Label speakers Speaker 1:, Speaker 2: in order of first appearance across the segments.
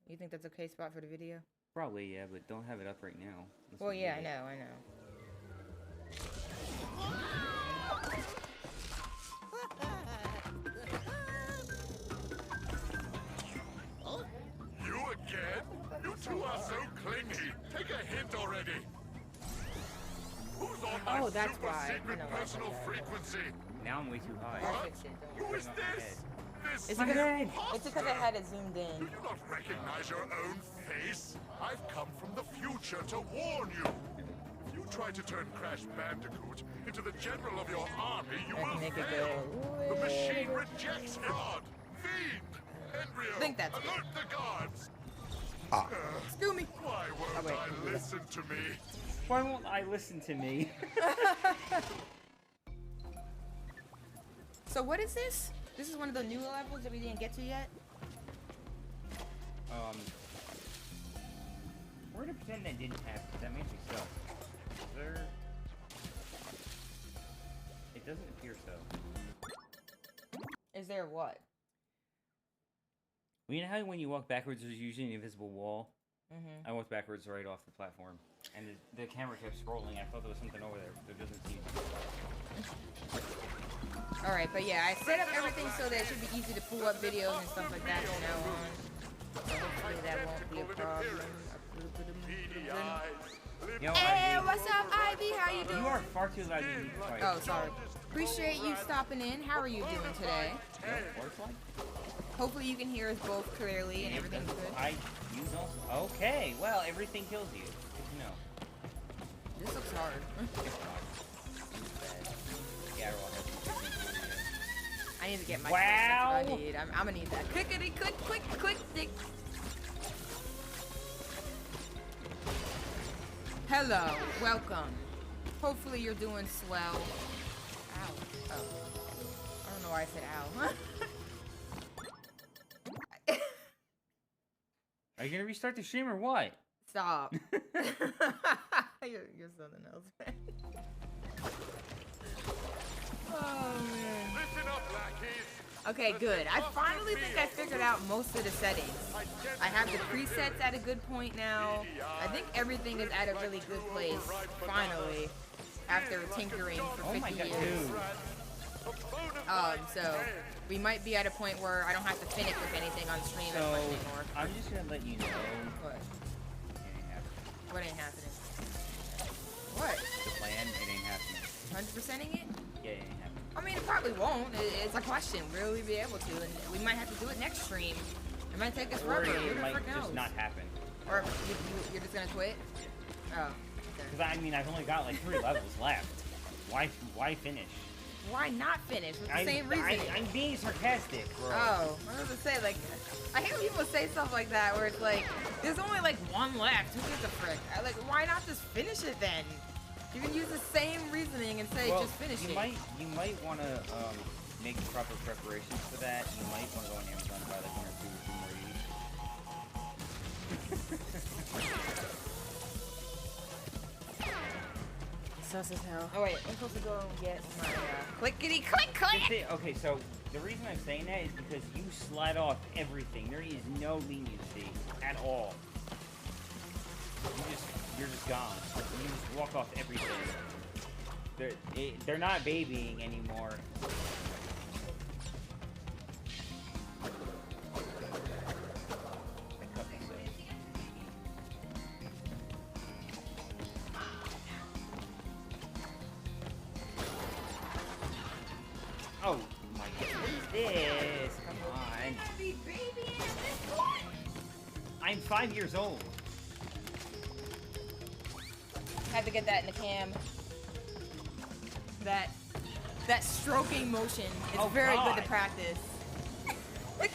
Speaker 1: You think that's okay spot for the video?
Speaker 2: Probably, yeah, but don't have it up right now.
Speaker 1: Well, yeah, I know.
Speaker 3: You again? You two are so clingy. Take a hint already. Who's on my
Speaker 1: That's
Speaker 3: super
Speaker 1: why.
Speaker 3: secret personal frequency?
Speaker 2: Now I'm way too high.
Speaker 3: What? Who is this? This
Speaker 1: It's
Speaker 2: My head.
Speaker 1: because I had it zoomed
Speaker 3: Do
Speaker 1: in.
Speaker 3: you not recognize your own face? I've come from the future to warn you. If you try to turn Crash Bandicoot into the general of your army, you
Speaker 1: I
Speaker 3: will
Speaker 1: can make it
Speaker 3: fail.
Speaker 1: go.
Speaker 3: The machine rejects fraud. Fiend! Embryo!
Speaker 1: Think that's
Speaker 3: alert the guards!
Speaker 1: Excuse me.
Speaker 3: Why won't
Speaker 1: wait.
Speaker 3: I listen to me?
Speaker 2: Why won't I listen to me?
Speaker 1: So what is this? This is one of the new levels that we didn't get to yet?
Speaker 2: We're gonna pretend that didn't happen. That makes me so. There... It doesn't appear so.
Speaker 1: Is there what?
Speaker 2: Well, you know how when you walk backwards there's usually an invisible wall?
Speaker 1: Mm-hmm.
Speaker 2: I walked backwards right off the platform. And the camera kept scrolling. I thought there was something over there. There doesn't seem to be.
Speaker 1: Alright, but yeah, I set up everything so that it should be easy to pull up videos and stuff like that from now on. So hopefully that won't be a problem.
Speaker 3: Beady eyes.
Speaker 2: You know,
Speaker 1: Hey,
Speaker 2: Ivy,
Speaker 1: what's up, Ivy? How you doing?
Speaker 2: you are far too loud to be quiet.
Speaker 1: Oh, sorry. Appreciate you stopping in. How are you doing today?
Speaker 2: You know what it's like?
Speaker 1: Hopefully you can hear us both clearly and everything's good.
Speaker 2: You don't. Okay, well, everything kills you. Good to know.
Speaker 1: This looks hard.
Speaker 2: Yeah, I will have
Speaker 1: I need to get my
Speaker 2: Wow.
Speaker 1: That's what I need. I'm gonna need that. Clickety click click click stick. Hello, welcome. Hopefully you're doing swell. Ow. Oh. I don't know why I said ow.
Speaker 2: Are you gonna restart the stream or what?
Speaker 1: Stop. you're something else, man. Oh man.
Speaker 3: Listen up, lackeys.
Speaker 1: Okay, good. I finally think I figured out most of the settings. I have the presets at a good point now. I think everything is at a really good place, finally, after tinkering for 50
Speaker 2: Oh my god,
Speaker 1: years.
Speaker 2: dude.
Speaker 1: So we might be at a point where I don't have to finish with anything on stream as
Speaker 2: So,
Speaker 1: much anymore.
Speaker 2: I'm just gonna let you know.
Speaker 1: What?
Speaker 2: It ain't happening.
Speaker 1: What ain't happening? What?
Speaker 2: The plan, it ain't happening.
Speaker 1: 100%ing it?
Speaker 2: Yeah, it ain't happening.
Speaker 1: I mean, it probably won't. It's a question. Will we be able to? And we might have to do it next stream. It might take us
Speaker 2: Or
Speaker 1: forever. Who
Speaker 2: it
Speaker 1: the
Speaker 2: might
Speaker 1: frick knows?
Speaker 2: just not happen.
Speaker 1: Or you're just gonna quit? Oh. Okay.
Speaker 2: Because I mean, I've only got like 3 levels left. Why finish?
Speaker 1: Why not finish with the same reason?
Speaker 2: I'm being sarcastic, bro.
Speaker 1: Oh, I was gonna say, like, I hate when people say stuff like that where it's like, there's only like 1 left. Who gives a frick? Why not just finish it then? You can use the same reasoning and say,
Speaker 2: Well,
Speaker 1: just finish
Speaker 2: you
Speaker 1: it.
Speaker 2: might want to make proper preparations for that. You might want to go on Amazon and buy like 1 or 2 more each.
Speaker 1: Sus as hell. Oh wait, I'm supposed to go and get my clickety click click.
Speaker 2: Okay, so the reason I'm saying that is because you slide off everything. There is no leniency at all. You're just gone. You just walk off everything. They're not babying anymore. Oh my god, what is this? Come on. I'm 5 years old.
Speaker 1: Had to get that in the cam. That stroking motion is very good to practice.
Speaker 2: What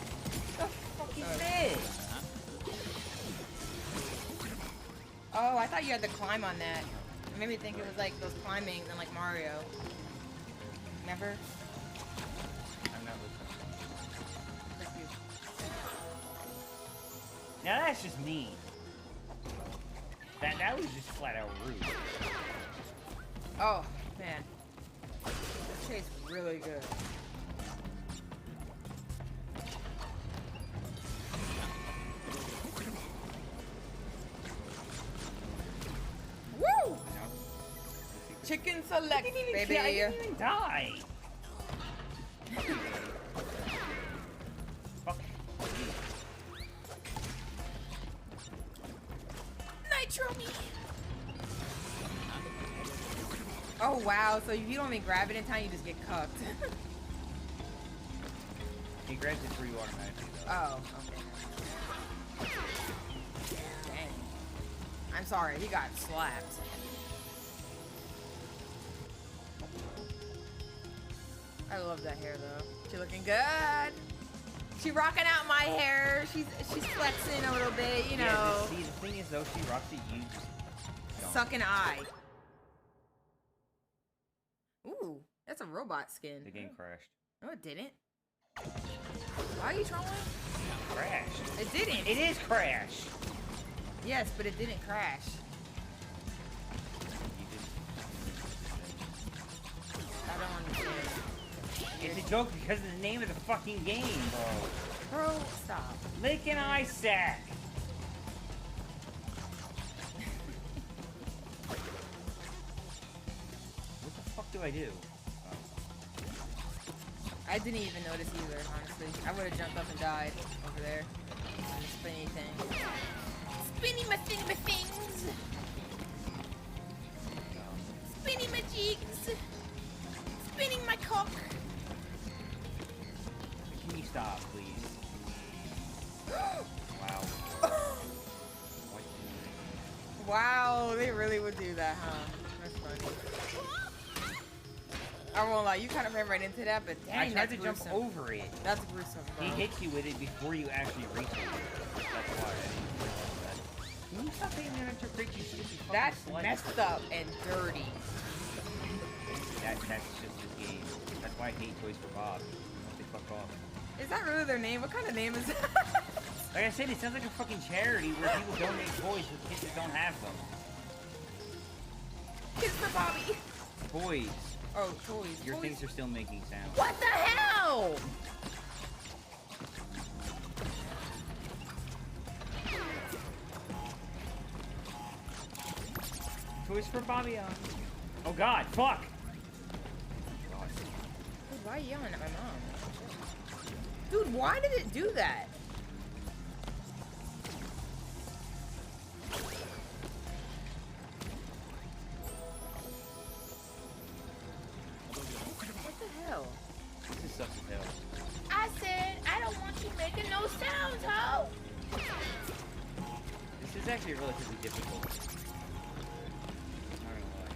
Speaker 2: the fuck is this?
Speaker 1: Oh, I thought you had to climb on that. It made me think it was like those climbings in like Mario. Never?
Speaker 2: I'm not listening. Now that's just mean. That was just flat out rude.
Speaker 1: Oh, man. This tastes really good. Chicken select, baby.
Speaker 2: I didn't even die. Fuck.
Speaker 1: Nitro me. Oh wow, so if you don't even grab it in time, you just get cucked.
Speaker 2: He grabs it for you automatically though.
Speaker 1: Oh, okay. Dang. I'm sorry, he got slapped. I love that hair though. She looking good. She rocking out my hair. She's flexing a little bit, you know.
Speaker 2: Yeah, see, the thing is though, she rocks it, you just don't.
Speaker 1: Suck an eye. Ooh, that's a robot skin.
Speaker 2: The game crashed.
Speaker 1: No, it didn't. Why are you trolling?
Speaker 2: Crashed.
Speaker 1: It didn't.
Speaker 2: It is crash.
Speaker 1: Yes, but it didn't crash.
Speaker 2: You just...
Speaker 1: I don't understand.
Speaker 2: It's a joke because of the name of the fucking game, bro.
Speaker 1: Bro, stop.
Speaker 2: Lick an eye sack. What the fuck do I do?
Speaker 1: I didn't even notice either, honestly. I would have jumped up and died over there. And spinny thing. Spinny my things! Spinny my cheeks! Spinning my cock!
Speaker 2: Can you stop, please? Wow. What?
Speaker 1: Wow, they really would do that, huh? That's funny. I won't lie, you kind of ran right into that, but dang,
Speaker 2: I tried
Speaker 1: that's
Speaker 2: to jump
Speaker 1: gruesome.
Speaker 2: over it.
Speaker 1: That's gruesome, bro.
Speaker 2: He hits you with it before you actually reach it. That's why I didn't realize that. Can you stop taking that to break you stupid fucking
Speaker 1: That's
Speaker 2: slut?
Speaker 1: messed up and dirty.
Speaker 2: That's just his game. That's why I hate Toys for Bob. They fuck off.
Speaker 1: Is that really their name? What kind of name is that?
Speaker 2: Like I said, it sounds like a fucking charity where people donate toys to kids that don't have them.
Speaker 1: Kids for Bobby.
Speaker 2: Toys.
Speaker 1: Oh, toys.
Speaker 2: Your
Speaker 1: toys.
Speaker 2: things are still making sound.
Speaker 1: What the hell?
Speaker 2: Toys for Bobby on. Oh god, fuck! God.
Speaker 1: Dude, why are you yelling at my mom? Dude, why did it do that? What the hell?
Speaker 2: This is such a hell.
Speaker 1: I said, I don't want you making no sounds, ho!
Speaker 2: This is actually relatively difficult. Not gonna lie.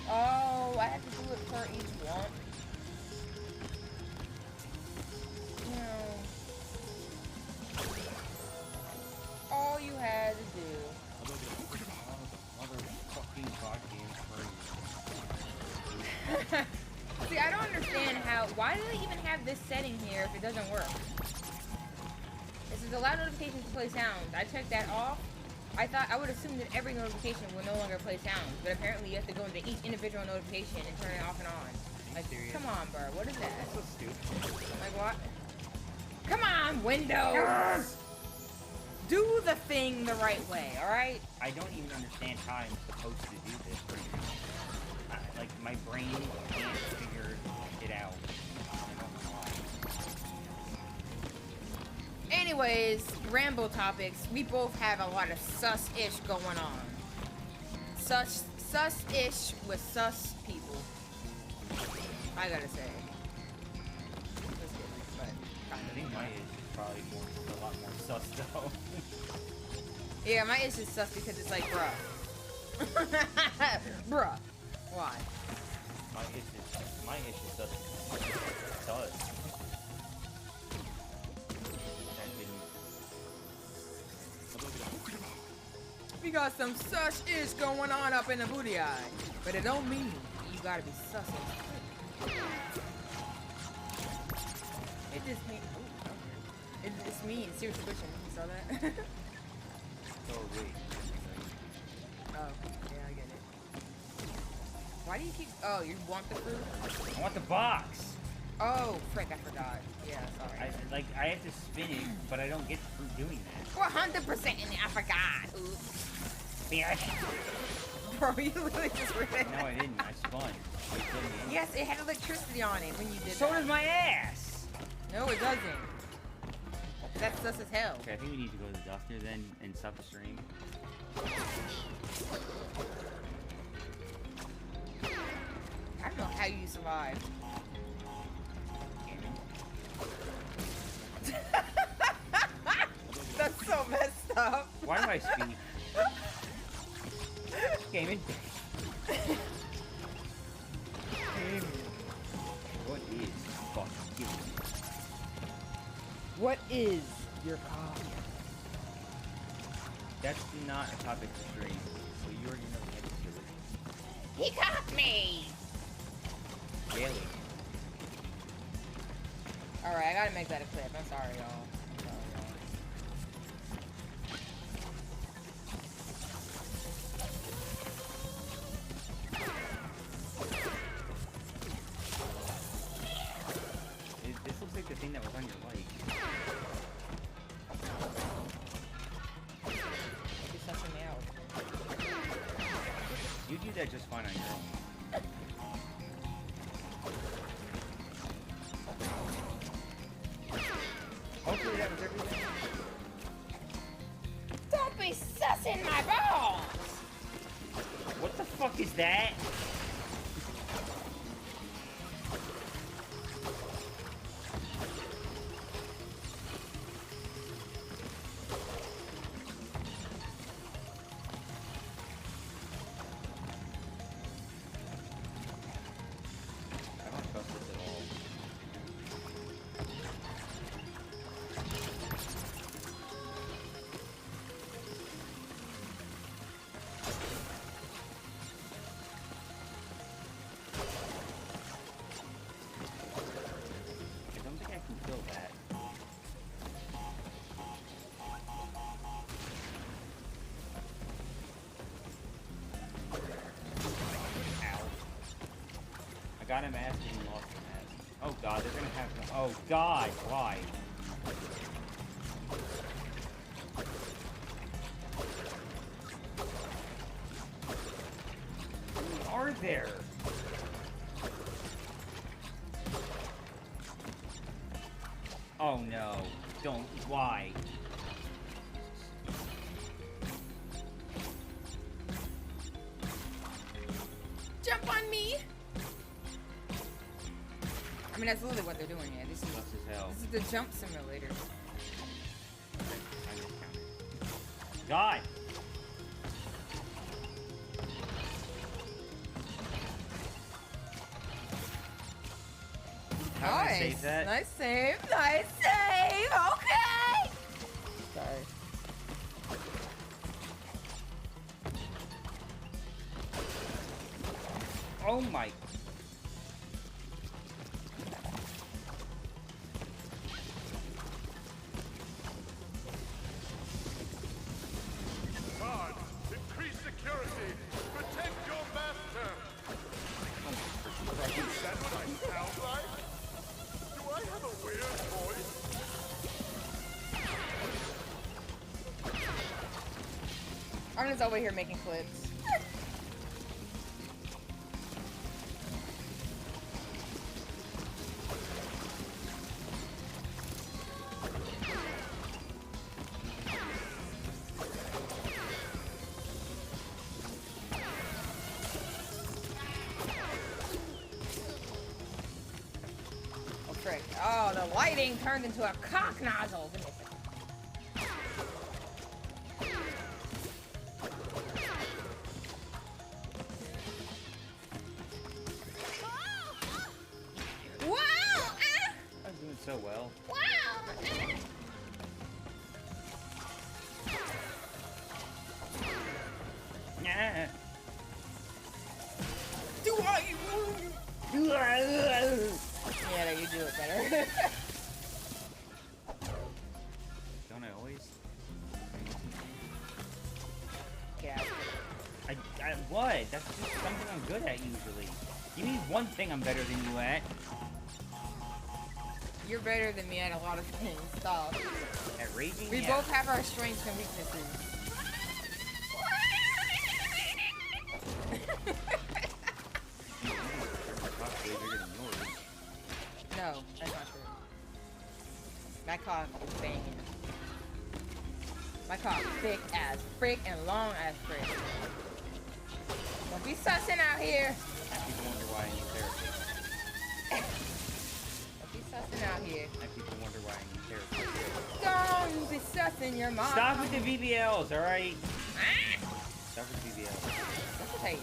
Speaker 1: Oh, I have to do it for each one. No. All you had to do.
Speaker 2: Motherfucking bot game
Speaker 1: See, I don't understand how. Why do they even have this setting here if it doesn't work? This is allow notifications to play sounds. I checked that off. I thought I would assume that every notification will no longer play sounds, but apparently you have to go into each individual notification and turn it off and on. Like, come on, bro. What is that?
Speaker 2: That's so stupid.
Speaker 1: Like what? Come on, Windows! Do the thing the right way, alright?
Speaker 2: I don't even understand how I'm supposed to do this. Like, my brain can't figure it out. I don't know why.
Speaker 1: Anyways, Rambo topics. We both have a lot of sus-ish going on. Sus-ish with sus people. I gotta say.
Speaker 2: I think my age is probably a lot more sus though.
Speaker 1: Yeah, my issue is sus because it's like, bruh. Bruh. Why?
Speaker 2: My issue is sus. Sus.
Speaker 1: We got some sus-ish going on up in the booty eye. But it don't mean you gotta be sus. It just means... It just means... See what switching. You saw that?
Speaker 2: Oh wait.
Speaker 1: Oh, yeah, I get it. Why do you keep... Oh, you want the fruit?
Speaker 2: I want the box.
Speaker 1: Oh, frick, I forgot. Yeah, sorry.
Speaker 2: I have to spin it, but I don't get the fruit doing that.
Speaker 1: 400% in it, I forgot. Oops.
Speaker 2: Bitch.
Speaker 1: bro. You literally just ran it.
Speaker 2: No, I didn't. I spun. You killed me.
Speaker 1: Yes, it had electricity on it when you did
Speaker 2: So
Speaker 1: that.
Speaker 2: does my ass!
Speaker 1: No, it doesn't. That's sus as hell.
Speaker 2: Okay, I think we need to go to the doctor then and stop the stream.
Speaker 1: I don't know how you survived. That's so messed up.
Speaker 2: Why do I speak? Gaming. What is fucking gaming?
Speaker 1: What is your problem?
Speaker 2: That's not a topic to stream, so you already know the answer to it.
Speaker 1: He caught me!
Speaker 2: Really?
Speaker 1: Alright, I gotta make that a clip. I'm sorry, y'all.
Speaker 2: This looks like the thing that was on your light.
Speaker 1: You're sussing me out.
Speaker 2: You do that just fine on your own. Hopefully that was everything.
Speaker 1: Don't be sussing my balls!
Speaker 2: What the fuck is that? I don't trust this at all. I don't think I can kill that. Ow. I got him ass and he lost him ass. Oh god, they're gonna have to. Oh god, why? Who are there? Oh no. Don't. Why?
Speaker 1: Jump on me! I mean, that's literally what they're doing here. This is
Speaker 2: Sucks as hell.
Speaker 1: the jump simulator.
Speaker 2: God! How am I gonna save that?
Speaker 1: Nice save. Nice save. Okay. Sorry.
Speaker 2: Oh my.
Speaker 3: Guard, increase security. Protect your master. Is that what I sound like? Do I have a weird voice?
Speaker 1: I'm just over here making clips. Oh, frick. Oh, the lighting turned into a cock nozzle. Give me a second. Wow! Ah!
Speaker 2: I was doing so well.
Speaker 1: Wow!
Speaker 2: Yeah.
Speaker 1: Do I? Yeah, no, you do it better.
Speaker 2: Don't I always?
Speaker 1: Yeah.
Speaker 2: What? That's just something I'm good at usually. Give me one thing I'm better than you at.
Speaker 1: You're better than me at a lot of things. Stop.
Speaker 2: At raging?
Speaker 1: We
Speaker 2: Yeah.
Speaker 1: both have our strengths and weaknesses.
Speaker 2: way bigger than yours.
Speaker 1: No, that's not true. My cock is banging. My cock thick as frick and long as frick. Don't be sussing out here.
Speaker 2: And people wonder why I need therapy.
Speaker 1: Don't be sussing out here.
Speaker 2: And people wonder why I need therapy.
Speaker 1: Don't be sussing your mom.
Speaker 2: Stop with the VBLs, alright? Stop with BBLs.
Speaker 1: Let's tell you.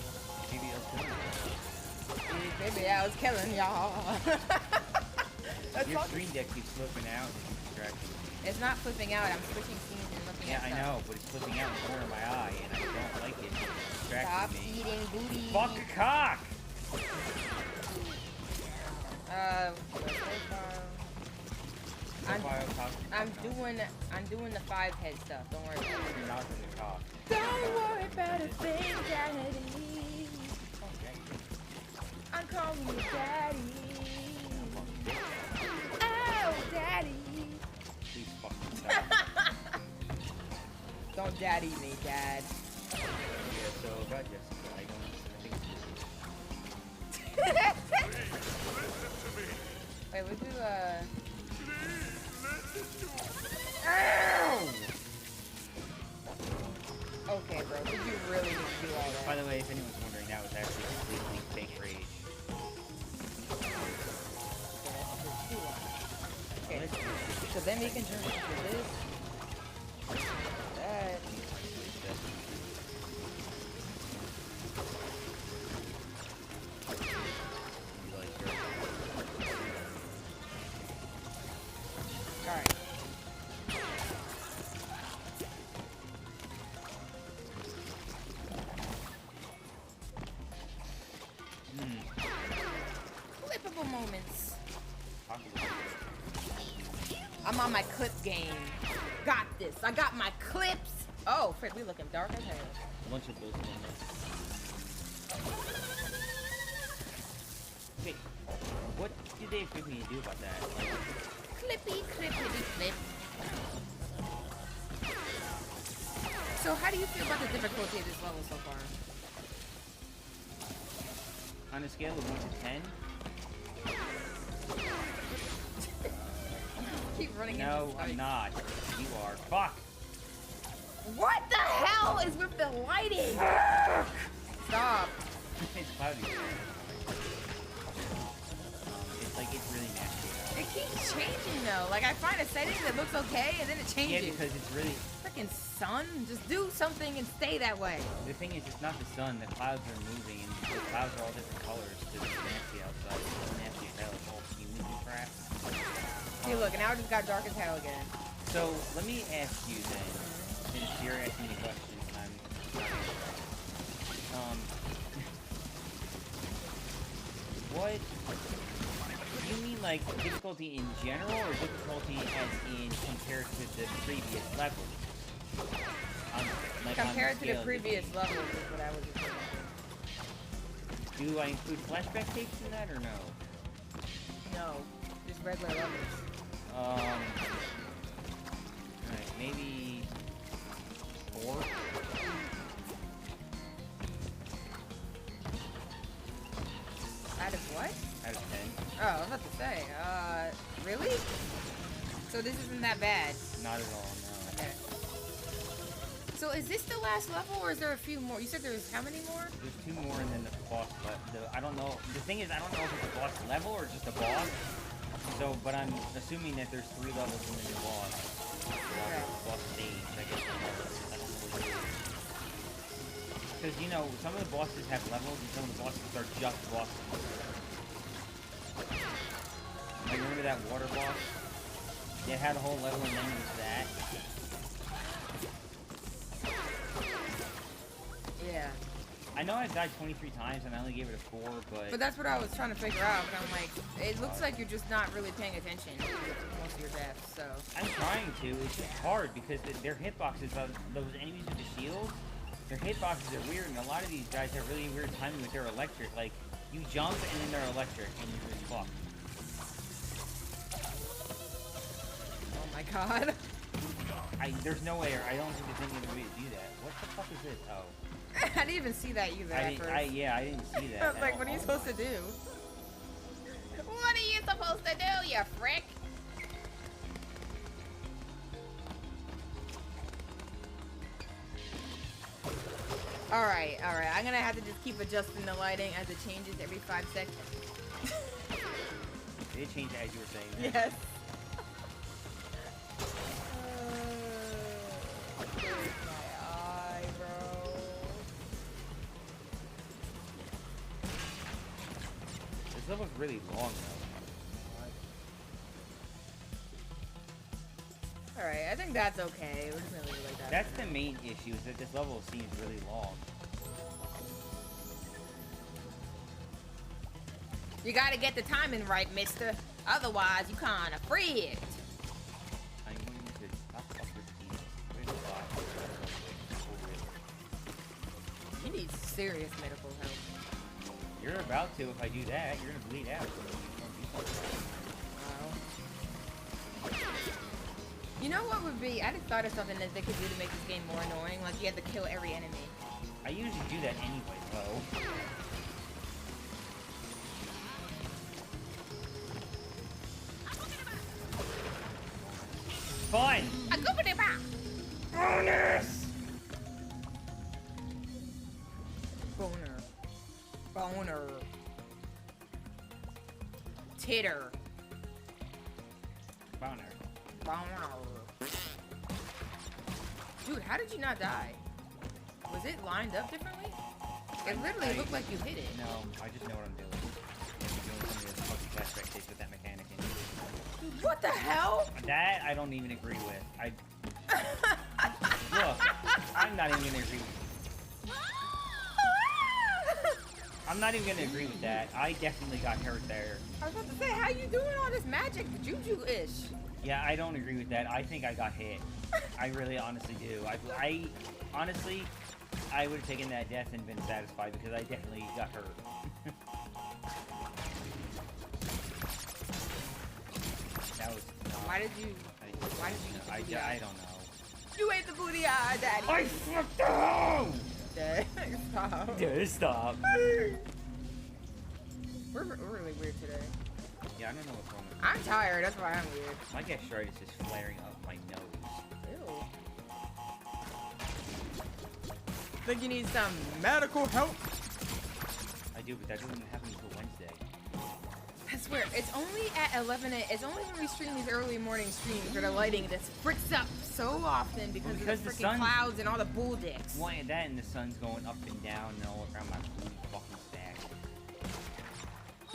Speaker 2: BBLs killing me.
Speaker 1: Baby, I was killing y'all. That's
Speaker 2: Your
Speaker 1: all.
Speaker 2: screen deck keeps flipping out and keeps distracting me.
Speaker 1: It's not flipping out. I'm switching scenes and looking
Speaker 2: Yeah,
Speaker 1: at
Speaker 2: I
Speaker 1: stuff.
Speaker 2: know, but it's flipping out in the corner of my eye, and I don't like it. It's
Speaker 1: Stop
Speaker 2: distracting me.
Speaker 1: eating booty.
Speaker 2: Fuck a cock!
Speaker 1: I'm doing the 5 head stuff. Don't worry about it.
Speaker 2: You're not in the cock.
Speaker 1: Don't worry about a thing, Daddy. I'm calling you Daddy. Oh, Daddy.
Speaker 2: Please fucking stop.
Speaker 1: Don't daddy me, Dad.
Speaker 2: Yeah, so about Jessica, I think
Speaker 1: Wait, we do
Speaker 2: Ow!
Speaker 1: Okay, bro. Did you really need to do all that?
Speaker 2: By the way, if anyone's wondering, that was actually completely fake rage.
Speaker 1: Okay, so then we can jump into this. That. Alright. Clippable moments. I'm on my clip game. Got this. I got my clips. Oh, frick, we looking dark as hell.
Speaker 2: A bunch of those moments. Wait, what did they expect me to do about that? Like,
Speaker 1: Clippy, clippity, clip. So how do you feel about the difficulty of this level so far?
Speaker 2: on a scale of 1 to 10?
Speaker 1: Keep running into
Speaker 2: No,
Speaker 1: spikes.
Speaker 2: I'm not. You are. Fuck!
Speaker 1: What the hell is with the lighting? Stop.
Speaker 2: It's cloudy. It's like, it's really nasty.
Speaker 1: It keeps changing though. Like I find a setting that looks okay and then it changes.
Speaker 2: Yeah, because it's really...
Speaker 1: Freaking sun, just do something and stay that way.
Speaker 2: The thing is, it's not the sun. The clouds are moving, and the clouds are all different colors. It's nasty outside. It's nasty as hell. It's all humid and crap.
Speaker 1: See, look, now it just got dark as hell again.
Speaker 2: So, let me ask you then, since you're asking me questions, and I'm... what... Do you mean, like, difficulty in general, or difficulty as in compared to the previous level? Like
Speaker 1: Compared to the
Speaker 2: scale
Speaker 1: previous levels is what I was referring to.
Speaker 2: Do I include flashback tapes in that, or no?
Speaker 1: No, just regular levels.
Speaker 2: Alright, maybe... 4?
Speaker 1: Out of what?
Speaker 2: Out of 10?
Speaker 1: Oh, I was about to say, really? So this isn't that bad?
Speaker 2: Not at all, no.
Speaker 1: Okay. So is this the last level, or is there a few more? You said there was how many more?
Speaker 2: There's 2 more and then the boss I don't know. The thing is, I don't know if it's a boss level or just a boss. So, but I'm assuming that there's 3 levels in the new boss.
Speaker 1: Okay.
Speaker 2: Boss stage, I guess. I don't know what it is. Because, you know, some of the bosses have levels and some of the bosses are just bosses. Like, remember that water boss? It had a whole level and then it was that.
Speaker 1: Yeah.
Speaker 2: I know I died 23 times and I only gave it a 4,
Speaker 1: But that's what I was trying to figure out. And I'm like, it looks like you're just not really paying attention to most of your deaths, so.
Speaker 2: I'm trying to. It's just hard because their hitboxes, those enemies with the shields, their hitboxes are weird, and a lot of these guys have really weird timing with their electric. Like, you jump and then they're electric, and you're just fucked.
Speaker 1: Oh my god.
Speaker 2: There's no way, or I don't think there's any other way to do that. What the fuck is this? Oh.
Speaker 1: I didn't even see that either at first.
Speaker 2: Yeah, I didn't see that.
Speaker 1: I was like, what are you supposed to do? supposed to do, you frick? Alright. I'm gonna have to just keep adjusting the lighting as it changes every 5 seconds.
Speaker 2: It changed as you were saying that.
Speaker 1: Yes. My eye, bro.
Speaker 2: This level's really long though.
Speaker 1: Alright, I think that's okay. We're just gonna leave it like that.
Speaker 2: That's the main issue, is that this level seems really long.
Speaker 1: You gotta get the timing right, mister. Otherwise, you kinda freaked.
Speaker 2: I'm going to stop up with these.
Speaker 1: You need serious medical help.
Speaker 2: You're about to if I do that. You're gonna bleed out.
Speaker 1: Wow. You know what would be? I just thought of something that they could do to make this game more annoying. Like you had to kill every enemy.
Speaker 2: I usually do that anyway, though. Fun! Bonus!
Speaker 1: Boner. Titter.
Speaker 2: Boner.
Speaker 1: Dude, how did you not die? Was it lined up differently? It literally looked like you hit it.
Speaker 2: No, I just know what I'm doing. I'm doing some of this fucking flashback tapes with that mechanic in it.
Speaker 1: Dude, what the hell?
Speaker 2: That I don't even agree with. Look, I'm not even gonna agree with. I'm not even gonna agree with that. I definitely got hurt there.
Speaker 1: I was about to say, how you doing all this magic juju-ish?
Speaker 2: Yeah, I don't agree with that. I think I got hit. I really honestly do. I honestly, I would have taken that death and been satisfied because I definitely got hurt. That was.
Speaker 1: Why did you eat the booty eye?
Speaker 2: I don't know.
Speaker 1: You ate the booty eye, daddy.
Speaker 2: I fucked the home!
Speaker 1: Dad, stop.
Speaker 2: Dude, stop.
Speaker 1: We're really weird today.
Speaker 2: Yeah, I don't know what's wrong with me.
Speaker 1: I'm tired, that's why I'm weird.
Speaker 2: My gastritis is flaring up my nose.
Speaker 1: Ew. Think you need some medical help?
Speaker 2: I do, but that doesn't happen until Wednesday.
Speaker 1: I swear, it's only at 11 it's only when we stream these early morning streams where the lighting just fricks up so often because of the
Speaker 2: Because the
Speaker 1: freaking
Speaker 2: sun-
Speaker 1: clouds and all the bull dicks.
Speaker 2: Well, and that and the sun's going up and down and all around my food fucking stack.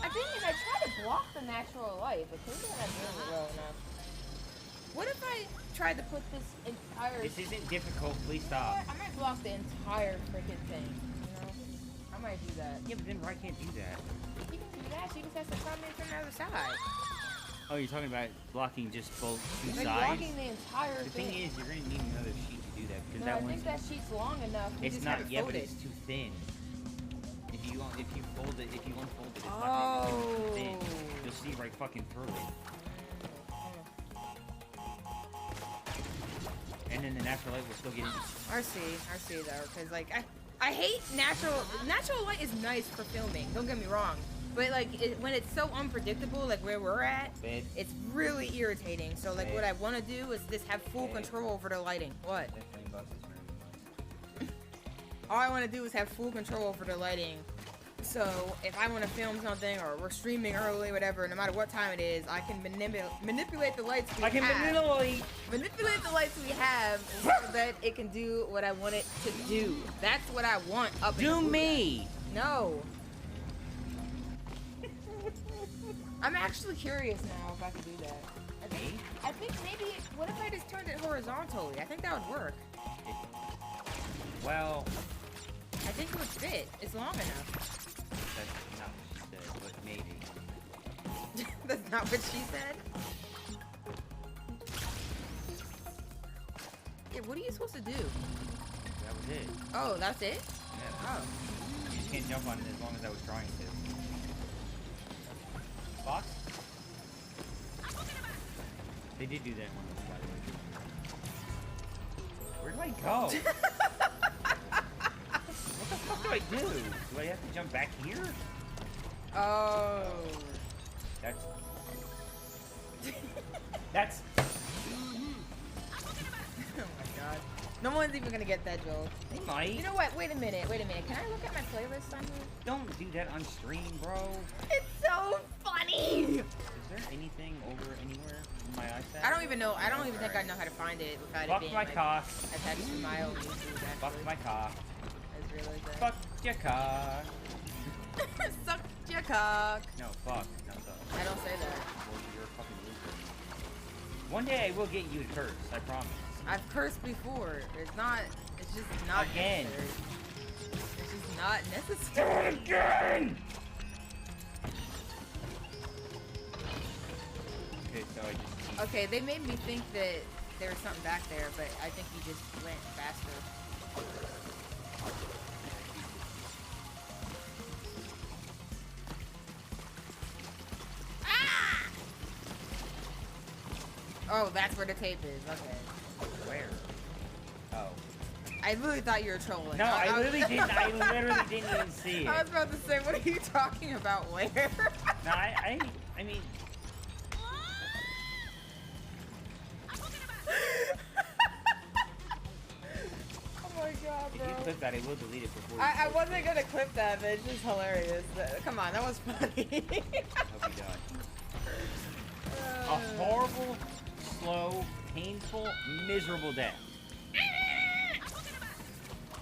Speaker 1: I think I try to block the natural light, but things are not doing it well enough. What if I tried to put this entire...
Speaker 2: This isn't difficult, please
Speaker 1: You know
Speaker 2: stop.
Speaker 1: what? I might block the entire freaking thing, you know? I might do that.
Speaker 2: Yeah, but then I can't do that.
Speaker 1: You can do that, she just has to come in from the other side.
Speaker 2: Oh, you're talking about blocking just both two
Speaker 1: Like
Speaker 2: sides?
Speaker 1: blocking the entire
Speaker 2: The thing is, you're going to need another sheet to do that because
Speaker 1: no,
Speaker 2: that
Speaker 1: I
Speaker 2: one's...
Speaker 1: think that sheet's long enough. You
Speaker 2: It's
Speaker 1: just
Speaker 2: not
Speaker 1: have it
Speaker 2: yet, but
Speaker 1: folded.
Speaker 2: it's too thin. If you fold it, if you unfold it, it's not
Speaker 1: Oh.
Speaker 2: too thin. You'll see right fucking through it. And then the natural light will still get in.
Speaker 1: I see though, because like I hate natural light is nice for filming. Don't get me wrong, but like when it's so unpredictable, like where we're at,
Speaker 2: Babe.
Speaker 1: it's really irritating. So like what I want to do is just have full
Speaker 2: Babe.
Speaker 1: control over the lighting. What?
Speaker 2: That flame box is really nice.
Speaker 1: All I want to do is have full control over the lighting. So if I want to film something or we're streaming early, whatever, no matter what time it is, I can manipulate the lights we
Speaker 2: I can
Speaker 1: have.
Speaker 2: manipulate.
Speaker 1: The lights we have so that it can do what I want it to do. That's what I want up in
Speaker 2: Do
Speaker 1: the booty.
Speaker 2: me.
Speaker 1: No. I'm actually curious now if I can do that. I think maybe, what if I just turned it horizontally? I think that would work.
Speaker 2: Well,
Speaker 1: I think it would fit. It's long enough.
Speaker 2: that's not what she said, but maybe.
Speaker 1: That's not what she said? Yeah, what are you supposed to do?
Speaker 2: That was it.
Speaker 1: Oh, that's it?
Speaker 2: Yeah.
Speaker 1: Oh.
Speaker 2: You just can't jump on it as long as I was trying to. Box? They did do that in one of those, by the way. Where do I go? What the fuck do I do? Do I have to jump back here?
Speaker 1: Oh.
Speaker 2: That's That's...
Speaker 1: Oh my god. No one's even gonna get that joke.
Speaker 2: They might.
Speaker 1: You know what? Wait a minute. Can I look at my playlist on here?
Speaker 2: Don't do that on stream, bro.
Speaker 1: It's so funny!
Speaker 2: Is there anything over anywhere in my iPad?
Speaker 1: I don't even know. I don't even think I know how to find it without it
Speaker 2: Fuck
Speaker 1: being
Speaker 2: my
Speaker 1: like,
Speaker 2: cock.
Speaker 1: attached to my own YouTube.
Speaker 2: Fuck my cock.
Speaker 1: I just realized that.
Speaker 2: Fuck your cock.
Speaker 1: Suck your cock.
Speaker 2: No, fuck. No, fuck.
Speaker 1: I don't say that.
Speaker 2: Well, you're a fucking loser. One day I will get you to curse, I promise.
Speaker 1: I've cursed before. It's just not
Speaker 2: Again.
Speaker 1: necessary. It's just not necessary.
Speaker 2: Again! Okay, so I just...
Speaker 1: Okay, they made me think that there was something back there, but I think you just went faster. Ah! Oh, that's where the tape is. Okay.
Speaker 2: Where? Oh.
Speaker 1: I literally thought you were trolling.
Speaker 2: No, I literally didn't. I literally didn't even see it.
Speaker 1: I was about to say, what are you talking about? Where?
Speaker 2: No, I mean...
Speaker 1: Oh my god,
Speaker 2: If
Speaker 1: bro.
Speaker 2: you clip that, I will delete it before you
Speaker 1: I
Speaker 2: post
Speaker 1: wasn't
Speaker 2: it.
Speaker 1: gonna clip that, but it's just hilarious. Come on, that was funny.
Speaker 2: I hope you die. A horrible, slow, painful, miserable death.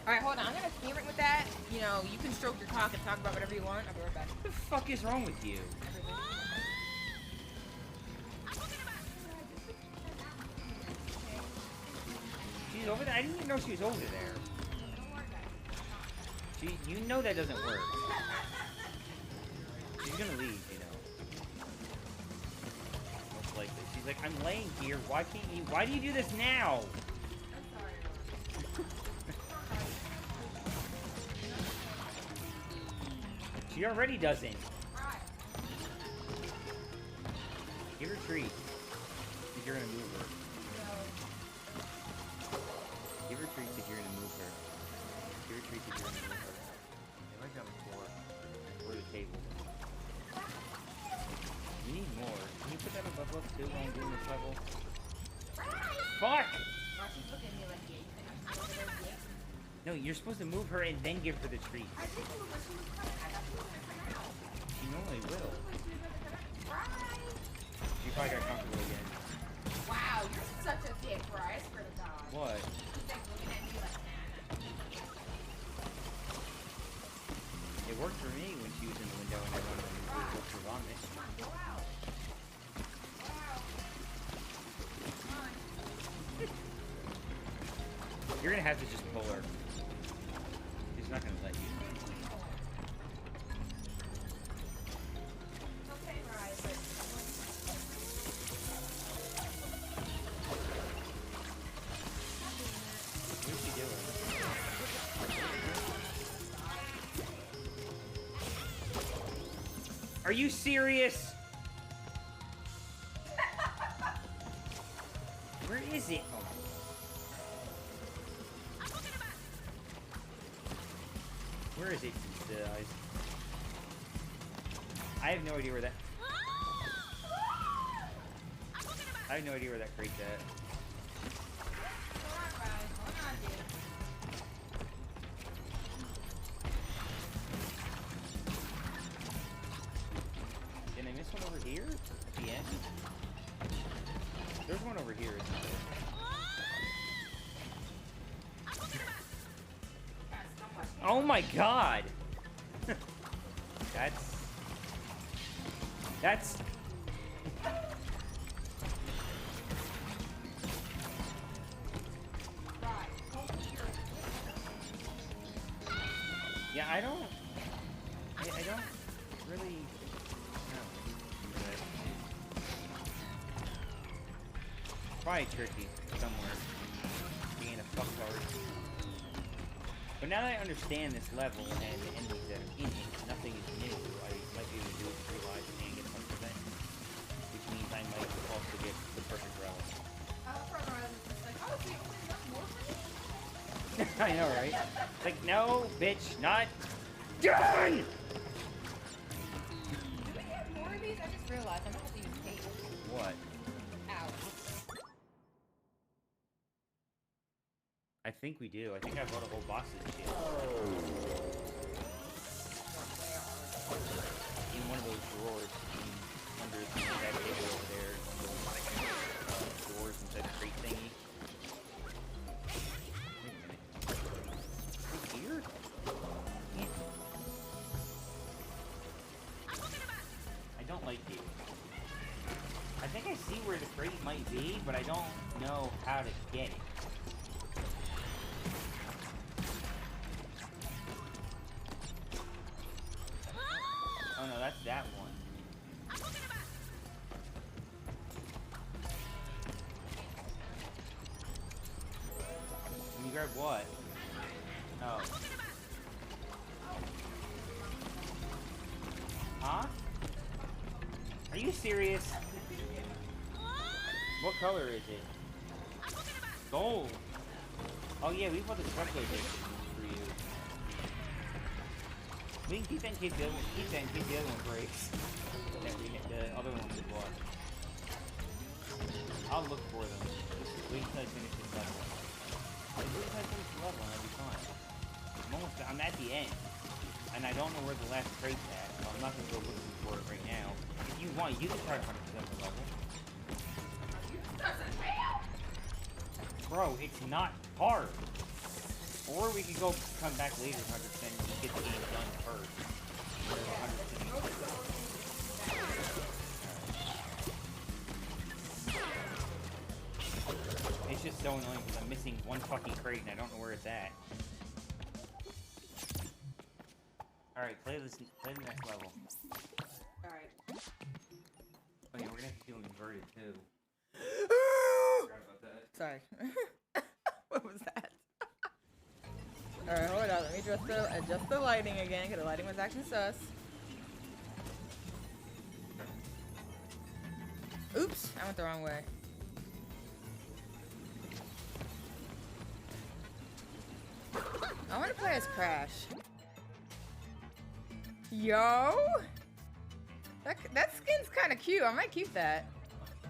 Speaker 1: Alright, hold on. I'm gonna camera with that. You know, you can stroke your cock and talk about whatever you want. I'll be right back.
Speaker 2: What the fuck is wrong with you? She's over there? I didn't even know she was over there. You know that doesn't work. She's gonna leave, you know. Most likely. She's like, I'm laying here. Why can't you? Why do you do this now? She already doesn't. Give her treats. If you're gonna move her. Give her treats if you're gonna move her. Give her treats if you're gonna move her. They might be on the floor. Or the table. You need more. Can you put that above us too while I'm doing this level? Fuck! No, you're supposed to move her and then give her the treat. She normally will. She probably got comfortable again.
Speaker 1: Wow, you're such a dick, bro. I swear to God.
Speaker 2: What? It worked for me when she was in the window and I wanted to move her vomit. You're gonna have to just pull her. She's not gonna let you.
Speaker 1: Okay, right, but...
Speaker 2: What is she doing? Are you serious? Where is it? Oh. Where is it, guys? I have no idea where that... I have no idea where that crate's at. Did I miss one over here? At the end? There's one over here, isn't there? Oh my god! That's... Yeah, I don't really know. Probably tricky somewhere. Being a fucktard. But now that I understand this level and the enemies that are in it, nothing is new. I might be able to do it 3 lives and get 100%. Which means I might also get the perfect relic. I know, right? It's like, no, bitch, not done!
Speaker 1: Do we have more of these? I just realized I'm not using tape.
Speaker 2: What?
Speaker 1: Ouch.
Speaker 2: I think we do. I think I bought a whole box of this shit. In one of those drawers under that table over there. Those drawers inside the crate thingy. Wait a minute. Right here? Yeah. I don't like you. I think I see where the crate might be, but I don't know how to get it. Oh no, that's that one. Can you grab what? Oh. Huh? Are you serious? What color is it? Gold. Oh yeah, we bought the special edition for you. We can keep that in case the other one breaks. The other one we bought. I'll look for them. Wait until I finish this level. Wait until I finish the level and I'll be fine. I'm at the end. And I don't know where the last crate's at, so I'm not gonna go looking for it right now. If you want, you can try to 100% the level. Bro, it's not hard. Or we could go come back later 100% and get the game done first. It's just so annoying because I'm missing one fucking crate and I don't know where it's at. Alright, play the next level.
Speaker 1: Alright.
Speaker 2: Oh yeah, we're gonna have to do them inverted too. Forgot about that.
Speaker 1: Sorry. What was that? Alright, hold on. Let me adjust the lighting again, because the lighting was actually sus. Oops, I went the wrong way. I want to play as Crash. Yo! That skin's kind of cute. I might keep that.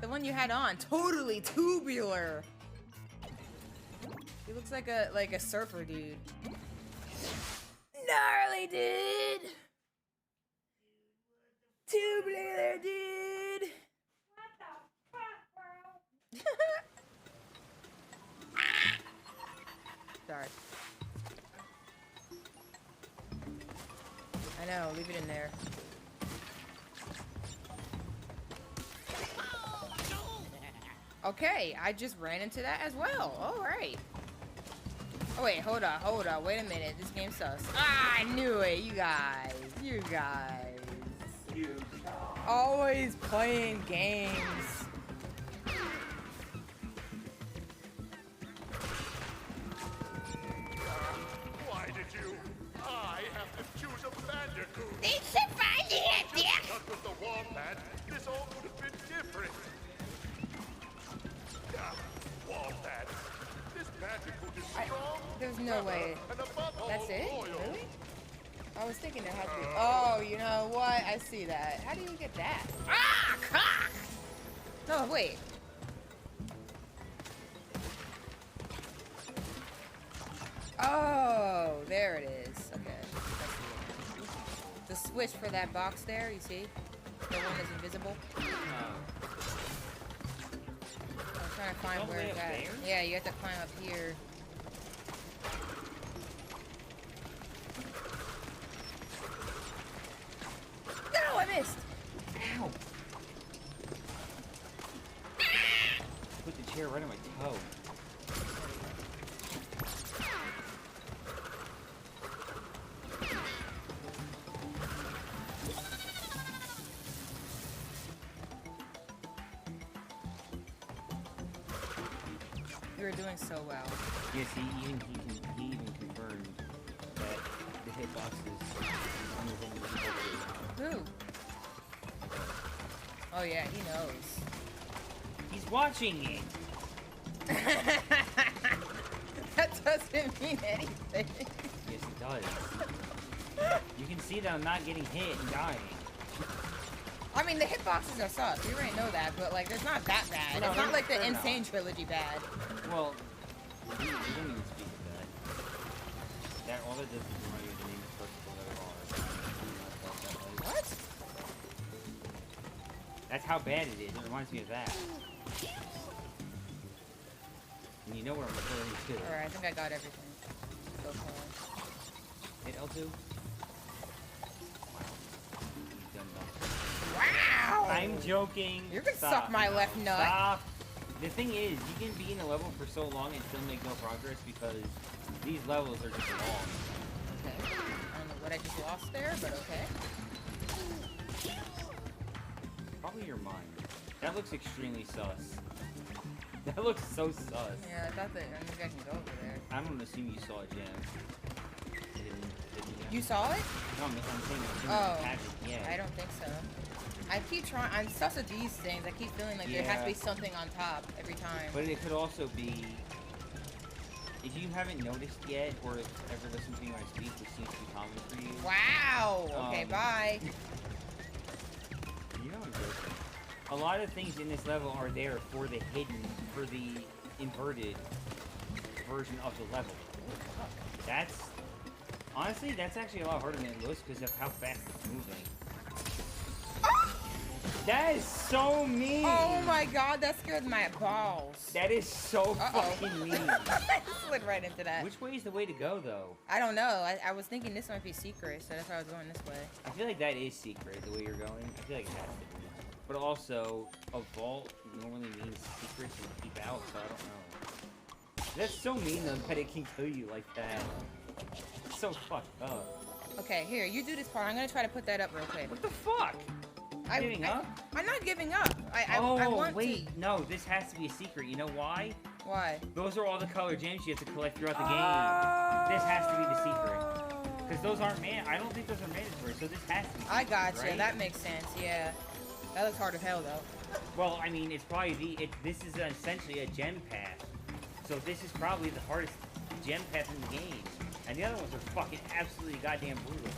Speaker 1: The one you had on. Totally tubular. He looks like a surfer dude. Gnarly dude! Tubular dude! What the fuck, bro? Sorry. I know, leave it in there. Okay, I just ran into that as well. Alright. Oh wait, hold on, wait a minute. This game's sus. Ah, I knew it, you guys. Always playing games.
Speaker 3: Why did you? I have to choose a Bandicoot.
Speaker 1: It's surprising, Dick.
Speaker 3: Not with the Wombat. This all would have been different. Wombat. This Bandicoot is strong.
Speaker 1: There's no way.
Speaker 3: And above all,
Speaker 1: That's it?
Speaker 3: loyal.
Speaker 1: Really? I was thinking there had to be. Oh, you know what? I see that. How do you get that? Ah, cock! No, wait. Oh, there it is. Okay. The switch for that box there, you see? The one that's invisible. I'm trying to find where it's at. Yeah, you have to climb up here. No, I missed! Ow!
Speaker 2: Put the chair right on my toe.
Speaker 1: You were doing so well.
Speaker 2: Yes, he even confirmed that the hitboxes on the thing was
Speaker 1: Who? Oh yeah, he knows.
Speaker 2: He's watching it.
Speaker 1: That doesn't mean anything.
Speaker 2: Yes, it does. You can see that I'm not getting hit and dying.
Speaker 1: I mean, the hitboxes are sus. You already know that, but like, it's not that bad.
Speaker 2: No,
Speaker 1: it's not like the
Speaker 2: they're
Speaker 1: Insane trilogy bad.
Speaker 2: Well, you didn't even speak doesn't remind me of the name of Percival at all.
Speaker 1: What?
Speaker 2: That's how bad it is. It reminds me of that. And you know what I'm referring to.
Speaker 1: Alright, I think I got everything so far.
Speaker 2: Hit L2? Wow. You've done nothing.
Speaker 1: Wow!
Speaker 2: I'm joking.
Speaker 1: You're gonna
Speaker 2: Stop.
Speaker 1: suck my left nut.
Speaker 2: Stop. The thing is, you can be in a level for so long and still make no progress because these levels are just long.
Speaker 1: Okay. I don't know what I just lost there, but okay.
Speaker 2: Probably your mind. That looks extremely sus. That looks so sus.
Speaker 1: Yeah, I thought that I think I can go over there.
Speaker 2: I'm gonna assume you saw a gem.
Speaker 1: You saw it?
Speaker 2: No, I'm saying it's
Speaker 1: Oh,
Speaker 2: yeah.
Speaker 1: I don't think so. I keep trying. I'm sus of these things. I keep feeling like there has to be something on top every time.
Speaker 2: But it could also be, if you haven't noticed yet, or ever listened to me when I speak, which seems to be common for you.
Speaker 1: Wow. Okay, bye.
Speaker 2: You know I'm joking. A lot of things in this level are there for the hidden, for the inverted version of the level. That's, honestly, that's actually a lot harder than it looks because of how fast it's moving. That is so mean!
Speaker 1: Oh my god, that scared my balls.
Speaker 2: That is so fucking mean.
Speaker 1: I slid right into that.
Speaker 2: Which way is the way to go, though?
Speaker 1: I don't know. I was thinking this might be secret, so that's why I was going this way.
Speaker 2: I feel like that is secret, the way you're going. I feel like it has to be. But also, a vault normally means secrets and keep out, so I don't know. That's so mean, though, that it can kill you like that. It's so fucked up.
Speaker 1: Okay, here, you do this part. I'm gonna try to put that up real quick.
Speaker 2: What the fuck? Giving up?
Speaker 1: I'm not giving up. I want
Speaker 2: wait, no, this has to be a secret. You know why?
Speaker 1: Why?
Speaker 2: Those are all the color gems you have to collect throughout the game. This has to be the secret. Because those aren't I don't think those are mandatory, so this has to be
Speaker 1: I gotcha.
Speaker 2: right?
Speaker 1: That makes sense, yeah. That looks hard as hell, though.
Speaker 2: Well, I mean, it's probably this is essentially a gem path. So this is probably the hardest gem path in the game. And the other ones are fucking absolutely goddamn brutal.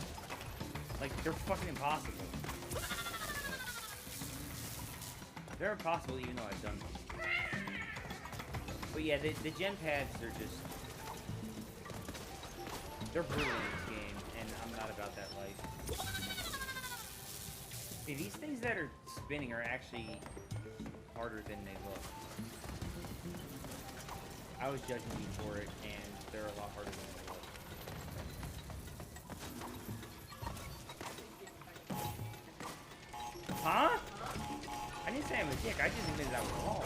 Speaker 2: Like, they're fucking impossible. They're impossible even though I've done them. But yeah, the gem paths are just... They're brutal in this game, and I'm not about that life. See, these things that are spinning are actually harder than they look. I was judging you for it, and they're a lot harder than they look. Huh? I didn't say I'm a dick, I just admitted I was wrong.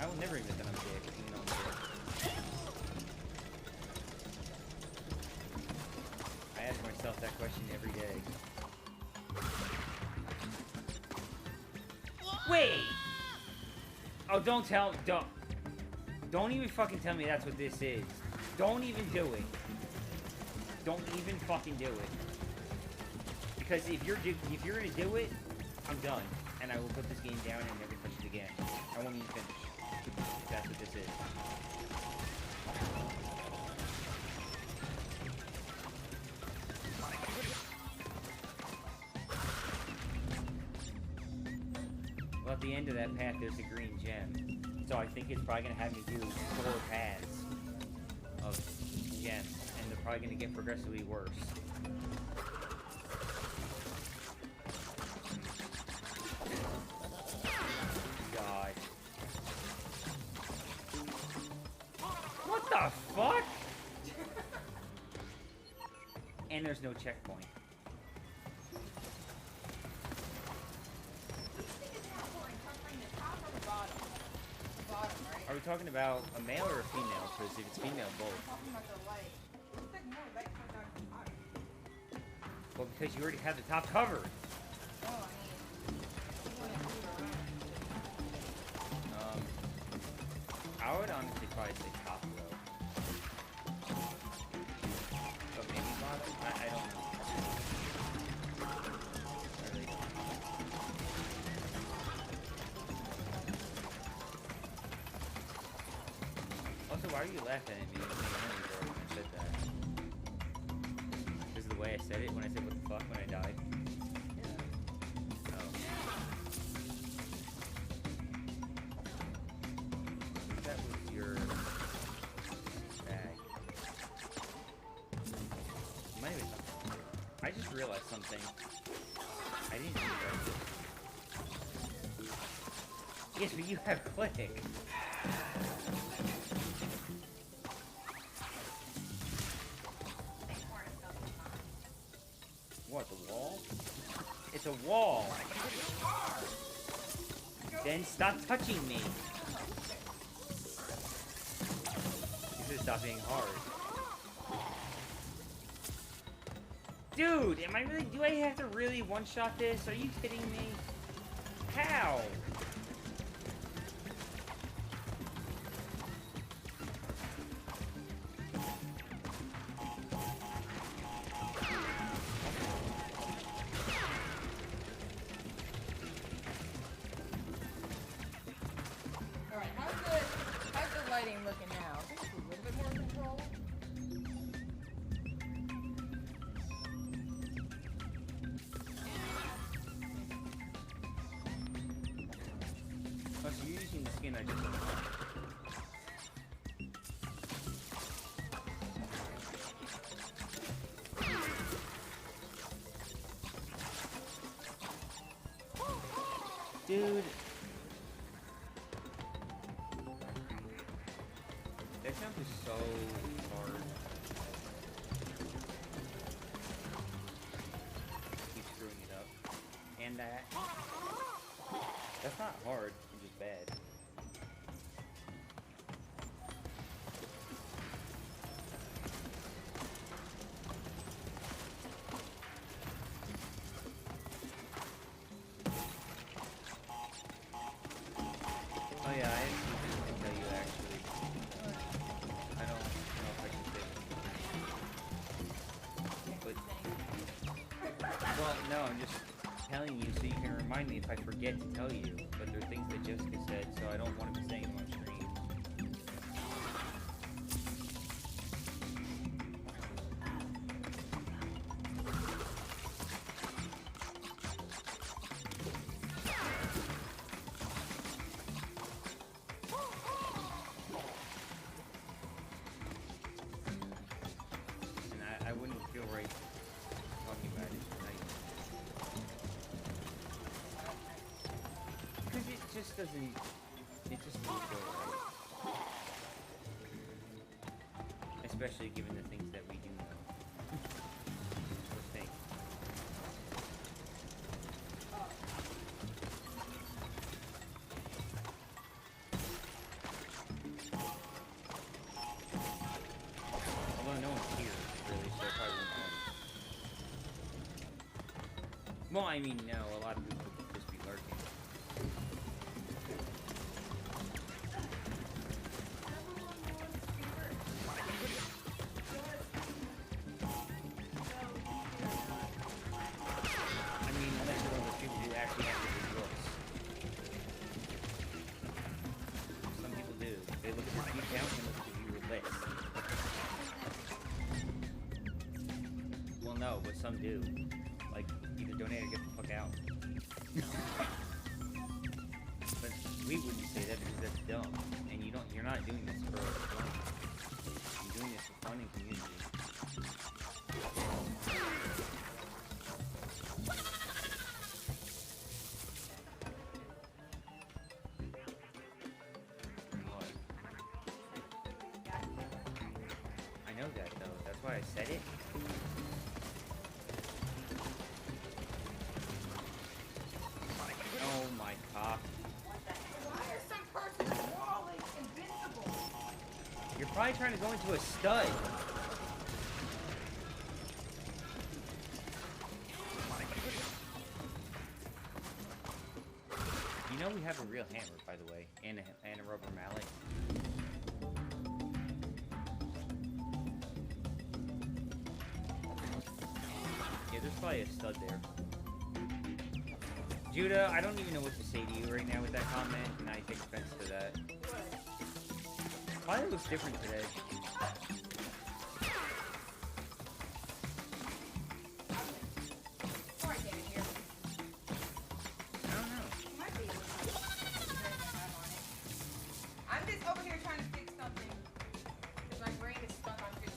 Speaker 2: I will never admit that I'm a dick, even though I'm a dick. I ask myself that question every day. Wait! Oh, don't even fucking tell me that's what this is. Don't even do it. Don't even fucking do it. Because if you're gonna do it, I'm done. And I will put this game down and never touch it again. I won't even finish. If that's what this is. Well, at the end of that path, there's a green gem. So I think it's probably going to have me do 4 paths of gems. And they're probably going to get progressively worse. God. What the fuck? And there's no checkpoint. Are we talking about a male or a female? Because if it's female, both. Well, because you already have the top covered. I would honestly probably say top row. But maybe bottom? I don't know. I really don't know. Also, why are you laughing at me? When I said that. Is the way I said it when I said what the fuck when I died? Oh. That was your bag. just realized something. I didn't do that. Yes, but you have click. What, the wall? It's a wall. Then stop touching me. You should stop being hard. Dude, am I really, do I have to really one-shot this? Are you kidding me? How?
Speaker 1: Alright, how's the lighting looking now? I think it's a little bit more control.
Speaker 2: Oh, so you're using the skin I just unlocked. Dude. That jump is so hard. Keep screwing it up. And that. That's not hard, it's just bad. Oh yeah, I have something to tell you actually. I don't know if I can say it. But, well, no, I'm just telling you so you can remind me if I forget to tell you. But there are things that Jessica said, so I don't want to be saying them on stream. And I wouldn't feel right talking about it tonight. Because it just doesn't feel right. Especially given the things that we do know. Or think. Although no one's here, really, so I probably won't know. Well, I mean, no, a lot of people could just be lurking. I mean, unless you're one of those people who actually have to do looks. Some people do. They look at your view count and look at your viewer list. Well, no, but some do. Like, either donate or get the fuck out. But we wouldn't say that because that's dumb. And you're not doing this for fun. You're doing this for fun and community. What? I know that though. That's why I said it. Oh my cock.
Speaker 1: Why are some person's walling invincible?
Speaker 2: You're probably trying to go into a stud. You know we have a real hammer, by the way, and a rubber mallet. Yeah, there's probably a stud there. Judah, I don't even know what to say to you right now with that comment, and I take offense to that. Probably looks different today.
Speaker 1: Before I get in here.
Speaker 2: I don't know.
Speaker 1: Might be. I'm just over here trying to fix something. Because my brain is stuck on 15.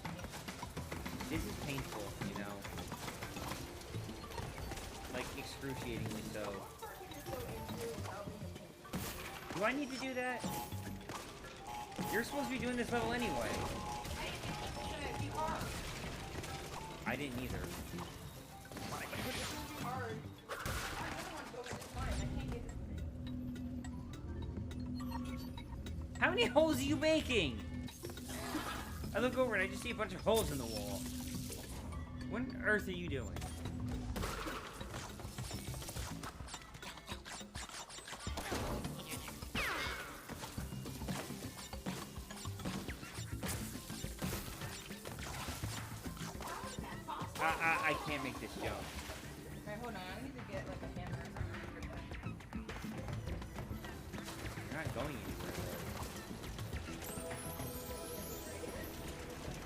Speaker 2: This is painful, you know. excruciatingly so. Do I need to do that? You're supposed to be doing this level anyway. I didn't either. How many holes are you making? I look over and I just see a bunch of holes in the wall. What on earth are you doing? I can't make this jump.
Speaker 1: Alright, hold on. I need to get like a hammer or something.
Speaker 2: You're not going anywhere.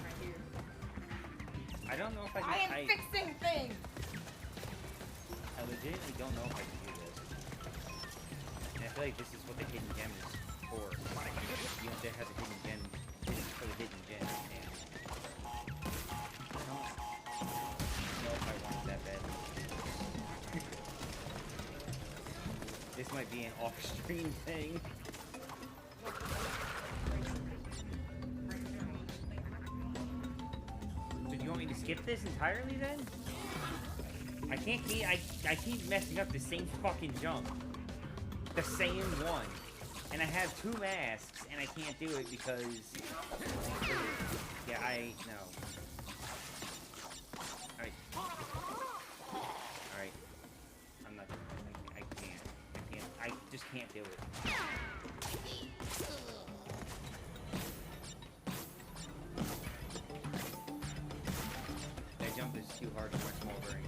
Speaker 1: Right here.
Speaker 2: I don't know if I can.
Speaker 1: I am fixing things!
Speaker 2: I legitimately don't know if I can do this. And I feel like this is what the hidden gem is for. You don't dare have the hidden gem for the hidden gem. And I don't know if I want it that bad. This might be an off-screen thing. So do you want me to skip this entirely then? I can't keep, I keep messing up the same fucking jump. The same one. And I have 2 masks, and I can't do it because... Yeah, no. Alright. Alright. I'm not... I can't. I just can't do it. That jump is too hard for my small brain.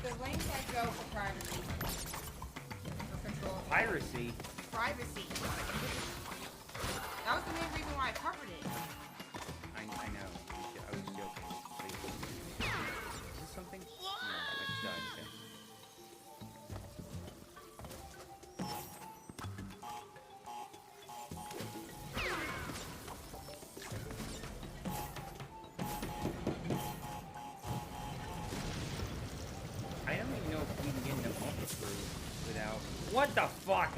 Speaker 1: The link I go for privacy. For control.
Speaker 2: Piracy?
Speaker 1: Privacy. That was the main reason why I covered it.
Speaker 2: I know. I was joking. Is this something? No, I just died. Okay. I don't even know if we can get enough monkeys through without... What the fuck?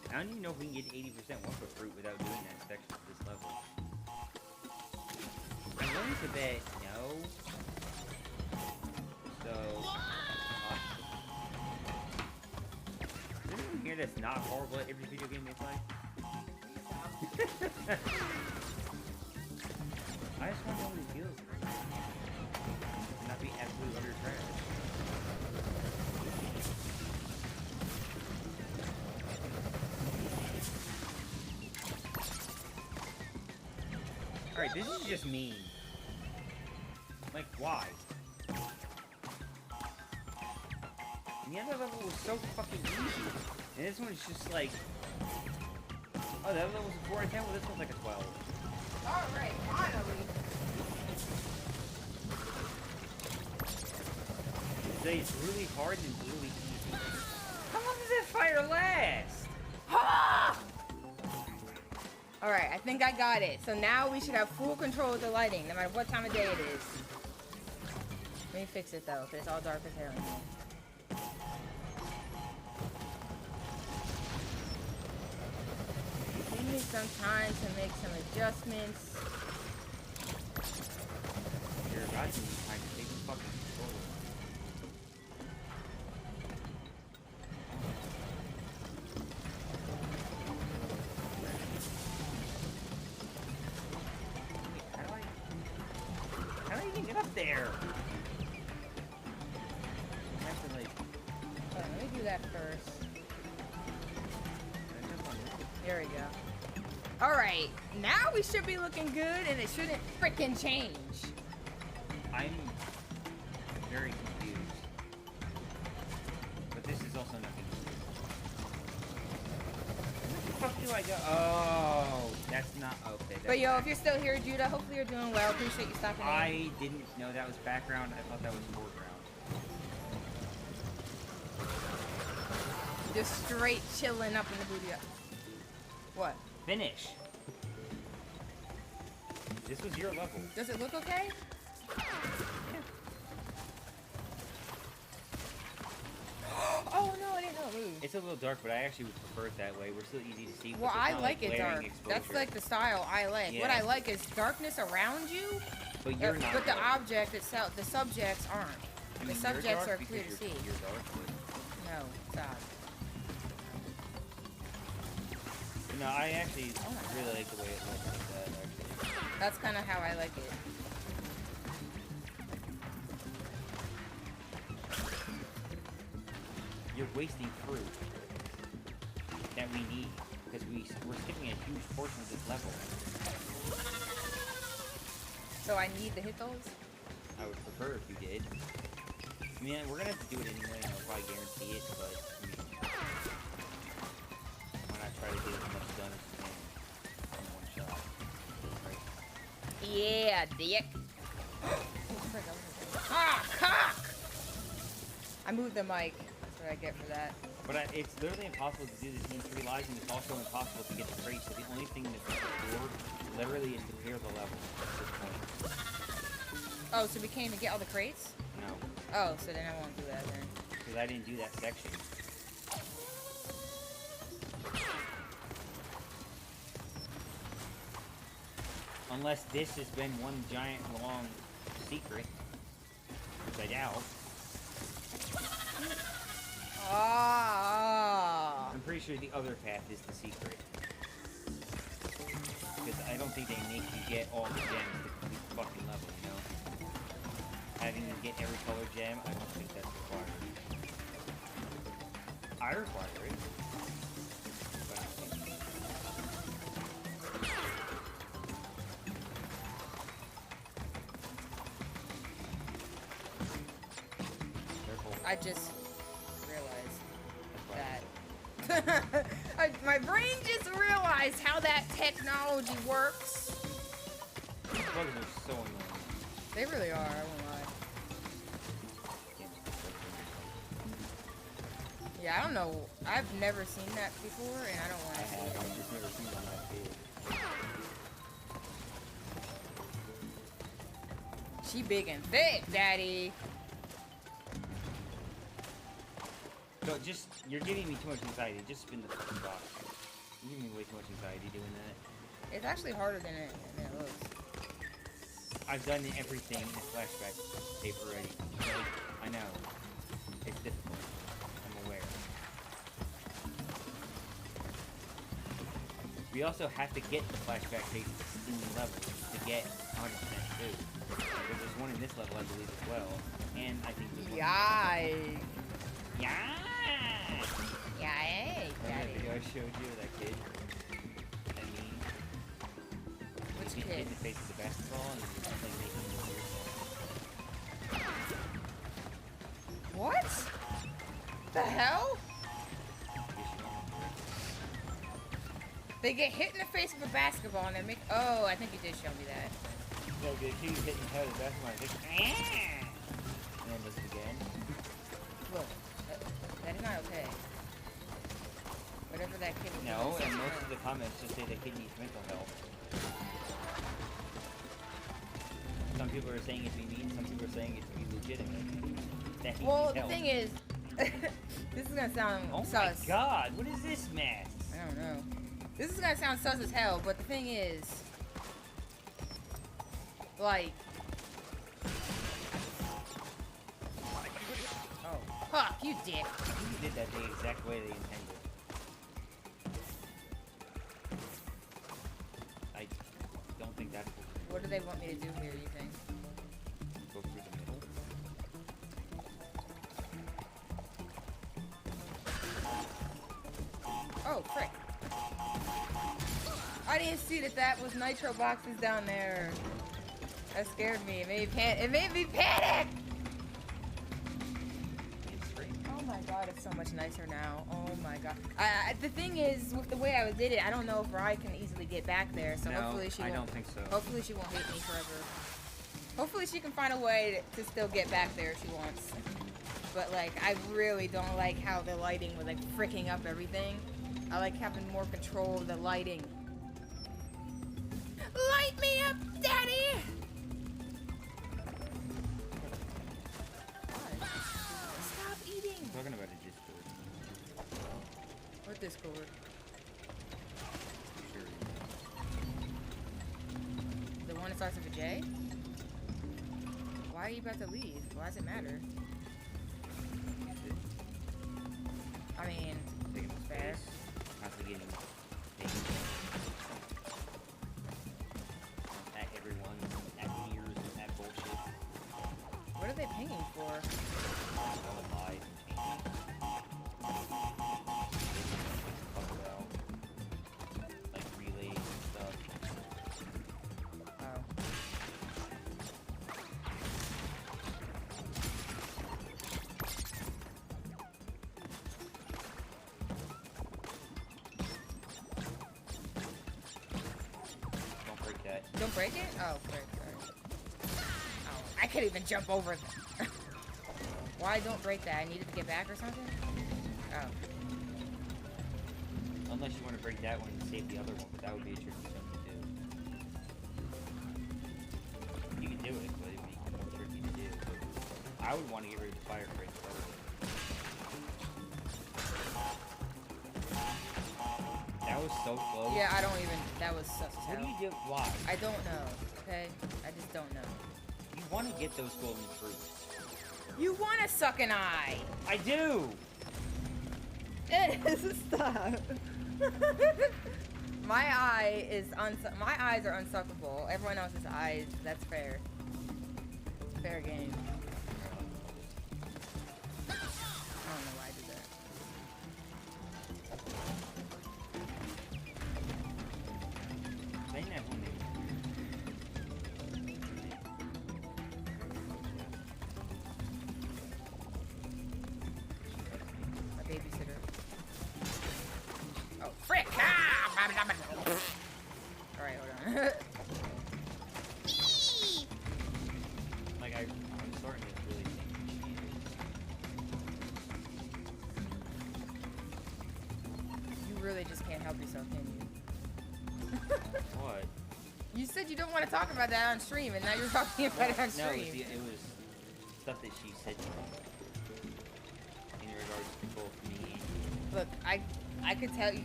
Speaker 2: I don't even know if we can get 80% one-foot fruit without doing that section of this level. I'm willing to bet no. So... Is there anyone here that's not horrible at every video game they play? I just want to know what it feels like. And not be absolute utter trash. Alright, this is just mean. Like, why? And the other level was so fucking easy. And this one's just like... Oh, the other level was a 4 out of 10, well this one's like a 12.
Speaker 1: Alright, finally.
Speaker 2: So it's really hard and really easy. How long does that fire last?
Speaker 1: Alright, I think I got it. So now we should have full control of the lighting, no matter what time of day it is. Let me fix it though, because it's all dark as hell in here. Give me some time to make some adjustments.
Speaker 2: You're about to need time to take fucking control. How do I even get up there? I have to like...
Speaker 1: Hold on, let me do that first. There we go. Alright, now we should be looking good and it shouldn't frickin' change.
Speaker 2: I'm very confused. But this is also nothing. fuck do I go? Oh, that's not okay.
Speaker 1: But yo, if you're still here, Judah, hopefully you're doing well. Appreciate you stopping in.
Speaker 2: I didn't know that was background. I thought that was foreground.
Speaker 1: Just straight chilling up in the booty. What?
Speaker 2: Finish. This was your level.
Speaker 1: Does it look okay? Oh no, I didn't know it moved.
Speaker 2: It's a little dark, but I actually would prefer it that way. We're still easy to see.
Speaker 1: Well, I
Speaker 2: not,
Speaker 1: like it
Speaker 2: glaring
Speaker 1: dark.
Speaker 2: exposure.
Speaker 1: That's like the style I like.
Speaker 2: Yeah.
Speaker 1: What I like is darkness around you,
Speaker 2: But you're not.
Speaker 1: but the
Speaker 2: dark.
Speaker 1: object itself, the subjects aren't.
Speaker 2: I
Speaker 1: The
Speaker 2: mean,
Speaker 1: subjects
Speaker 2: you're
Speaker 1: are
Speaker 2: dark
Speaker 1: clear to
Speaker 2: because
Speaker 1: see.
Speaker 2: You're dark.
Speaker 1: No, stop.
Speaker 2: No, I actually really like the way it looks like that. Actually.
Speaker 1: That's kind of how I like it.
Speaker 2: You're wasting fruit that we need because we're skipping a huge portion of this level.
Speaker 1: So I need to hit those?
Speaker 2: I would prefer if you did. I mean, we're gonna have to do it anyway, and I'll probably guarantee it, but I mean, why not try to get as much done as you can in one shot? Right?
Speaker 1: Yeah, dick. Ah, cock! I moved the mic. That's what I get for that.
Speaker 2: But it's literally impossible to do this in 3 lives, and it's also impossible to get the crates. So the only thing that's restored, literally, is to clear the level at this point.
Speaker 1: Oh, so we can't even get all the crates?
Speaker 2: No,
Speaker 1: Oh, so then I won't do that then.
Speaker 2: because I didn't do that section. Unless this has been one giant long secret, which I doubt.
Speaker 1: Ah.
Speaker 2: I'm pretty sure the other path is the secret. Because I don't think they make you get all the gems to complete the fucking level, you know? Having to get every color gem, I don't think that's required. I require it. But I don't think Careful.
Speaker 1: I just realized
Speaker 2: That's why.
Speaker 1: that. My brain just realized how that technology works.
Speaker 2: These bugs are so annoying.
Speaker 1: They really are, I won't lie. Yeah, I don't know. I've never seen that before, and I don't want
Speaker 2: I
Speaker 1: to see
Speaker 2: have,
Speaker 1: it.
Speaker 2: I've just never seen it on my page.
Speaker 1: She big and thick, daddy.
Speaker 2: So just, you're giving me too much anxiety. Just spin the fucking box. You're giving me way too much anxiety doing that.
Speaker 1: It's actually harder than it looks.
Speaker 2: I've done everything in flashback tape already. I know. It's difficult. I'm aware. We also have to get the flashback tape in the level to get 100% too. Because there's one in this level, I believe, as well. And I think there's one.
Speaker 1: Yikes.
Speaker 2: Yeah.
Speaker 1: Yikes,
Speaker 2: Remember that
Speaker 1: daddy.
Speaker 2: video I showed you of that kid? That meme?
Speaker 1: Which
Speaker 2: He hit
Speaker 1: kid?
Speaker 2: in the face with the basketball and he was like making this weird
Speaker 1: What? The hell? They get hit in the face with a basketball and they make. Oh, I think you did show me that.
Speaker 2: No, the kid was hitting the head of the basketball and it's like, and then does it again.
Speaker 1: Look, that is not okay. Whatever that kid was
Speaker 2: No,
Speaker 1: doing,
Speaker 2: and
Speaker 1: so
Speaker 2: most
Speaker 1: bad.
Speaker 2: of the comments just say the kid needs mental health. Some people are saying it to be mean, some people are saying it to be legitimate. That he
Speaker 1: Well,
Speaker 2: needs
Speaker 1: the
Speaker 2: help.
Speaker 1: thing is, this is gonna sound
Speaker 2: Oh
Speaker 1: sus.
Speaker 2: my god, what is this mess?
Speaker 1: I don't know. This is gonna sound sus as hell, but the thing is, like, oh, fuck you, dick.
Speaker 2: I think you did that the exact way they intended. I don't think that's
Speaker 1: What do they want me to do here? You think?
Speaker 2: go through the middle.
Speaker 1: Oh, frick. I didn't see that was nitro boxes down there. That scared me. It made me panic.
Speaker 2: It's straight.
Speaker 1: Oh my god, it's so much nicer now. Oh my god. The thing is, with the way I did it, I don't know if Rye can easily get back there. So
Speaker 2: No,
Speaker 1: hopefully she won't.
Speaker 2: I don't think so.
Speaker 1: Hopefully she won't hate me forever. Hopefully she can find a way to still get back there if she wants. But like, I really don't like how the lighting was like fricking up everything. I like having more control of the lighting. Light me up, Daddy! Stop eating!
Speaker 2: I'm talking about a Discord.
Speaker 1: What Discord?
Speaker 2: Sure.
Speaker 1: The one that starts with a J? Why are you about to leave? Why does it matter? I mean,
Speaker 2: Taking the
Speaker 1: fair.
Speaker 2: space. Constantly getting things at everyone, at ears, at bullshit.
Speaker 1: What are they pinging for?
Speaker 2: Don't lie. Fuck about. Like relays and stuff.
Speaker 1: Oh.
Speaker 2: Don't break that.
Speaker 1: Don't break it? Oh, break it. Oh, I can't even jump over them. Why don't break that? I needed to get back or something? Oh.
Speaker 2: Unless you want to break that one and save the other one, but that would be a tricky thing to do. You can do it, but it'd be more tricky to do. I would want to get rid of the fire break first. That was so close.
Speaker 1: Yeah, I don't even. That was such a
Speaker 2: What do you do? Why?
Speaker 1: I don't know, okay? I just don't know.
Speaker 2: You want to get those golden fruits.
Speaker 1: You want to suck an eye!
Speaker 2: I do!
Speaker 1: Stop. My eyes are unsuckable. Everyone else's eyes, that's fair. Fair game. I don't know why I did that.
Speaker 2: Saying that one name.
Speaker 1: A babysitter. Oh, frick! Ah! Alright, hold on.
Speaker 2: Like, I'm starting to really think she is.
Speaker 1: You really just can't help yourself, can you?
Speaker 2: What?
Speaker 1: You said you don't want to talk about that on stream, and now you're talking about it on
Speaker 2: No,
Speaker 1: stream.
Speaker 2: it was stuff that she said to me. In regards to both me and you.
Speaker 1: Look, I could tell you.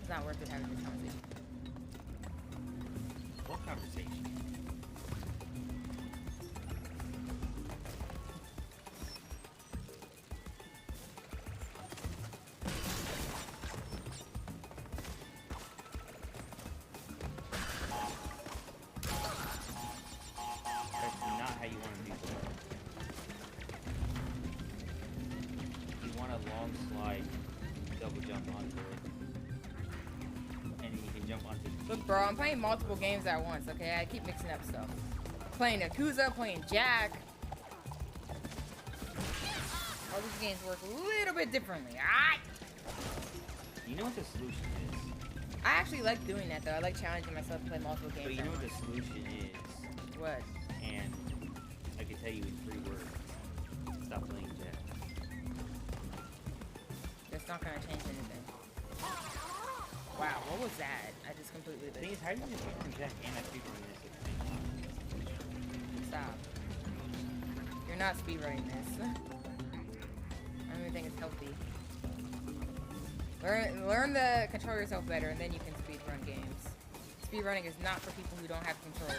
Speaker 1: It's not worth it having this conversation.
Speaker 2: What conversation? That's not how you want to do that. You want a long slide, double jump onto it. And then you can jump onto the
Speaker 1: Look, bro, I'm playing multiple games at once, okay? I keep mixing up stuff. Playing Yakuza, playing Jack. All these games work a little bit differently, alright?
Speaker 2: You know what the solution is?
Speaker 1: I actually like doing that, though. I like challenging myself to play multiple games
Speaker 2: But you
Speaker 1: at
Speaker 2: know what the
Speaker 1: once.
Speaker 2: solution is?
Speaker 1: What?
Speaker 2: And I can tell you in 3 words. Stop playing Jack.
Speaker 1: That's not gonna change anything. Wow, what was that? I just completely
Speaker 2: The thing
Speaker 1: did.
Speaker 2: is, how do you just pick from Jack and I speak from this at the same time?
Speaker 1: Stop. You're not speedrunning this. I don't even think it's healthy. Learn to control yourself better, and then you can speedrun games. Speedrunning is not for people who don't have control.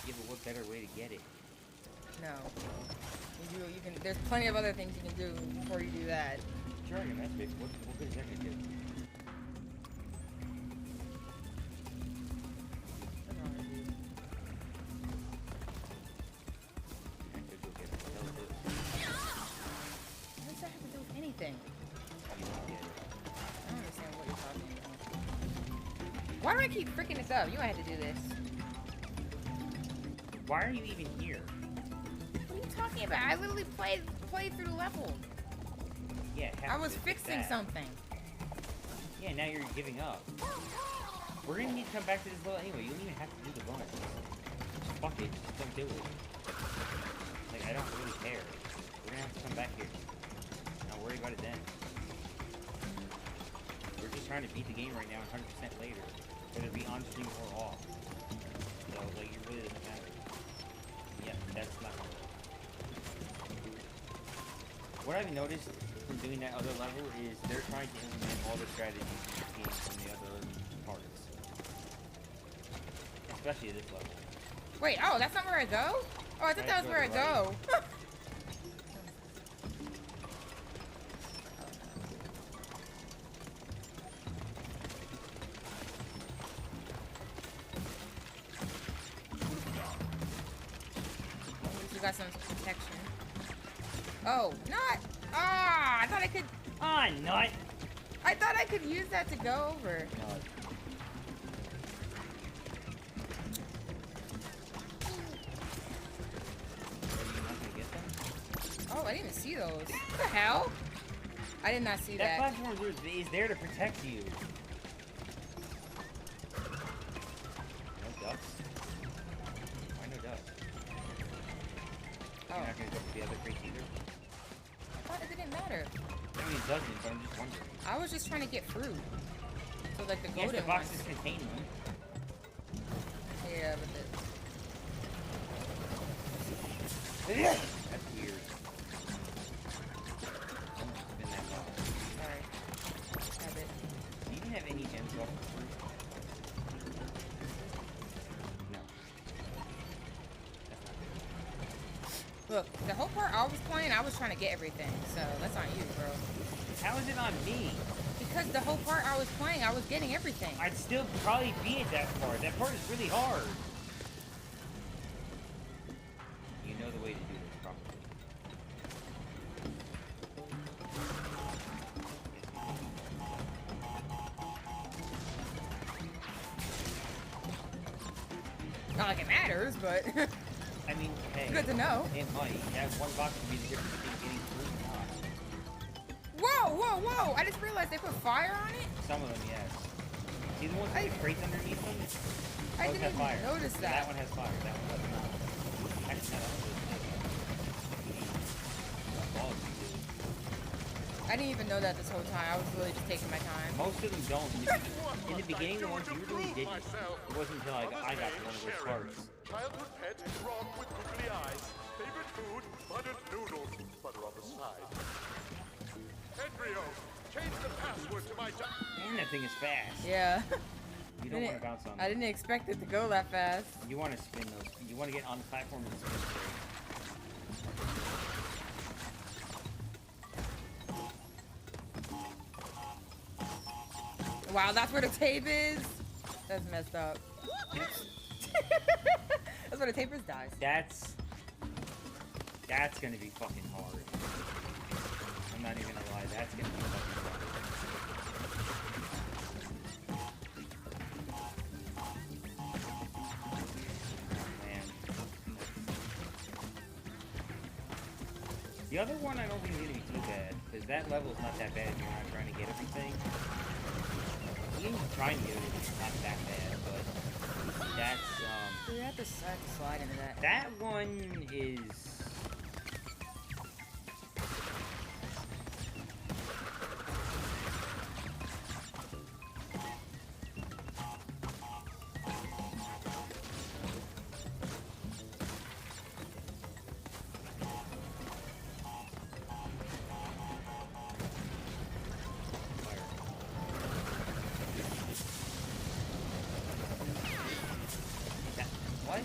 Speaker 2: Yeah, but what better way to get it?
Speaker 1: No. You can. There's plenty of other things you can do before you do that.
Speaker 2: Dragon, that's big. What good is that gonna do?
Speaker 1: What's wrong with you?
Speaker 2: I could go get it. Hell, dude.
Speaker 1: What does that have to do with anything?
Speaker 2: You don't get it.
Speaker 1: I don't understand what you're talking about. Why do I keep freaking this up? You might have to do this.
Speaker 2: Why are you even here?
Speaker 1: What are you talking about? I literally played played through the level.
Speaker 2: Yeah,
Speaker 1: I was fixing something.
Speaker 2: Yeah, now you're giving up. We're gonna need to come back to this level anyway. You don't even have to do the bonus. Just fuck it. Just don't do it. Like, I don't really care. We're gonna have to come back here. Not worry about it then. We're just trying to beat the game right now 100% later. Whether it be on stream or off. So, like, it really doesn't matter. Yeah, that's not gonna work. What I've noticed from doing that other level is they're trying to implement all the strategies from the other parts. Especially this level.
Speaker 1: Wait, oh, that's not where I go? Oh, I thought that was where I go. We got some protection. Oh, not! Ah, I thought I could.
Speaker 2: Ah, nut!
Speaker 1: I thought I could use that to go over.
Speaker 2: Nut.
Speaker 1: Oh, I didn't even see those. What the hell? I did not see that.
Speaker 2: That platform is there to protect you. No ducks. Why no ducks?
Speaker 1: Oh.
Speaker 2: You're not gonna go for the other crates either?
Speaker 1: I thought it didn't matter.
Speaker 2: I mean, it doesn't, but I'm just wondering.
Speaker 1: I was just trying to get fruit. So, like, the
Speaker 2: Yes,
Speaker 1: golden
Speaker 2: the boxes
Speaker 1: ones.
Speaker 2: contain them.
Speaker 1: Yeah, but the...
Speaker 2: That's weird. Almost spin that box.
Speaker 1: Alright. Have it.
Speaker 2: Do you even have any gems off the fruit? No. That's not good.
Speaker 1: Look, the whole part I was playing, I was trying to get everything. So, that's on you, bro.
Speaker 2: How is it on me?
Speaker 1: Because the whole part I was playing, I was getting everything.
Speaker 2: I'd still probably be at that part. That part is really hard. You know the way to do this properly.
Speaker 1: Not like it matters, but
Speaker 2: I mean, hey.
Speaker 1: good to know.
Speaker 2: It might. That one box would be the difference between getting through and not.
Speaker 1: Whoa, whoa, whoa! I just realized they put fire on it.
Speaker 2: Some of them, yes. See the ones with the crates underneath them?
Speaker 1: I
Speaker 2: Those
Speaker 1: didn't
Speaker 2: have
Speaker 1: even
Speaker 2: fire.
Speaker 1: notice
Speaker 2: So
Speaker 1: that.
Speaker 2: that one has fire. That one does not. Actually, no, that one does.
Speaker 1: I didn't even know that this whole time. I was really just taking my time.
Speaker 2: Most of them don't. In the beginning, the ones you were doing didn't. It wasn't until I got to one of those parts.
Speaker 3: Childhood pet, frog with googly eyes. Favorite food, buttered noodles. Butter on the side. Embryo, change the password to my
Speaker 2: Man, that thing is fast.
Speaker 1: Yeah.
Speaker 2: You don't want to bounce on
Speaker 1: I
Speaker 2: them.
Speaker 1: didn't expect it to go that fast.
Speaker 2: You want to spin those. You want to get on the platform and spin straight.
Speaker 1: Wow, that's where the tape is? That's messed up. That's where the tape is, dies.
Speaker 2: That's gonna be fucking hard. I'm not even gonna lie, that's gonna be fucking hard. Oh, man. The other one I don't think is gonna be too bad, because that level's not that bad if you're not trying to get everything. Even trying to get everything is not that bad, but that's,
Speaker 1: You have to slide into that.
Speaker 2: that one is... What? You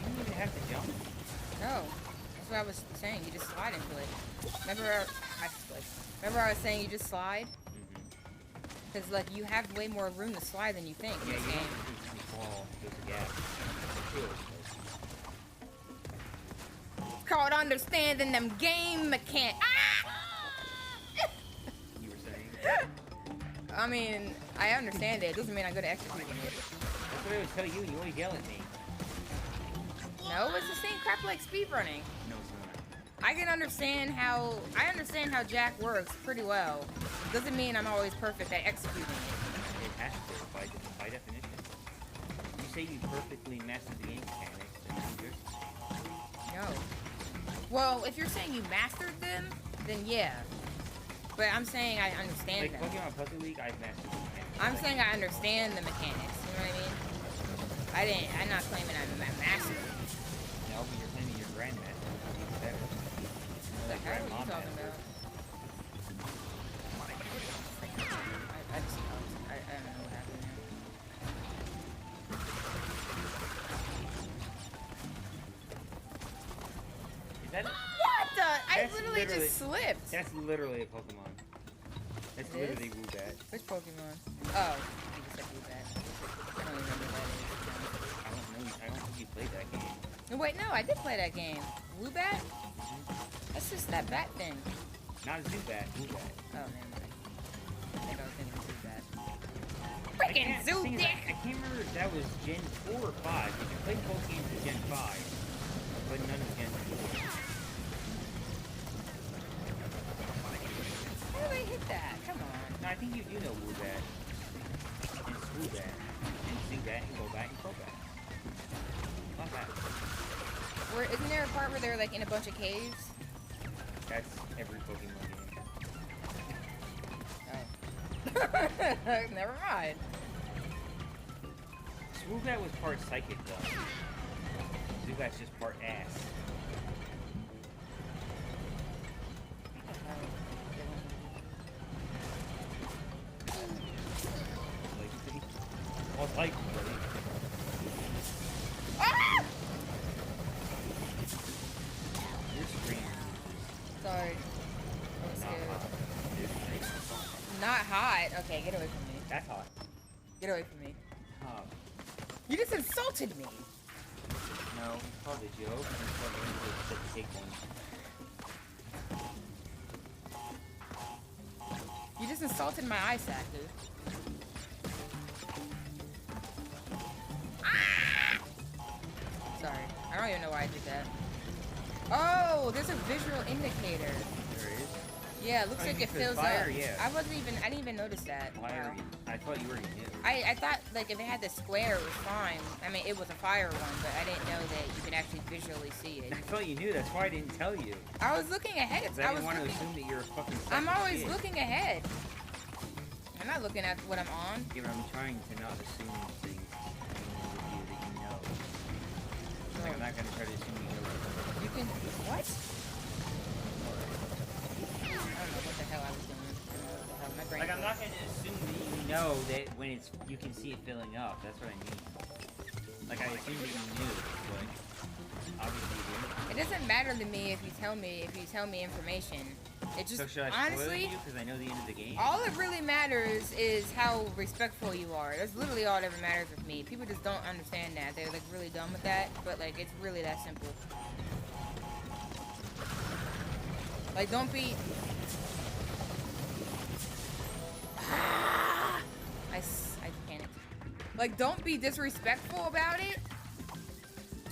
Speaker 2: didn't even have to jump?
Speaker 1: No. That's what I was saying. You just slide into it. Remember, remember I was saying you just slide? Because, like, you have way more room to slide than you think in
Speaker 2: Yeah,
Speaker 1: this
Speaker 2: you
Speaker 1: game.
Speaker 2: don't have to fall. There's a gap.
Speaker 1: It's called understanding them game mechanics. Ah!
Speaker 2: You were saying?
Speaker 1: I mean, I understand it. It doesn't mean I'm good at executing it.
Speaker 2: That's what I would tell you, and you always yell at me.
Speaker 1: No, it's the same crap like speedrunning.
Speaker 2: No, it's not.
Speaker 1: I understand how Jack works pretty well. Doesn't mean I'm always perfect at executing it.
Speaker 2: It has to, by definition. You say you perfectly mastered the game mechanics, and you just...
Speaker 1: No. Well, if you're saying you mastered them, then yeah. But I'm saying I understand them.
Speaker 2: Like Pokemon Puzzle League, I've mastered the mechanics.
Speaker 1: I'm saying I understand the mechanics. You know what I mean? I'm not claiming I'm a master.
Speaker 2: No, but you're claiming you're grandmaster. Even better.
Speaker 1: What the hell are you talking about? I just I don't know what happened there.
Speaker 2: Is that it?
Speaker 1: What the? I
Speaker 2: That's
Speaker 1: literally just slipped.
Speaker 2: That's literally a Pokemon. That's
Speaker 1: It
Speaker 2: literally
Speaker 1: is?
Speaker 2: Woobat.
Speaker 1: Which Pokemon? Oh, you just said Woobat. I don't even remember what that
Speaker 2: I don't know. I don't think you played that game.
Speaker 1: is. No, wait, no, I did play that game. Woobat? That's just that bat thing.
Speaker 2: Not Zubat, Woobat.
Speaker 1: Oh, never mind. I think I was thinking of Woobat.
Speaker 2: I
Speaker 1: Freaking
Speaker 2: can't- the thing is,
Speaker 1: Zoodick!
Speaker 2: I can't remember if that was Gen 4 or 5. You can play both games with Gen 5, but none of Gen 4.
Speaker 1: How did I hit that? Come on.
Speaker 2: No, I think you do know Woobat. And Swoobat. And Zubat and Golbat and Crobat. Not that.
Speaker 1: Isn't there a part where they're like in a bunch of caves?
Speaker 2: That's every Pokemon game.
Speaker 1: Oh. Never mind.
Speaker 2: Swoobat was part psychic though. Zubat's just part ass. Like, buddy.
Speaker 1: Ah!
Speaker 2: You're screaming.
Speaker 1: Sorry. I was
Speaker 2: Not
Speaker 1: scared.
Speaker 2: hot. Dude,
Speaker 1: Not hot. Okay, get away from me.
Speaker 2: that's hot.
Speaker 1: Get away from me.
Speaker 2: Hot.
Speaker 1: You just insulted me.
Speaker 2: No, it's called a joke, and it's called a take one.
Speaker 1: You just insulted my eye sac, dude. Ah! Sorry. I don't even know why I did that. Oh, there's a visual indicator.
Speaker 2: There is.
Speaker 1: Yeah, it looks
Speaker 2: Oh,
Speaker 1: like it
Speaker 2: because
Speaker 1: fills
Speaker 2: fire,
Speaker 1: up.
Speaker 2: yeah.
Speaker 1: I didn't even notice that.
Speaker 2: Fire.
Speaker 1: Wow.
Speaker 2: I thought you already knew.
Speaker 1: I thought like if it had the square it was fine. I mean it was a fire one, but I didn't know that you could actually visually see it.
Speaker 2: I thought you knew. That's why I didn't tell you.
Speaker 1: I was looking ahead.
Speaker 2: 'Cause I didn't want to assume that you're a fucking.
Speaker 1: I'm
Speaker 2: psychic
Speaker 1: always
Speaker 2: kid.
Speaker 1: looking ahead. I'm not looking at what I'm on.
Speaker 2: Yeah, but I'm trying to not assume things with you that you know. Like, I'm not gonna try to assume you know.
Speaker 1: You can what? I don't know what the hell I was doing. I don't know what the hell my brain.
Speaker 2: Like, I'm not gonna assume that you know that when it's you can see it filling up. That's what I mean. Like, I assume that you knew, but obviously you didn't.
Speaker 1: It doesn't matter to me if you tell me information. It just
Speaker 2: So should I spoil
Speaker 1: honestly.
Speaker 2: you because I know the end of the game?
Speaker 1: All it really matters is how respectful you are. That's literally all that ever matters with me. People just don't understand that. They're like really dumb with that, but like it's really that simple. Like don't be. I panicked. Like don't be disrespectful about it.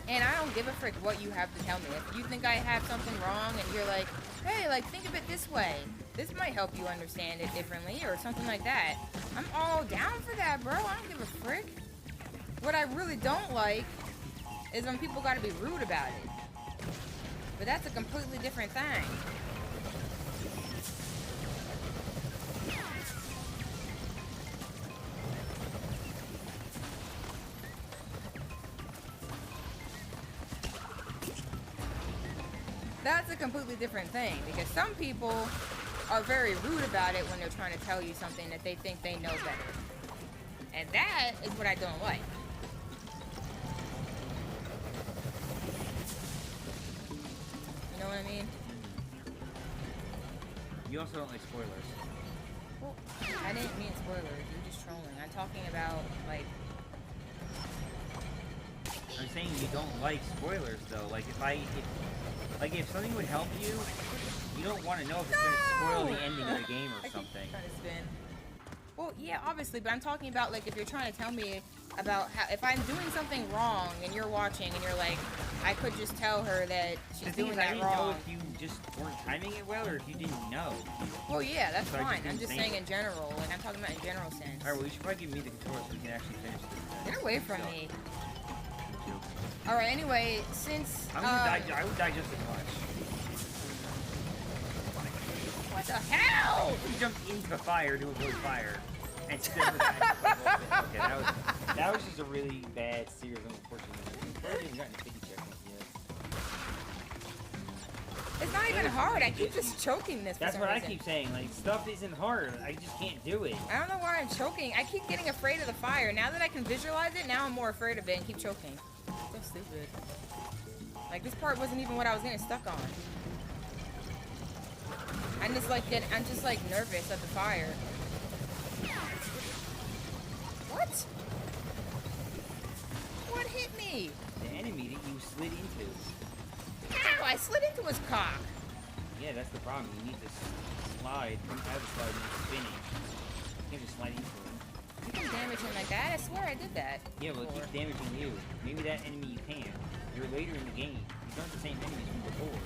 Speaker 1: And I don't give a frick what you have to tell me. If you think I have something wrong and you're like, hey, like, think of it this way. This might help you understand it differently or something like that. I'm all down for that, bro. I don't give a frick. What I really don't like is when people gotta be rude about it. But that's a completely different thing. That's a completely different thing because some people are very rude about it when they're trying to tell you something that they think they know better. And that is what I don't like. You know what I mean?
Speaker 2: You also don't like spoilers.
Speaker 1: Well, I didn't mean spoilers. You're just trolling. I'm talking about, like...
Speaker 2: I'm saying you don't like spoilers though. Like if something would help you, you don't want to know if it's going to spoil the ending of the game or something.
Speaker 1: Well, yeah, obviously, but I'm talking about, like, if you're trying to tell me about how if I'm doing something wrong and you're watching and you're like, I could just tell her that she's
Speaker 2: The thing
Speaker 1: doing
Speaker 2: is, I
Speaker 1: that
Speaker 2: didn't know
Speaker 1: wrong.
Speaker 2: if you just weren't timing it well or if you didn't know.
Speaker 1: Well, yeah, that's
Speaker 2: So I
Speaker 1: fine.
Speaker 2: just
Speaker 1: I'm just
Speaker 2: didn't
Speaker 1: saying
Speaker 2: say
Speaker 1: in general. Like, I'm talking about in general sense.
Speaker 2: Alright, well, you should probably give me the controller so we can actually finish this.
Speaker 1: Get away from me. Alright, anyway, since...
Speaker 2: I'm gonna die, I would die just as much.
Speaker 1: What the hell?
Speaker 2: You jumped into fire to avoid fire. And still died. Okay, that was just a really bad, serious, unfortunate. I haven't gotten 50 checkpoints yet.
Speaker 1: It's not even hard. I keep just choking this for
Speaker 2: That's
Speaker 1: some
Speaker 2: what
Speaker 1: reason.
Speaker 2: I keep saying. Like, stuff isn't hard. I just can't do it.
Speaker 1: I don't know why I'm choking. I keep getting afraid of the fire. Now that I can visualize it, now I'm more afraid of it and keep choking. So stupid. Like, this part wasn't even what I was getting stuck on. I'm just like nervous of the fire. What? What hit me?
Speaker 2: The enemy that you slid into.
Speaker 1: Ow, I slid into his cock.
Speaker 2: Yeah, that's the problem. You need to slide, come out of the slide and spinning. You can't just slide into him.
Speaker 1: You can damage him like that? I swear I did that.
Speaker 2: Yeah, well, it
Speaker 1: before.
Speaker 2: keeps damaging you. Maybe that enemy you can't. You're later in the game. These aren't the same enemies from before.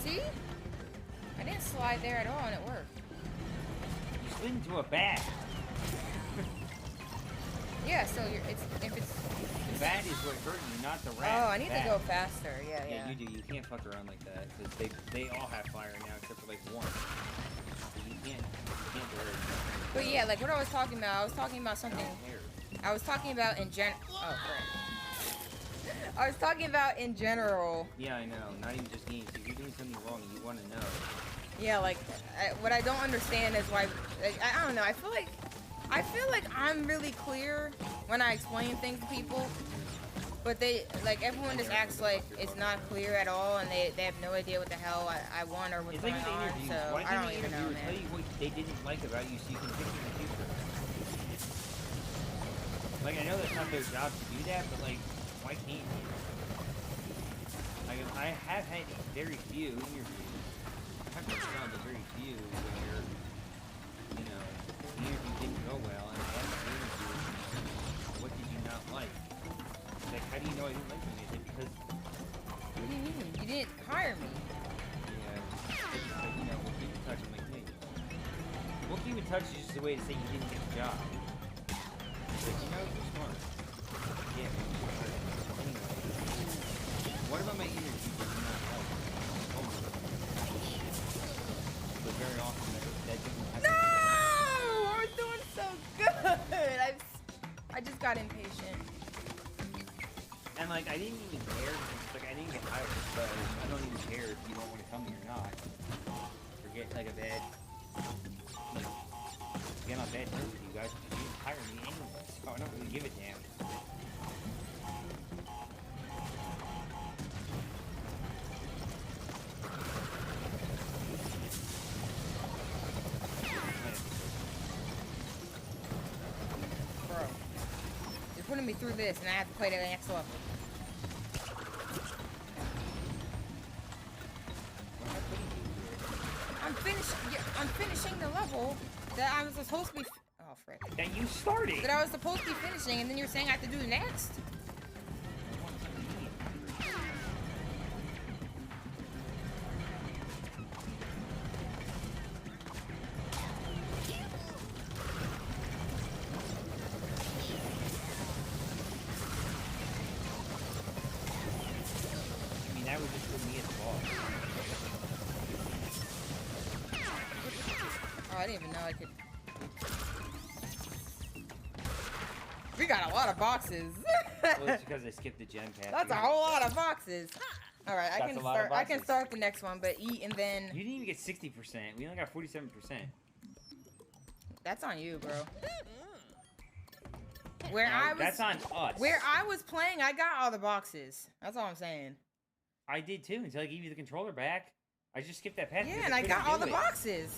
Speaker 1: See? I didn't slide there at all and it worked.
Speaker 2: You slid into a bat.
Speaker 1: Yeah, so if it's
Speaker 2: The bat is what hurt you, not the rat.
Speaker 1: oh, I need to
Speaker 2: Bat.
Speaker 1: go faster. Yeah, yeah.
Speaker 2: Yeah, you do. You can't fuck around like that because they all have fire now except for like one. So you can't do it.
Speaker 1: But yeah, like what I was talking about, I was talking about something. I was talking about in gen. Oh, crap. I was talking about in general.
Speaker 2: Yeah, I know. Not even just games. If you're doing something wrong, you want to know.
Speaker 1: Yeah, like what I don't understand is why. Like, I don't know. I feel like I'm really clear when I explain things to people, but everyone just acts like it's not clear at all, and they have no idea what the hell I want or what's
Speaker 2: It's
Speaker 1: going
Speaker 2: like the
Speaker 1: on.
Speaker 2: interviews.
Speaker 1: So
Speaker 2: Why
Speaker 1: I
Speaker 2: can't
Speaker 1: don't
Speaker 2: the
Speaker 1: even know,
Speaker 2: interviewer tell
Speaker 1: man.
Speaker 2: you what they didn't like about you so you can fix it in the future? Like, I know that's not their job to do that, but like, why can't you? Like, I have had very few interviews. I haven't found but very few where, you know, the interview didn't go well, and I asked the interviewer, what did you not like? It's like, how do you know I didn't like them? Is it because,
Speaker 1: What do you mean? You didn't hire me.
Speaker 2: yeah, it's just like, you know, we'll keep in touch. I'm like, hey, we'll keep in touch is just a way to say you didn't get the job. It's like, you know, you're smart. Yeah, anyway. What about my interview did you not like? Oh, but very often that doesn't happen.
Speaker 1: No! We're doing so good! I just got impatient.
Speaker 2: And like, I didn't even care because it's like I didn't get hired, so I don't even care if you don't want to come here or not. Forget like a bad, like, get on bad terms with you guys because you didn't hire me anyway, so I don't really give a damn.
Speaker 1: Bro. You're putting me through this and I have to play the next level. I'm finishing the level that I was supposed to be oh frick.
Speaker 2: That you started!
Speaker 1: That I was supposed to be finishing and then you're saying I have to do the next?
Speaker 2: I mean, that would just put me as the boss.
Speaker 1: Oh, I didn't even know I could. We got a lot of boxes.
Speaker 2: Well, it's because I skipped the gem path.
Speaker 1: That's a whole lot of boxes. All right,
Speaker 2: That's a lot of
Speaker 1: I can
Speaker 2: boxes.
Speaker 1: start the next one, but eat and then
Speaker 2: You didn't even get 60%. We only got 47%.
Speaker 1: that's on you, bro. Where I was
Speaker 2: That's on us.
Speaker 1: where I was playing, I got all the boxes. That's all I'm saying.
Speaker 2: I did too until I gave you the controller back. I just skipped that path.
Speaker 1: Yeah,
Speaker 2: because
Speaker 1: and I
Speaker 2: couldn't
Speaker 1: got all
Speaker 2: do
Speaker 1: the
Speaker 2: it.
Speaker 1: boxes.